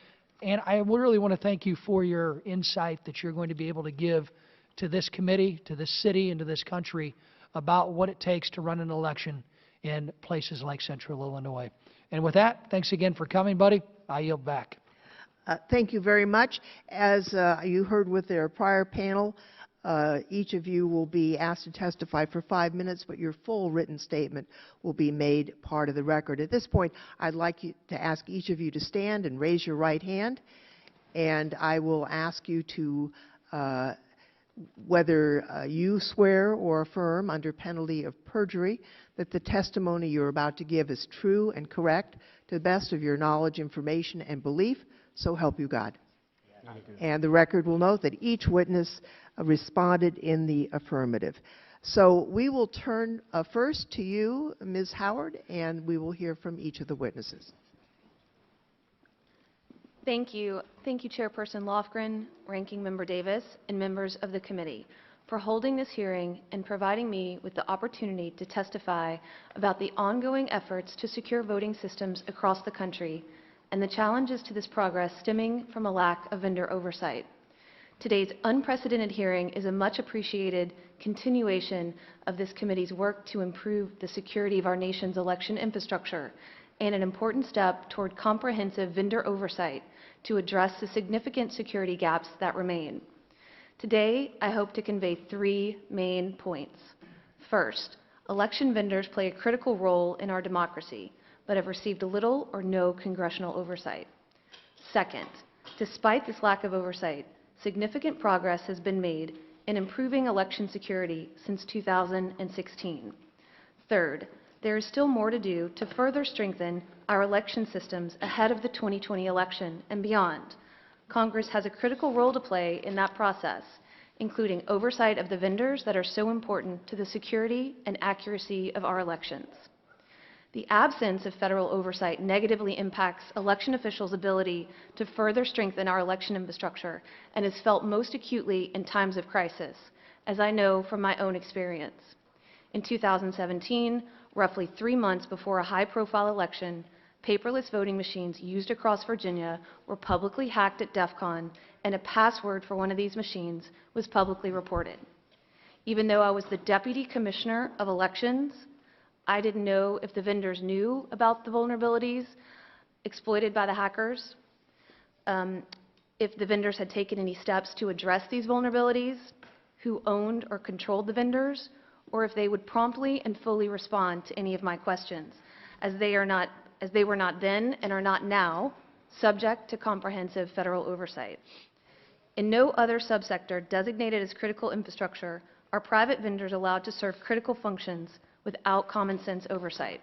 Speaker 2: And I really want to thank you for your insight that you're going to be able to give to this committee, to this city, and to this country about what it takes to run an election in places like Central Illinois. And with that, thanks again for coming, buddy. I yield back.
Speaker 1: Thank you very much. As you heard with their prior panel, each of you will be asked to testify for 5 minutes, but your full written statement will be made part of the record. At this point, I'd like to ask each of you to stand and raise your right hand, and I will ask you to whether you swear or affirm under penalty of perjury that the testimony you're about to give is true and correct to the best of your knowledge, information, and belief, so help you God. And the record will note that each witness responded in the affirmative. So we will turn first to you, Ms. Howard, and we will hear from each of the witnesses.
Speaker 5: Thank you. Thank you, Chairperson Lofgren, Ranking Member Davis, and members of the committee for holding this hearing and providing me with the opportunity to testify about the ongoing efforts to secure voting systems across the country and the challenges to this progress stemming from a lack of vendor oversight. Today's unprecedented hearing is a much appreciated continuation of this committee's work to improve the security of our nation's election infrastructure and an important step toward comprehensive vendor oversight to address the significant security gaps that remain. Today, I hope to convey 3 main points. First, election vendors play a critical role in our democracy, but have received little or no congressional oversight. Second, despite this lack of oversight, significant progress has been made in improving election security since 2016. Third, there is still more to do to further strengthen our election systems ahead of the 2020 election and beyond. Congress has a critical role to play in that process, including oversight of the vendors that are so important to the security and accuracy of our elections. The absence of federal oversight negatively impacts election officials' ability to further strengthen our election infrastructure and is felt most acutely in times of crisis, as I know from my own experience. In 2017, roughly 3 months before a high-profile election, paperless voting machines used across Virginia were publicly hacked at DEF CON, and a password for one of these machines was publicly reported. Even though I was the Deputy Commissioner of Elections, I didn't know if the vendors knew about the vulnerabilities exploited by the hackers, if the vendors had taken any steps to address these vulnerabilities, who owned or controlled the vendors, or if they would promptly and fully respond to any of my questions, as they were not then and are not now subject to comprehensive federal oversight. In no other subsector designated as critical infrastructure are private vendors allowed to serve critical functions without common sense oversight.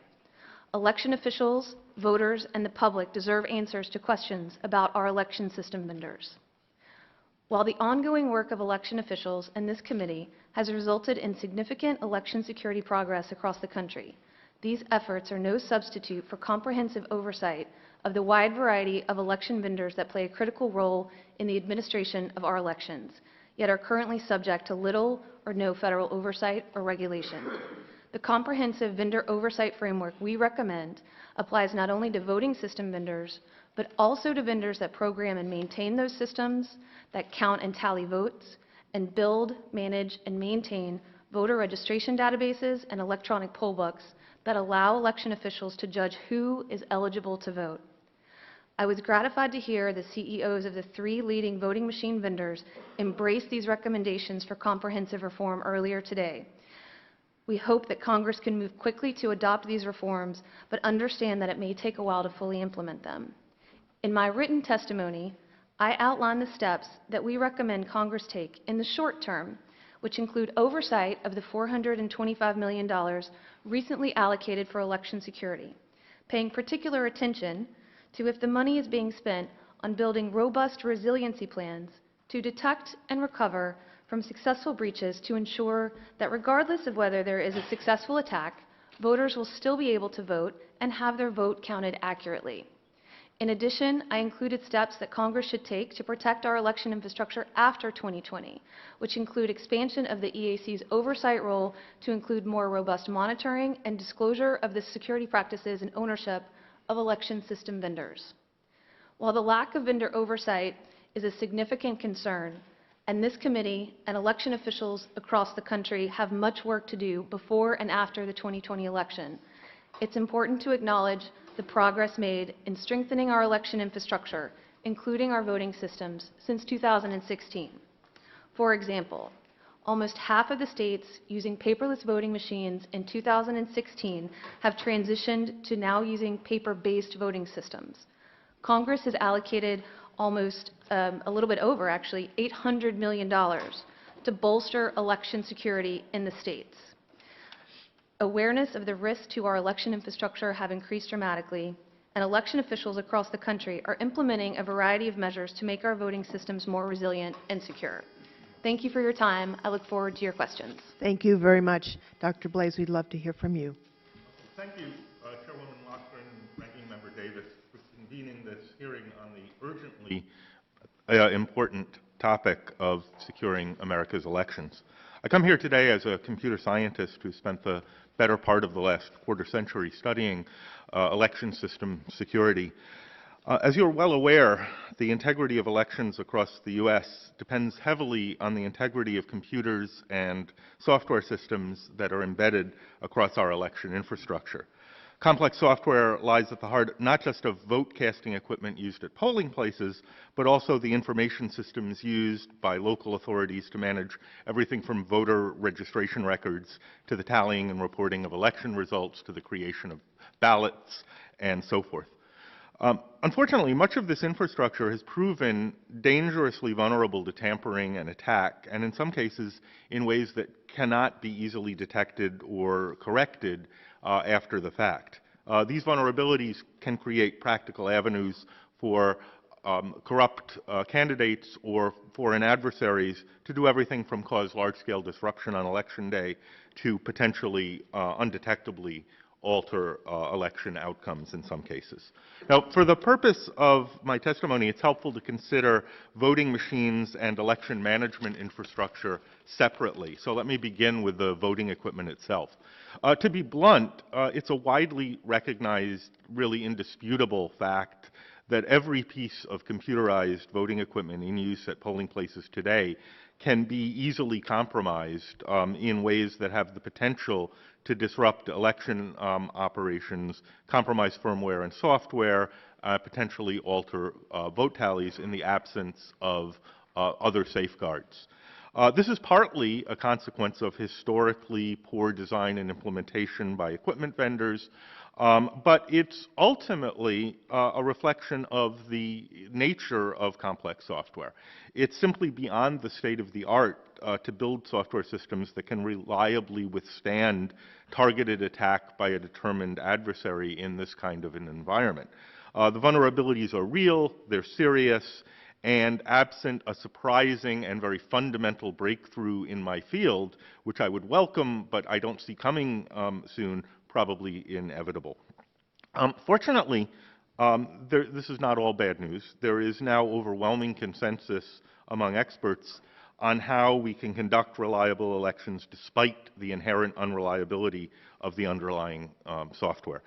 Speaker 5: Election officials, voters, and the public deserve answers to questions about our election system vendors. While the ongoing work of election officials and this committee has resulted in significant election security progress across the country, these efforts are no substitute for comprehensive oversight of the wide variety of election vendors that play a critical role in the administration of our elections, yet are currently subject to little or no federal oversight or regulation. The comprehensive vendor oversight framework we recommend applies not only to voting system vendors, but also to vendors that program and maintain those systems, that count and tally votes, and build, manage, and maintain voter registration databases and electronic poll books that allow election officials to judge who is eligible to vote. I was gratified to hear the CEOs of the 3 leading voting machine vendors embrace these recommendations for comprehensive reform earlier today. We hope that Congress can move quickly to adopt these reforms, but understand that it may take a while to fully implement them.
Speaker 12: In my written testimony, I outline the steps that we recommend Congress take in the short term, which include oversight of the $425 million recently allocated for election security, paying particular attention to if the money is being spent on building robust resiliency plans to detect and recover from successful breaches to ensure that regardless of whether there is a successful attack, voters will still be able to vote and have their vote counted accurately. In addition, I included steps that Congress should take to protect our election infrastructure after 2020, which include expansion of the EAC's oversight role to include more robust monitoring and disclosure of the security practices and ownership of election system vendors. While the lack of vendor oversight is a significant concern, and this committee and election officials across the country have much work to do before and after the 2020 election, it's important to acknowledge the progress made in strengthening our election infrastructure, including our voting systems, since 2016. For example, almost half of the states using paperless voting machines in 2016 have transitioned to now using paper-based voting systems. Congress has allocated almost a little bit over, actually, $800 million to bolster election security in the states. Awareness of the risks to our election infrastructure have increased dramatically, and election officials across the country are implementing a variety of measures to make our voting systems more resilient and secure. Thank you for your time. I look forward to your questions.
Speaker 1: Thank you very much. Dr. Blaze, we'd love to hear from you.
Speaker 13: Thank you, Chairwoman Lochran and Ranking Member Davis, for convening this hearing on the urgently important topic of securing America's elections. I come here today as a computer scientist who spent the better part of the last quarter century studying election system security. As you're well aware, the integrity of elections across the U.S. depends heavily on the integrity of computers and software systems that are embedded across our election infrastructure. Complex software lies at the heart not just of vote-casting equipment used at polling places, but also the information systems used by local authorities to manage everything from voter registration records to the tallying and reporting of election results to the creation of ballots and so forth. Unfortunately, much of this infrastructure has proven dangerously vulnerable to tampering and attack, and in some cases in ways that cannot be easily detected or corrected after the fact. These vulnerabilities can create practical avenues for corrupt candidates or foreign adversaries to do everything from cause large-scale disruption on Election Day to potentially undetectably alter election outcomes in some cases. Now, for the purpose of my testimony, it's helpful to consider voting machines and election management infrastructure separately. So let me begin with the voting equipment itself. To be blunt, it's a widely recognized, really indisputable fact that every piece of computerized voting equipment in use at polling places today can be easily compromised in ways that have the potential to disrupt election operations, compromise firmware and software, potentially alter vote tallies in the absence of other safeguards. This is partly a consequence of historically poor design and implementation by equipment vendors, but it's ultimately a reflection of the nature of complex software. It's simply beyond the state of the art to build software systems that can reliably withstand targeted attack by a determined adversary in this kind of an environment. The vulnerabilities are real, they're serious, and absent a surprising and very fundamental breakthrough in my field, which I would welcome but I don't see coming soon, probably inevitable. Fortunately, this is not all bad news. There is now overwhelming consensus among experts on how we can conduct reliable elections despite the inherent unreliability of the underlying software.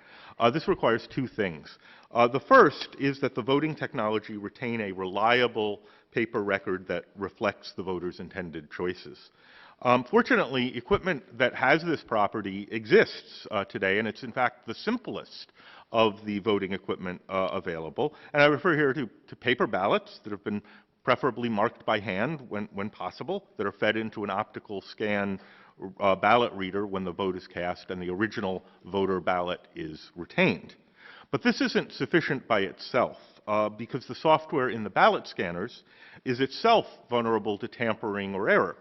Speaker 13: This requires two things. The first is that the voting technology retain a reliable paper record that reflects the voter's intended choices. Fortunately, equipment that has this property exists today, and it's in fact the simplest of the voting equipment available. And I refer here to paper ballots that have been preferably marked by hand when possible, that are fed into an optical scan ballot reader when the vote is cast and the original voter ballot is retained. But this isn't sufficient by itself. because the software in the ballot scanners is itself vulnerable to tampering or error.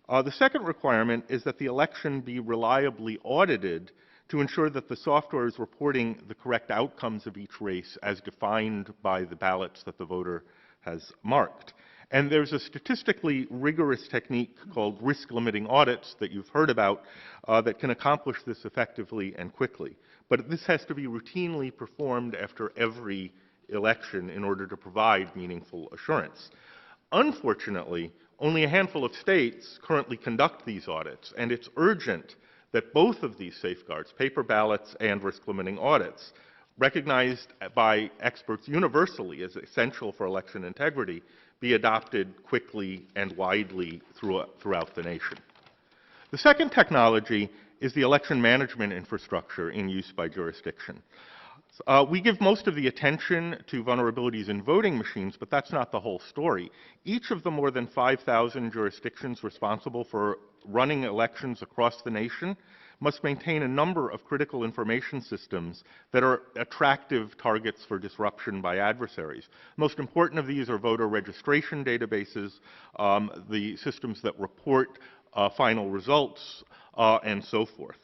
Speaker 13: The second requirement is that the election be reliably audited to ensure that the software is reporting the correct outcomes of each race as defined by the ballots that the voter has marked. And there's a statistically rigorous technique called risk-limiting audits that you've heard about that can accomplish this effectively and quickly. But this has to be routinely performed after every election in order to provide meaningful assurance. Unfortunately, only a handful of states currently conduct these audits, and it's urgent that both of these safeguards, paper ballots and risk-limiting audits, recognized by experts universally as essential for election integrity, be adopted quickly and widely throughout the nation. The second technology is the election management infrastructure in use by jurisdiction. We give most of the attention to vulnerabilities in voting machines, but that's not the whole story. Each of the more than 5,000 jurisdictions responsible for running elections across the nation must maintain a number of critical information systems that are attractive targets for disruption by adversaries. Most important of these are voter registration databases, the systems that report final results, and so forth.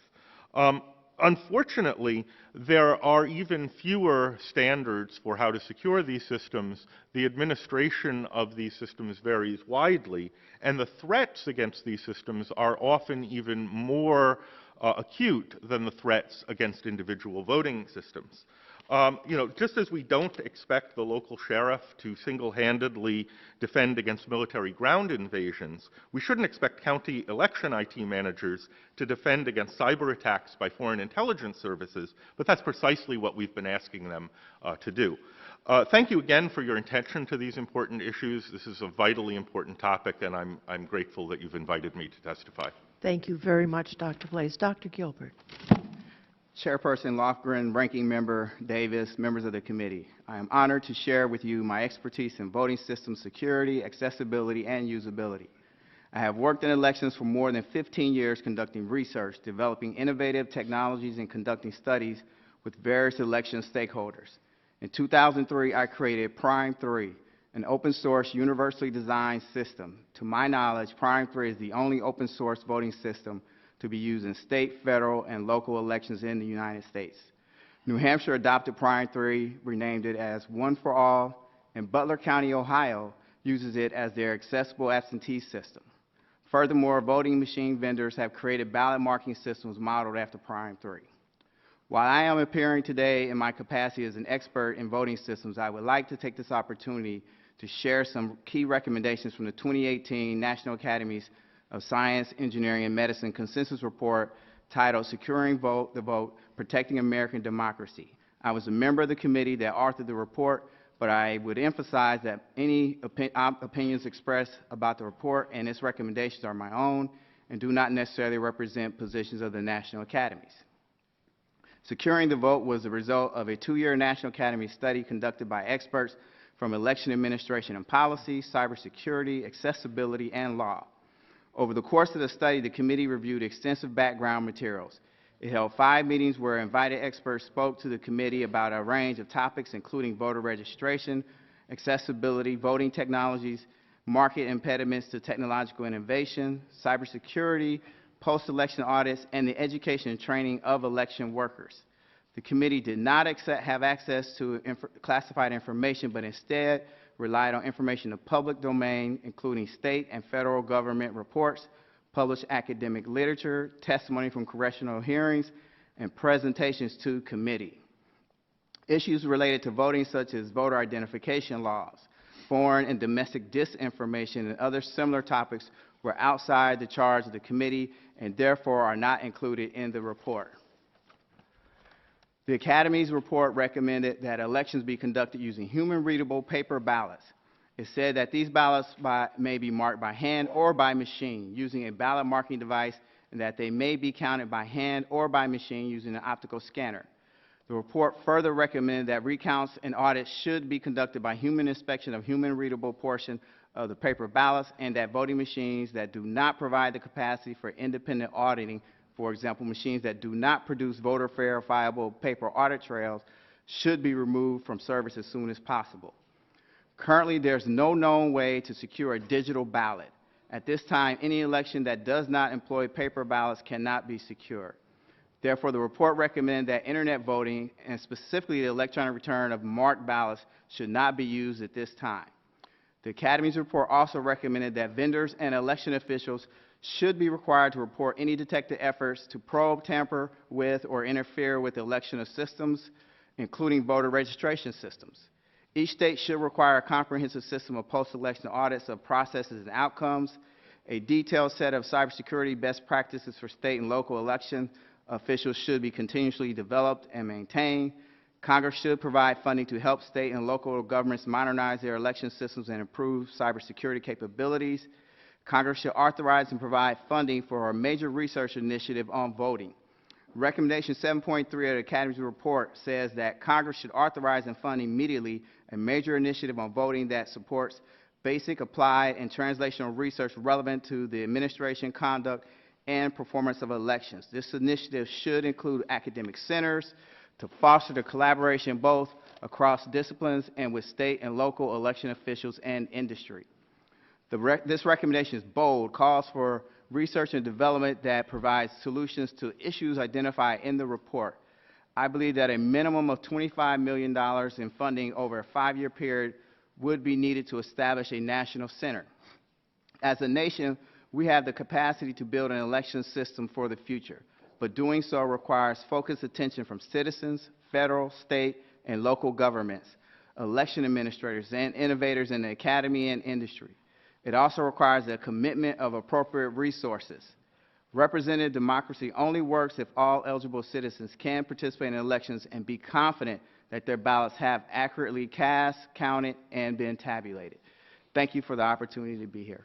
Speaker 13: Unfortunately, there are even fewer standards for how to secure these systems. The administration of these systems varies widely, and the threats against these systems are often even more acute than the threats against individual voting systems. Just as we don't expect the local sheriff to single-handedly defend against military ground invasions, we shouldn't expect county election IT managers to defend against cyber attacks by foreign intelligence services, but that's precisely what we've been asking them to do. Thank you again for your attention to these important issues. This is a vitally important topic, and I'm grateful that you've invited me to testify.
Speaker 1: Thank you very much, Dr. Blaze. Dr. Gilbert.
Speaker 14: Chairperson Lofgren, Ranking Member Davis, members of the committee, I am honored to share with you my expertise in voting system security, accessibility, and usability. I have worked in elections for more than 15 years conducting research, developing innovative technologies, and conducting studies with various election stakeholders. In 2003, I created Prime 3, an open-source, universally designed system. To my knowledge, Prime 3 is the only open-source voting system to be used in state, federal, and local elections in the United States. New Hampshire adopted Prime 3, renamed it as One for All, and Butler County, Ohio, uses it as their accessible absentee system. Furthermore, voting machine vendors have created ballot marking systems modeled after Prime 3. While I am appearing today in my capacity as an expert in voting systems, I would like to take this opportunity to share some key recommendations from the 2018 National Academies of Science, Engineering, and Medicine Consensus Report titled Securing the Vote, Protecting American Democracy. I was a member of the committee that authored the report, but I would emphasize that any opinions expressed about the report and its recommendations are my own and do not necessarily represent positions of the National Academies. Securing the vote was the result of a 2-year National Academy study conducted by experts from election administration and policy, cybersecurity, accessibility, and law. Over the course of the study, the committee reviewed extensive background materials. It held 5 meetings where invited experts spoke to the committee about a range of topics, including voter registration, accessibility, voting technologies, market impediments to technological innovation, cybersecurity, post-election audits, and the education and training of election workers. The committee did not have access to classified information, but instead relied on information in the public domain, including state and federal government reports, published academic literature, testimony from congressional hearings, and presentations to committee. Issues related to voting, such as voter identification laws, foreign and domestic disinformation, and other similar topics, were outside the charge of the committee and therefore are not included in the report. The Academy's report recommended that elections be conducted using human-readable paper ballots. It said that these ballots may be marked by hand or by machine using a ballot marking device, and that they may be counted by hand or by machine using an optical scanner. The report further recommended that recounts and audits should be conducted by human inspection of human-readable portion of the paper ballots, and that voting machines that do not provide the capacity for independent auditing, for example, machines that do not produce voter verifiable paper audit trails, should be removed from service as soon as possible. Currently, there's no known way to secure a digital ballot. At this time, any election that does not employ paper ballots cannot be secured. Therefore, the report recommended that internet voting, and specifically the electronic return of marked ballots, should not be used at this time. The Academy's report also recommended that vendors and election officials should be required to report any detected efforts to probe, tamper with, or interfere with election systems, including voter registration systems. Each state should require a comprehensive system of post-election audits of processes and outcomes. A detailed set of cybersecurity best practices for state and local election officials should be continuously developed and maintained. Congress should provide funding to help state and local governments modernize their election systems and improve cybersecurity capabilities. Congress should authorize and provide funding for a major research initiative on voting. Recommendation 7.3 of the Academy's report says that Congress should authorize and fund immediately a major initiative on voting that supports basic, applied, and translational research relevant to the administration, conduct, and performance of elections. This initiative should include academic centers to foster the collaboration both across disciplines and with state and local election officials and industry. This recommendation is bold, calls for research and development that provides solutions to issues identified in the report. I believe that a minimum of $25 million in funding over a 5-year period would be needed to establish a national center. As a nation, we have the capacity to build an election system for the future, but doing so requires focused attention from citizens, federal, state, and local governments, election administrators, and innovators in the academy and industry. It also requires a commitment of appropriate resources. Representative democracy only works if all eligible citizens can participate in elections and be confident that their ballots have accurately cast, counted, and been tabulated. Thank you for the opportunity to be here.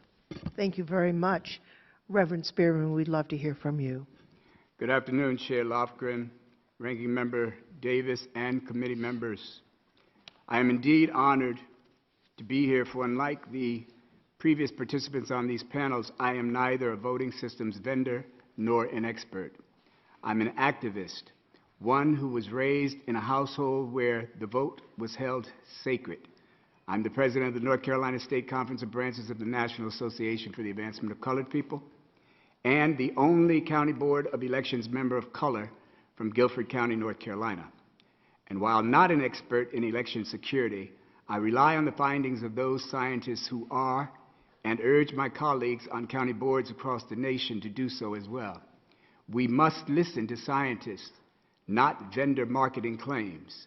Speaker 1: Thank you very much. Reverend Spearman, we'd love to hear from you.
Speaker 15: Good afternoon, Chair Lofgren, Ranking Member Davis, and committee members. I am indeed honored to be here, for unlike the previous participants on these panels, I am neither a voting systems vendor nor an expert. I'm an activist, one who was raised in a household where the vote was held sacred. I'm the president of the North Carolina State Conference of Branches of the National Association for the Advancement of Colored People, and the only County Board of Elections member of color from Guilford County, North Carolina. And while not an expert in election security, I rely on the findings of those scientists who are, and urge my colleagues on county boards across the nation to do so as well. We must listen to scientists, not vendor marketing claims.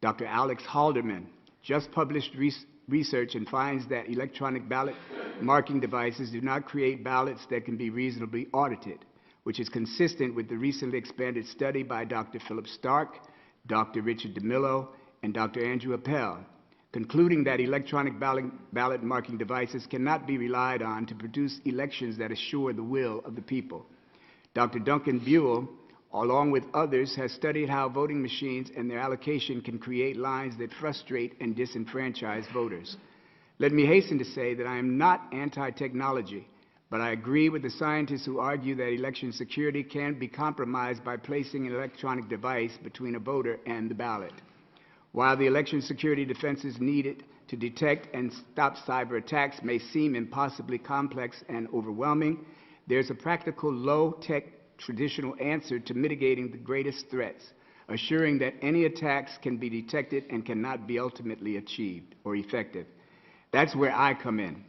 Speaker 15: Dr. Alex Halderman just published research and finds that electronic ballot marking devices do not create ballots that can be reasonably audited, which is consistent with the recently expanded study by Dr. Philip Stark, Dr. Richard DeMillo, and Dr. Andrew Appel, concluding that electronic ballot marking devices cannot be relied on to produce elections that assure the will of the people. Dr. Duncan Buell, along with others, has studied how voting machines and their allocation can create lines that frustrate and disenfranchise voters. Let me hasten to say that I am not anti-technology, but I agree with the scientists who argue that election security can be compromised by placing an electronic device between a voter and the ballot. While the election security defenses needed to detect and stop cyber attacks may seem impossibly complex and overwhelming, there's a practical, low-tech, traditional answer to mitigating the greatest threats, assuring that any attacks can be detected and cannot be ultimately achieved or effective. That's where I come in.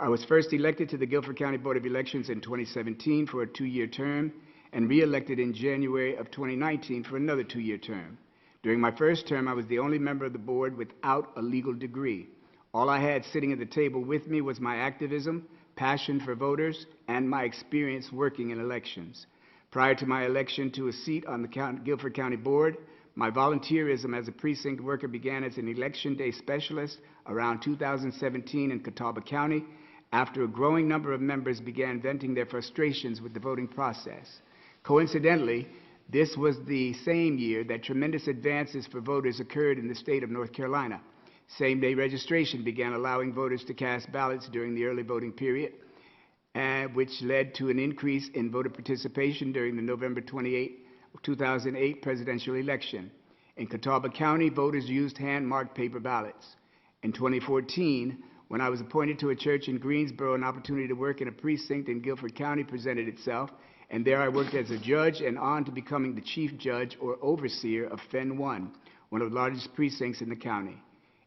Speaker 15: I was first elected to the Guilford County Board of Elections in 2017 for a 2-year term and re-elected in January of 2019 for another 2-year term. During my first term, I was the only member of the board without a legal degree. All I had sitting at the table with me was my activism, passion for voters, and my experience working in elections. Prior to my election to a seat on the Guilford County Board, my volunteerism as a precinct worker began as an election day specialist around 2017 in Catawba County, after a growing number of members began venting their frustrations with the voting process. Coincidentally, this was the same year that tremendous advances for voters occurred in the state of North Carolina. Same-day registration began allowing voters to cast ballots during the early voting period, which led to an increase in voter participation during the November 28, 2008 presidential election. In Catawba County, voters used hand-marked paper ballots. In 2014, when I was appointed to a church in Greensboro, an opportunity to work in a precinct in Guilford County presented itself, and there I worked as a judge and on to becoming the chief judge or overseer of Fen 1, one of the largest precincts in the county.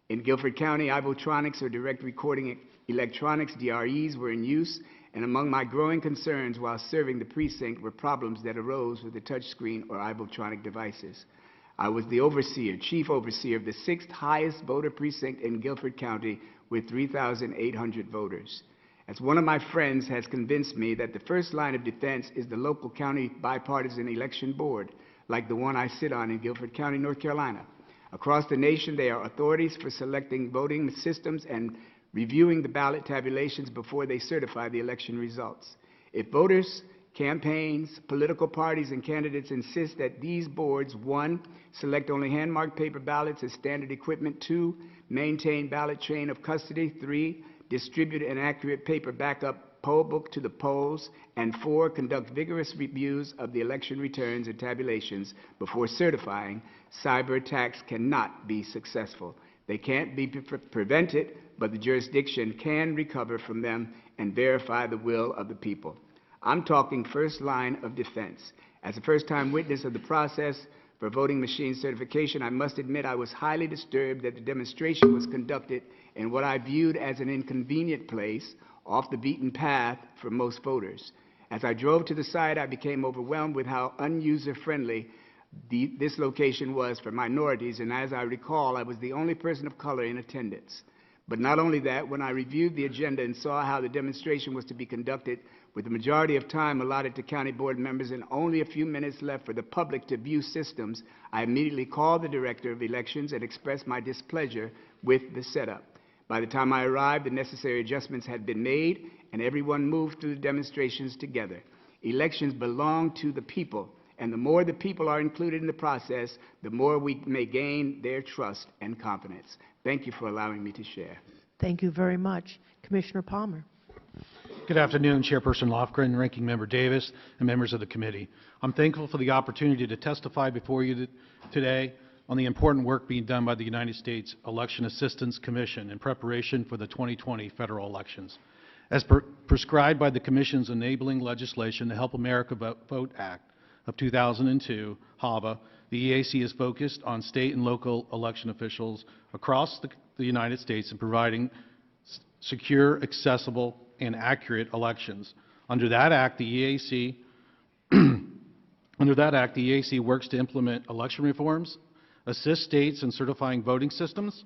Speaker 15: In Guilford County, iVotronics, or direct recording electronics, DREs, were in use, and among my growing concerns while serving the precinct were problems that arose with the touchscreen or iVotronic devices. I was the overseer, chief overseer of the 6th highest voter precinct in Guilford County with 3,800 voters. As one of my friends has convinced me that the first line of defense is the local county bipartisan election board, like the one I sit on in Guilford County, North Carolina. Across the nation, they are authorities for selecting voting systems and reviewing the ballot tabulations before they certify the election results. If voters, campaigns, political parties, and candidates insist that these boards, 1, select only hand-marked paper ballots as standard equipment, 2, maintain ballot chain of custody, 3, distribute an accurate paper backup poll book to the polls, and 4, conduct vigorous reviews of the election returns and tabulations before certifying, cyber attacks cannot be successful. They can't be prevented, but the jurisdiction can recover from them and verify the will of the people. I'm talking first line of defense. As a first-time witness of the process for voting machine certification, I must admit I was highly disturbed that the demonstration was conducted in what I viewed as an inconvenient place, off the beaten path for most voters. As I drove to the site, I became overwhelmed with how unuser-friendly this location was for minorities, and as I recall, I was the only person of color in attendance. But not only that, when I reviewed the agenda and saw how the demonstration was to be conducted, with the majority of time allotted to county board members and only a few minutes left for the public to view systems, I immediately called the director of elections and expressed my displeasure with the setup. By the time I arrived, the necessary adjustments had been made, and everyone moved through the demonstrations together. Elections belong to the people, and the more the people are included in the process, the more we may gain their trust and confidence. Thank you for allowing me to share.
Speaker 1: Thank you very much. Commissioner Palmer.
Speaker 16: Good afternoon, Chairperson Lofgren, Ranking Member Davis, and members of the committee. I'm thankful for the opportunity to testify before you today on the important work being done by the United States Election Assistance Commission in preparation for the 2020 federal elections. As prescribed by the Commission's enabling legislation, the Help America Vote Act of 2002, HAVA, the EAC is focused on state and local election officials across the United States in providing secure, accessible, and accurate elections. Under that act, the EAC works to implement election reforms, assist states in certifying voting systems,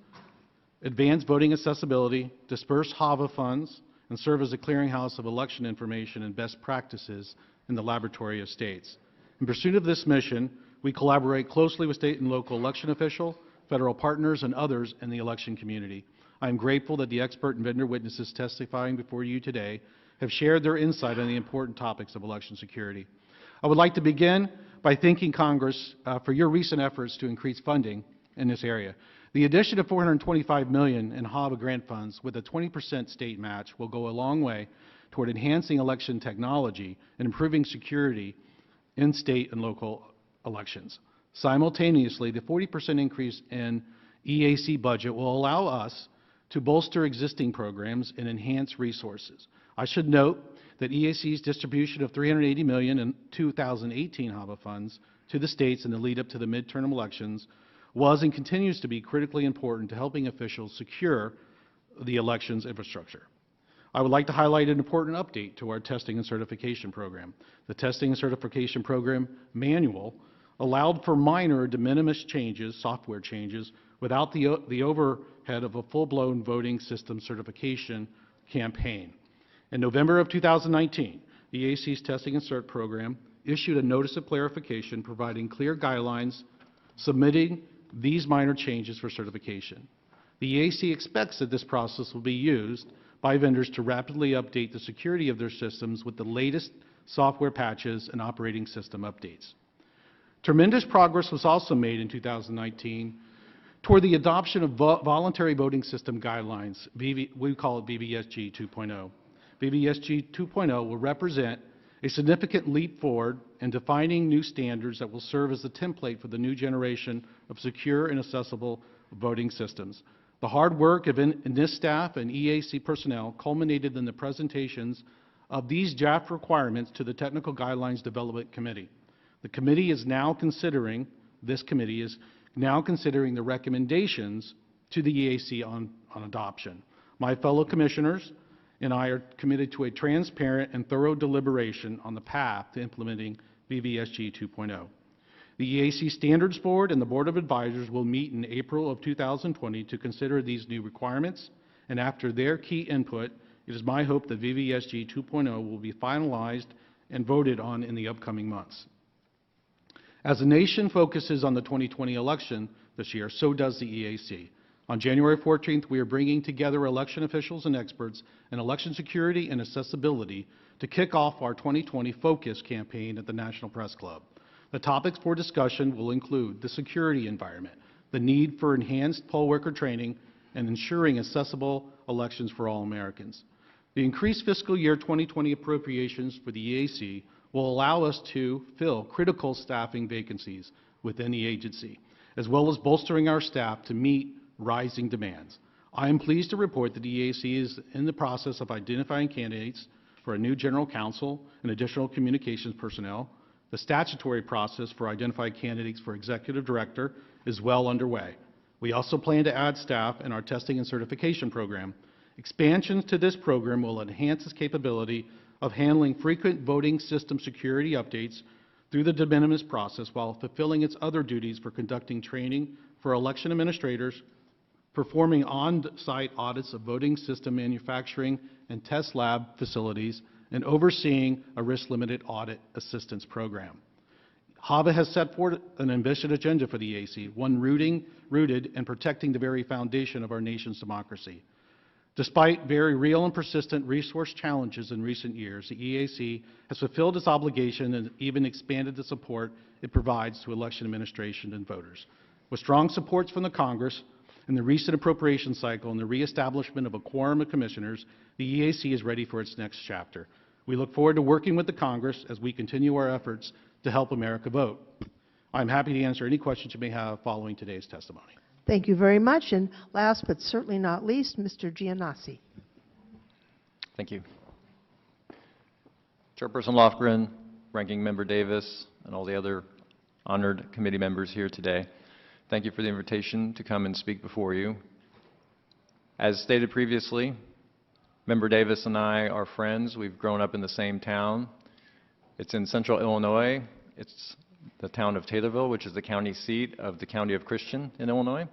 Speaker 16: advance voting accessibility, disperse HAVA funds, and serve as a clearinghouse of election information and best practices in the laboratory of states. In pursuit of this mission, we collaborate closely with state and local election officials, federal partners, and others in the election community. I am grateful that the expert and vendor witnesses testifying before you today have shared their insight on the important topics of election security. I would like to begin by thanking Congress for your recent efforts to increase funding in this area. The addition of $425 million in HAVA grant funds with a 20% state match will go a long way toward enhancing election technology and improving security in state and local elections. Simultaneously, the 40% increase in EAC budget will allow us to bolster existing programs and enhance resources. I should note that EAC's distribution of $380 million in 2018 HAVA funds to the states in the lead up to the midterm elections was and continues to be critically important to helping officials secure the elections infrastructure. I would like to highlight an important update to our testing and certification program. The testing and certification program manual allowed for minor de minimis changes, software changes, without the overhead of a full-blown voting system certification campaign. In November of 2019, the EAC's Testing and Cert program issued a notice of clarification providing clear guidelines submitting these minor changes for certification. The EAC expects that this process will be used by vendors to rapidly update the security of their systems with the latest software patches and operating system updates. Tremendous progress was also made in 2019 toward the adoption of voluntary voting system guidelines. We call it VVSG 2.0. VVSG 2.0 will represent a significant leap forward and defining new standards that will serve as the template for the new generation of secure and accessible voting systems. The hard work of NIST staff and EAC personnel culminated in the presentations of these draft requirements to the Technical Guidelines Development Committee. This committee is now considering the recommendations to the EAC on adoption. My fellow commissioners and I are committed to a transparent and thorough deliberation on the path to implementing VVSG 2.0. The EAC Standards Board and the Board of Advisors will meet in April of 2020 to consider these new requirements, and after their key input, it is my hope that VVSG 2.0 will be finalized and voted on in the upcoming months. As the nation focuses on the 2020 election this year, so does the EAC. On January 14th, we are bringing together election officials and experts in election security and accessibility to kick off our 2020 Focus campaign at the National Press Club. The topics for discussion will include the security environment, the need for enhanced poll worker training, and ensuring accessible elections for all Americans. The increased fiscal year 2020 appropriations for the EAC will allow us to fill critical staffing vacancies within the agency, as well as bolstering our staff to meet rising demands. I am pleased to report that the EAC is in the process of identifying candidates for a new general counsel and additional communications personnel. The statutory process for identifying candidates for executive director is well underway. We also plan to add staff in our testing and certification program. Expansions to this program will enhance its capability of handling frequent voting system security updates through the de minimis process while fulfilling its other duties for conducting training for election administrators, performing on-site audits of voting system manufacturing and test lab facilities, and overseeing a risk-limited audit assistance program. HAVA has set forth an ambitious agenda for the EAC, one rooted in protecting the very foundation of our nation's democracy. Despite very real and persistent resource challenges in recent years, the EAC has fulfilled its obligation and even expanded the support it provides to election administration and voters. With strong supports from the Congress and the recent appropriation cycle and the reestablishment of a quorum of commissioners, the EAC is ready for its next chapter. We look forward to working with the Congress as we continue our efforts to help America vote. I'm happy to answer any questions you may have following today's testimony.
Speaker 1: Thank you very much. And last but certainly not least, Mr. Giannassi.
Speaker 17: Thank you. Chairperson Lofgren, Ranking Member Davis, and all the other honored committee members here today, thank you for the invitation to come and speak before you. As stated previously, Member Davis and I are friends. We've grown up in the same town. It's in central Illinois. It's the town of Taylorville, which is the county seat of the county of Christian in Illinois.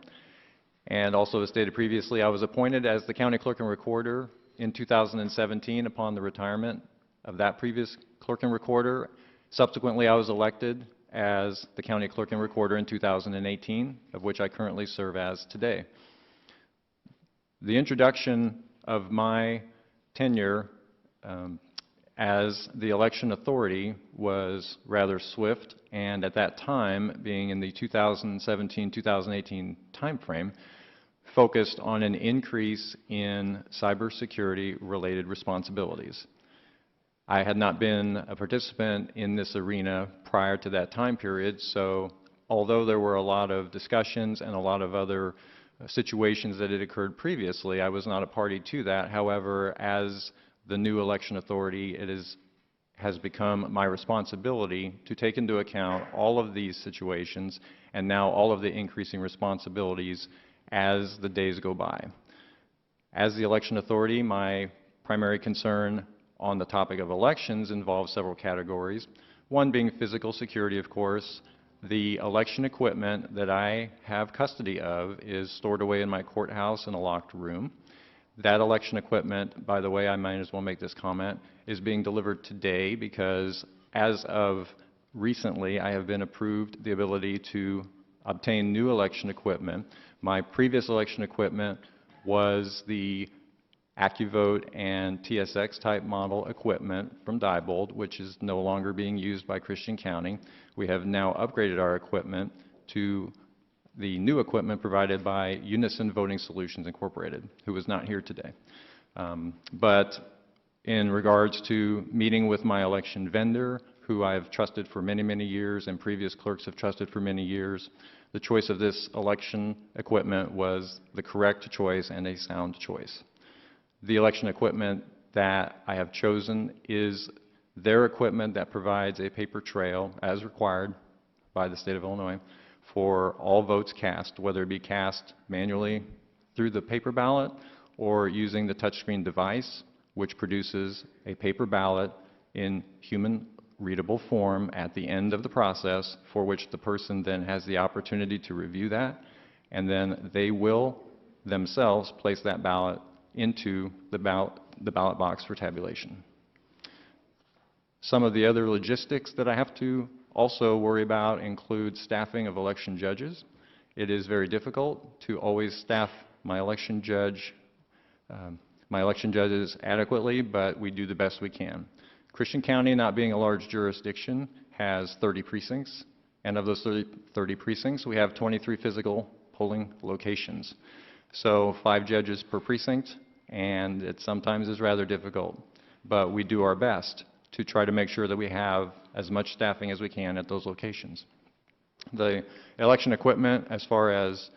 Speaker 17: And also, as stated previously, I was appointed as the county clerk and recorder in 2017 upon the retirement of that previous clerk and recorder. Subsequently, I was elected as the county clerk and recorder in 2018, of which I currently serve as today. The introduction of my tenure as the election authority was rather swift, and at that time, being in the 2017-2018 timeframe, focused on an increase in cybersecurity related responsibilities. I had not been a participant in this arena prior to that time period, so although there were a lot of discussions and a lot of other situations that had occurred previously, I was not a party to that. However, as the new election authority, it has become my responsibility to take into account all of these situations and now all of the increasing responsibilities as the days go by. As the election authority, my primary concern on the topic of elections involves several categories. One being physical security, of course. The election equipment that I have custody of is stored away in my courthouse in a locked room. That election equipment, by the way, I might as well make this comment, is being delivered today because as of recently, I have been approved the ability to obtain new election equipment. My previous election equipment was the AccuVote and TSX type model equipment from Diebold, which is no longer being used by Christian County. We have now upgraded our equipment to the new equipment provided by Unison Voting Solutions Incorporated, who is not here today. But in regards to meeting with my election vendor, who I have trusted for many, many years and previous clerks have trusted for many years. The choice of this election equipment was the correct choice and a sound choice. The election equipment that I have chosen is their equipment that provides a paper trail as required by the state of Illinois for all votes cast, whether it be cast manually through the paper ballot or using the touchscreen device, which produces a paper ballot in human readable form at the end of the process, for which the person then has the opportunity to review that, and then they will themselves place that ballot into the ballot box for tabulation. Some of the other logistics that I have to also worry about include staffing of election judges. It is very difficult to always staff my election judges adequately, but we do the best we can. Christian County, not being a large jurisdiction, has 30 precincts, and of those 30 precincts, we have 23 physical polling locations. So 5 judges per precinct, and it sometimes is rather difficult, but we do our best to try to make sure that we have as much staffing as we can at those locations. The election equipment, as far as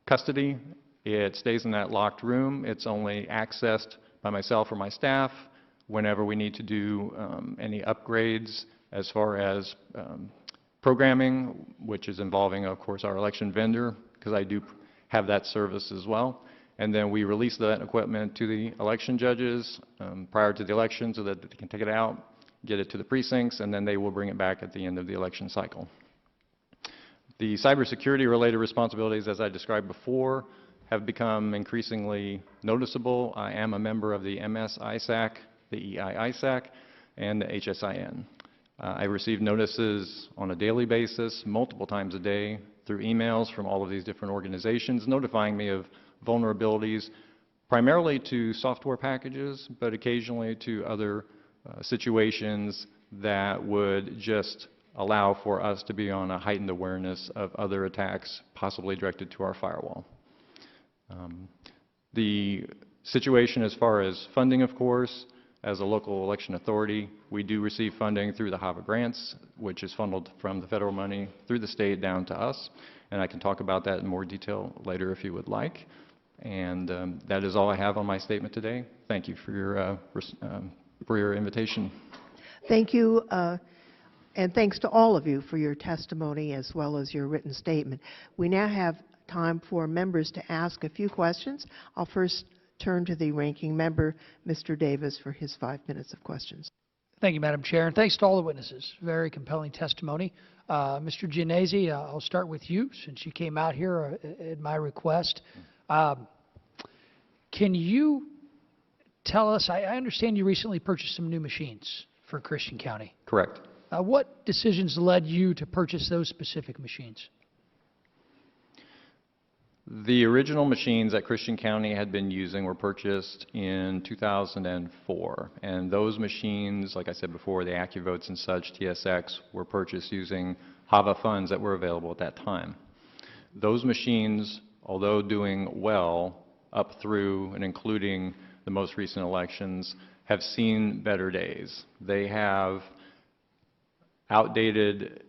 Speaker 17: custody, it stays in that locked room. It's only accessed by myself or my staff whenever we need to do any upgrades as far as programming, which is involving, of course, our election vendor, because I do have that service as well. And then we release that equipment to the election judges prior to the election so that they can take it out, get it to the precincts, and then they will bring it back at the end of the election cycle. The cybersecurity related responsibilities, as I described before, have become increasingly noticeable. I am a member of the MS-ISAC, the EE.UU, and the HSIN. I receive notices on a daily basis, multiple times a day, through emails from all of these different organizations notifying me of vulnerabilities, primarily to software packages, but occasionally to other situations that would just allow for us to be on a heightened awareness of other attacks possibly directed to our firewall. The situation as far as funding, of course, as a local election authority, we do receive funding through the HAVA grants, which is funneled from the federal money through the state down to us, and I can talk about that in more detail later if you would like. And that is all I have on my statement today. Thank you for your invitation.
Speaker 1: Thank you, and thanks to all of you for your testimony as well as your written statement. We now have time for members to ask a few questions. I'll first turn to the ranking member, Mr. Davis, for his 5 minutes of questions.
Speaker 2: Thank you, Madam Chair, and thanks to all the witnesses. Very compelling testimony. Mr. Genesi, I'll start with you since you came out here at my request. Can you tell us, I understand you recently purchased some new machines for Christian County.
Speaker 17: Correct.
Speaker 2: What decisions led you to purchase those specific machines?
Speaker 17: The original machines that Christian County had been using were purchased in 2004, and those machines, like I said before, the AccuVotes and such, TSX, were purchased using HAVA funds that were available at that time. Those machines, although doing well up through and including the most recent elections, have seen better days. They have outdated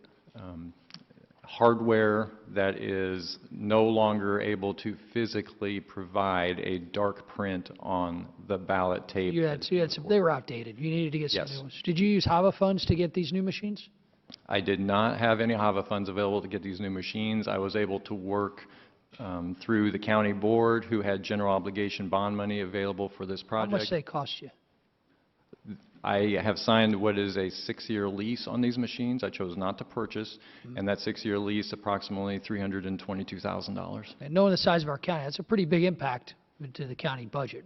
Speaker 17: hardware that is no longer able to physically provide a dark print on the ballot tape.
Speaker 2: They were outdated. You needed to get some
Speaker 17: Yes.
Speaker 2: new ones. Did you use HAVA funds to get these new machines?
Speaker 17: I did not have any HAVA funds available to get these new machines. I was able to work through the county board, who had general obligation bond money available for this project.
Speaker 2: How much they cost you?
Speaker 17: I have signed what is a 6-year lease on these machines. I chose not to purchase, and that 6-year lease approximately $322,000.
Speaker 2: And knowing the size of our county, that's a pretty big impact to the county budget.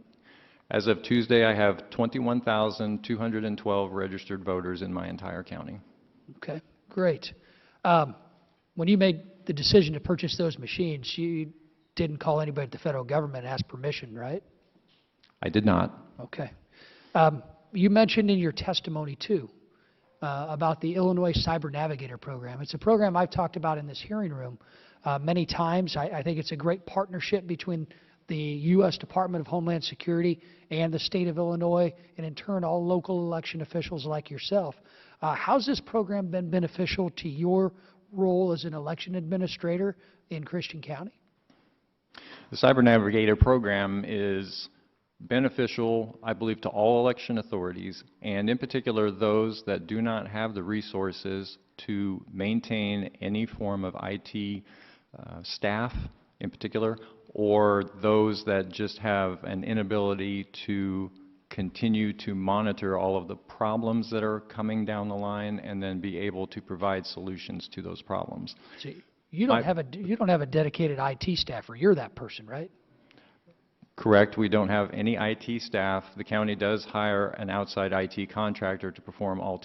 Speaker 17: As of Tuesday, I have 21,212 registered voters in my entire county.
Speaker 2: Okay, great. When you made the decision to purchase those machines, you didn't call anybody at the federal government and ask permission, right?
Speaker 17: I did not.
Speaker 2: Okay. You mentioned in your testimony, too, about the Illinois Cyber Navigator program. It's a program I've talked about in this hearing room many times. I think it's a great partnership between the U.S. Department of Homeland Security and the state of Illinois, and in turn, all local election officials like yourself. How's this program been beneficial to your role as an election administrator in Christian County?
Speaker 17: The Cyber Navigator program is beneficial, I believe, to all election authorities, and in particular those that do not have the resources to maintain any form of IT staff in particular, or those that just have an inability to continue to monitor all of the problems that are coming down the line and then be able to provide solutions to those problems.
Speaker 2: See, you don't have a dedicated IT staffer. You're that person, right?
Speaker 17: Correct. We don't have any IT staff. The county does hire an outside IT contractor to perform all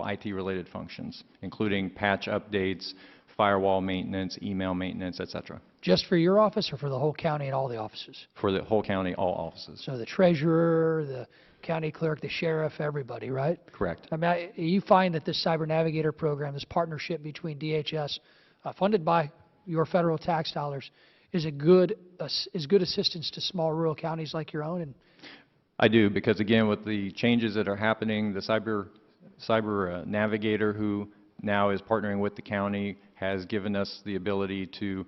Speaker 17: IT-related functions, including patch updates, firewall maintenance, email maintenance, etc.
Speaker 2: Just for your office or for the whole county and all the offices?
Speaker 17: For the whole county, all offices.
Speaker 2: So the treasurer, the county clerk, the sheriff, everybody, right?
Speaker 17: Correct.
Speaker 2: I mean, you find that this Cyber Navigator program, this partnership between DHS, funded by your federal tax dollars, is good assistance to small rural counties like your own? And
Speaker 17: I do, because again, with the changes that are happening, the Cyber Navigator, who now is partnering with the county, has given us the ability to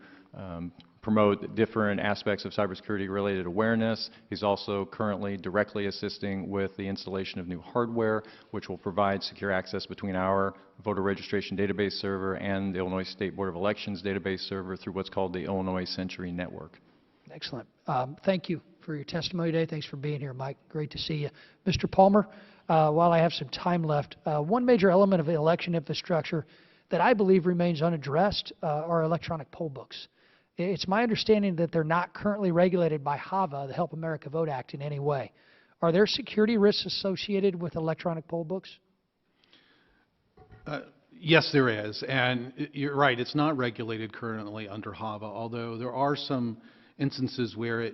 Speaker 17: promote different aspects of cybersecurity related awareness. He's also currently directly assisting with the installation of new hardware, which will provide secure access between our voter registration database server and the Illinois State Board of Elections database server through what's called the Illinois Century Network.
Speaker 2: excellent. Thank you for your testimony today. Thanks for being here, Mike. Great to see you. Mr. Palmer, while I have some time left, one major element of the election infrastructure that I believe remains unaddressed are electronic poll books. It's my understanding that they're not currently regulated by HAVA, the Help America Vote Act, in any way. Are there security risks associated with electronic poll books?
Speaker 16: Yes, there is. And you're right, it's not regulated currently under HAVA, although there are some instances where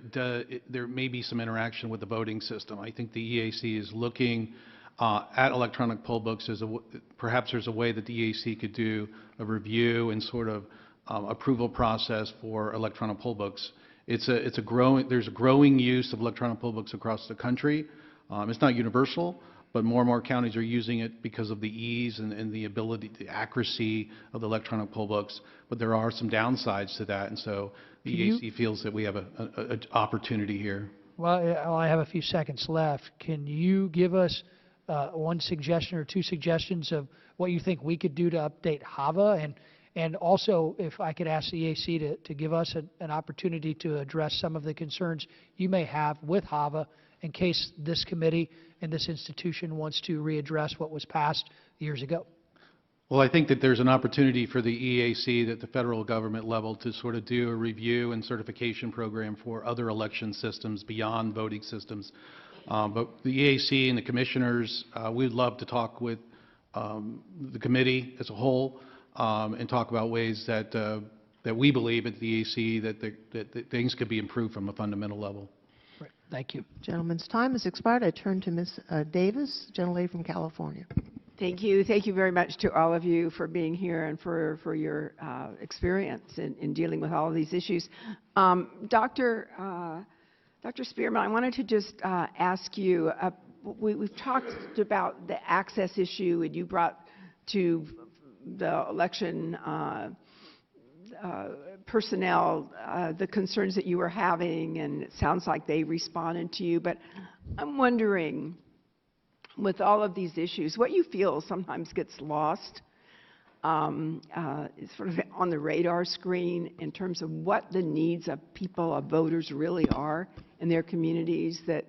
Speaker 16: there may be some interaction with the voting system. I think the EAC is looking at electronic poll books as perhaps there's a way that the EAC could do a review and sort of approval process for electronic poll books. There's a growing use of electronic poll books across the country. It's not universal, but more and more counties are using it because of the ease and the ability, the accuracy of the electronic poll books. But there are some downsides to that, and so the EAC feels that we have an opportunity here.
Speaker 2: Well, I have a few seconds left. Can you give us one suggestion or two suggestions of what you think we could do to update HAVA? And also, if I could ask the EAC to give us an opportunity to address some of the concerns you may have with HAVA in case this committee and this institution wants to readdress what was passed years ago.
Speaker 16: Well, I think that there's an opportunity for the EAC at the federal government level to sort of do a review and certification program for other election systems beyond voting systems. But the EAC and the commissioners, we'd love to talk with the committee as a whole and talk about ways that we believe at the EAC that things could be improved from a fundamental level.
Speaker 2: Right. Thank you.
Speaker 1: Gentleman's time has expired. I turn to Ms. Davis, gentlelady from California.
Speaker 11: Thank you. Thank you very much to all of you for being here and for your experience in dealing with all of these issues. Dr. Spearman, I wanted to just ask you, we've talked about the access issue, and you brought to the election personnel the concerns that you were having, and it sounds like they responded to you. But I'm wondering, with all of these issues, what you feel sometimes gets lost sort of on the radar screen in terms of what the needs of people, of voters really are in their communities that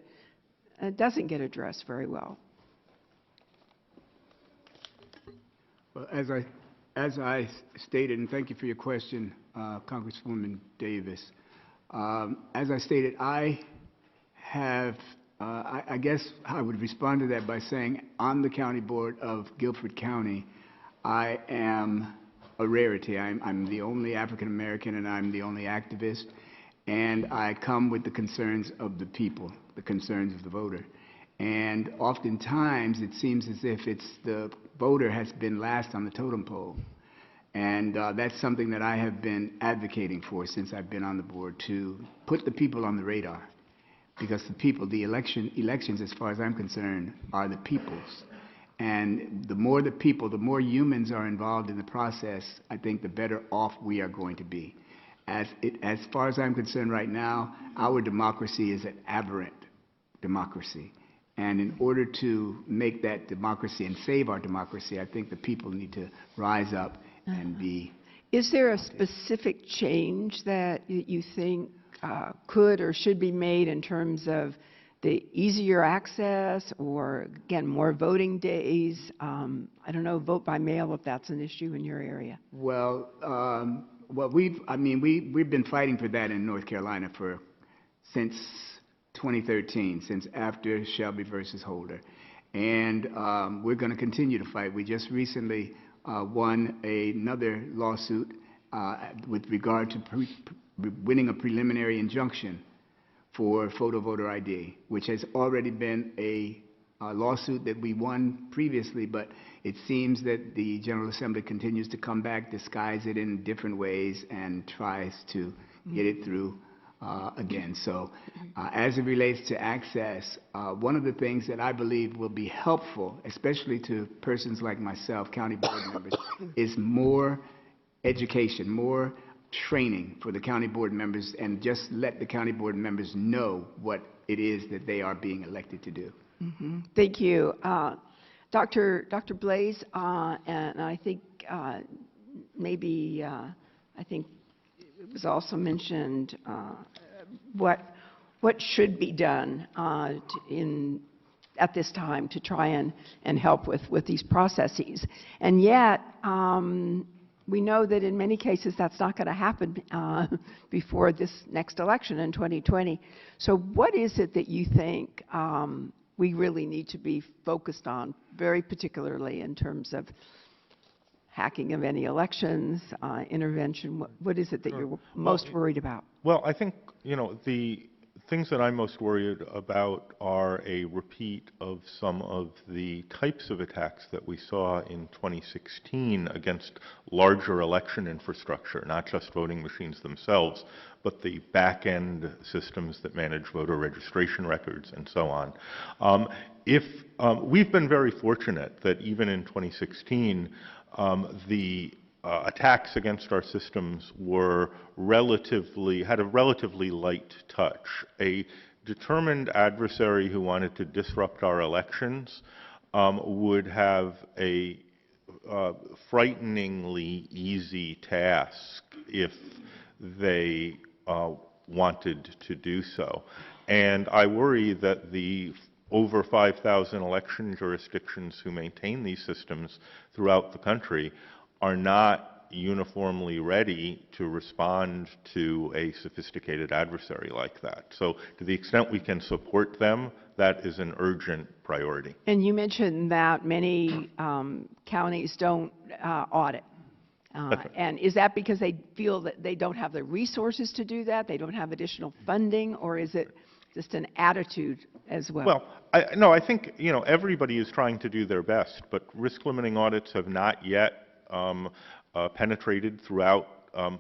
Speaker 11: doesn't get addressed very well.
Speaker 15: Well, as I stated, and thank you for your question, Congresswoman Davis. As I stated, I guess I would respond to that by saying on the county board of Guilford County, I am a rarity. I'm the only African American, and I'm the only activist, and I come with the concerns of the people, the concerns of the voter. And oftentimes it seems as if the voter has been last on the totem pole. And that's something that I have been advocating for since I've been on the board, to put the people on the radar. Because the people, the elections, as far as I'm concerned, are the people's. And the more the people, the more humans are involved in the process, I think the better off we are going to be. As far as I'm concerned right now, our democracy is an aberrant democracy. And in order to make that democracy and save our democracy, I think the people need to rise up and be.
Speaker 11: Is there a specific change that you think could or should be made in terms of the easier access or, again, more voting days? I don't know, vote by mail, if that's an issue in your area.
Speaker 15: Well, we've been fighting for that in North Carolina since 2013, since after Shelby versus Holder. And we're going to continue to fight. We just recently won another lawsuit with regard to winning a preliminary injunction for photo voter ID, which has already been a lawsuit that we won previously, but it seems that the General Assembly continues to come back, disguise it in different ways, and tries to get it through again. So as it relates to access, one of the things that I believe will be helpful, especially to persons like myself, county board members, is more education, more training for the county board members, and just let the county board members know what it is that they are being elected to do.
Speaker 11: Thank you. Dr. Blaze, and I think maybe, I think it was also mentioned what should be done at this time to try and help with these processes. And yet, we know that in many cases that's not going to happen before this next election in 2020. So what is it that you think we really need to be focused on, very particularly in terms of hacking of any elections, intervention? What is it that you're most worried about?
Speaker 13: Well, I think, the things that I'm most worried about are a repeat of some of the types of attacks that we saw in 2016 against larger election infrastructure, not just voting machines themselves, but the back-end systems that manage voter registration records and so on. We've been very fortunate that even in 2016, the attacks against our systems had a relatively light touch. A determined adversary who wanted to disrupt our elections would have a frighteningly easy task if they wanted to do so. And I worry that the over 5,000 election jurisdictions who maintain these systems throughout the country are not uniformly ready to respond to a sophisticated adversary like that. So to the extent we can support them, that is an urgent priority.
Speaker 11: And you mentioned that many counties don't audit. And is that because they feel that they don't have the resources to do that, they don't have additional funding, or is it just an attitude as well?
Speaker 13: Well, no, I think everybody is trying to do their best, but risk-limiting audits have not yet penetrated throughout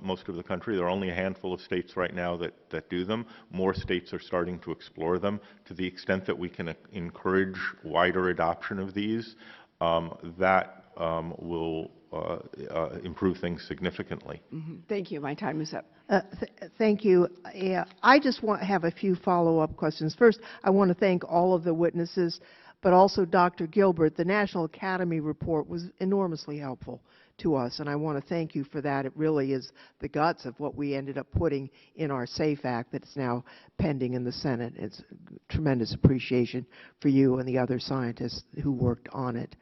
Speaker 13: most of the country. There are only a handful of states right now that do them. More states are starting to explore them. To the extent that we can encourage wider adoption of these, that will improve things significantly.
Speaker 11: Thank you. My time is up.
Speaker 1: Thank you. I just have a few follow-up questions. First, I want to thank all of the witnesses, but also Dr. Gilbert. The National Academy report was enormously helpful to us, and I want to thank you for that. It really is the guts of what we ended up putting in our SAFE Act that's now pending in the Senate. It's tremendous appreciation for you and the other scientists who worked on it.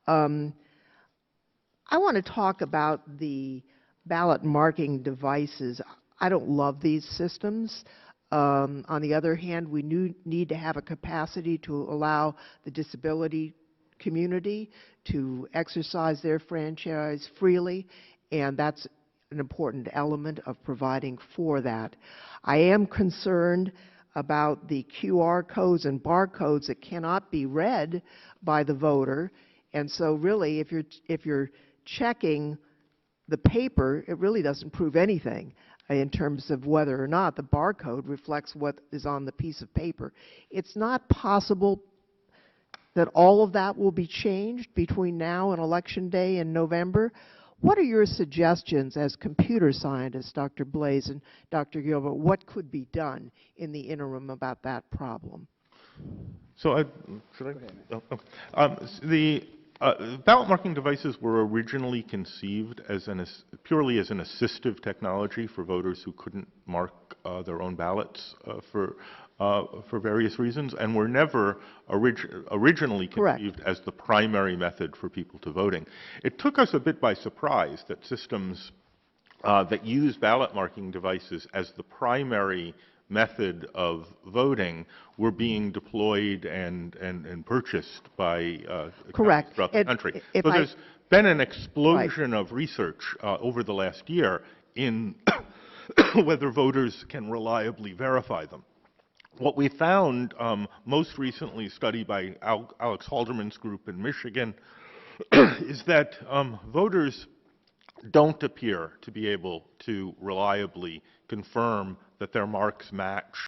Speaker 1: I want to talk about the ballot marking devices. I don't love these systems. On the other hand, we need to have a capacity to allow the disability community to exercise their franchise freely, and that's an important element of providing for that. I am concerned about the QR codes and barcodes that cannot be read by the voter, and so really if you're checking the paper, it really doesn't prove anything in terms of whether or not the barcode reflects what is on the piece of paper. It's not possible that all of that will be changed between now and Election Day in November. What are your suggestions as computer scientists, Dr. Blaze and Dr. Gilbert? What could be done in the interim about that problem?
Speaker 13: So should I? Oh, okay. The ballot marking devices were originally conceived as purely as an assistive technology for voters who couldn't mark their own ballots for various reasons, and were never originally conceived as the primary method for people to voting. It took us a bit by surprise that systems that use ballot marking devices as the primary method of voting were being deployed and purchased by
Speaker 1: Correct.
Speaker 13: throughout the country.
Speaker 1: If
Speaker 13: So there's been an explosion of research over the last year in whether voters can reliably verify them. What we found, most recently, a study by Alex Halderman's group in Michigan, is that voters don't appear to be able to reliably confirm that their marks match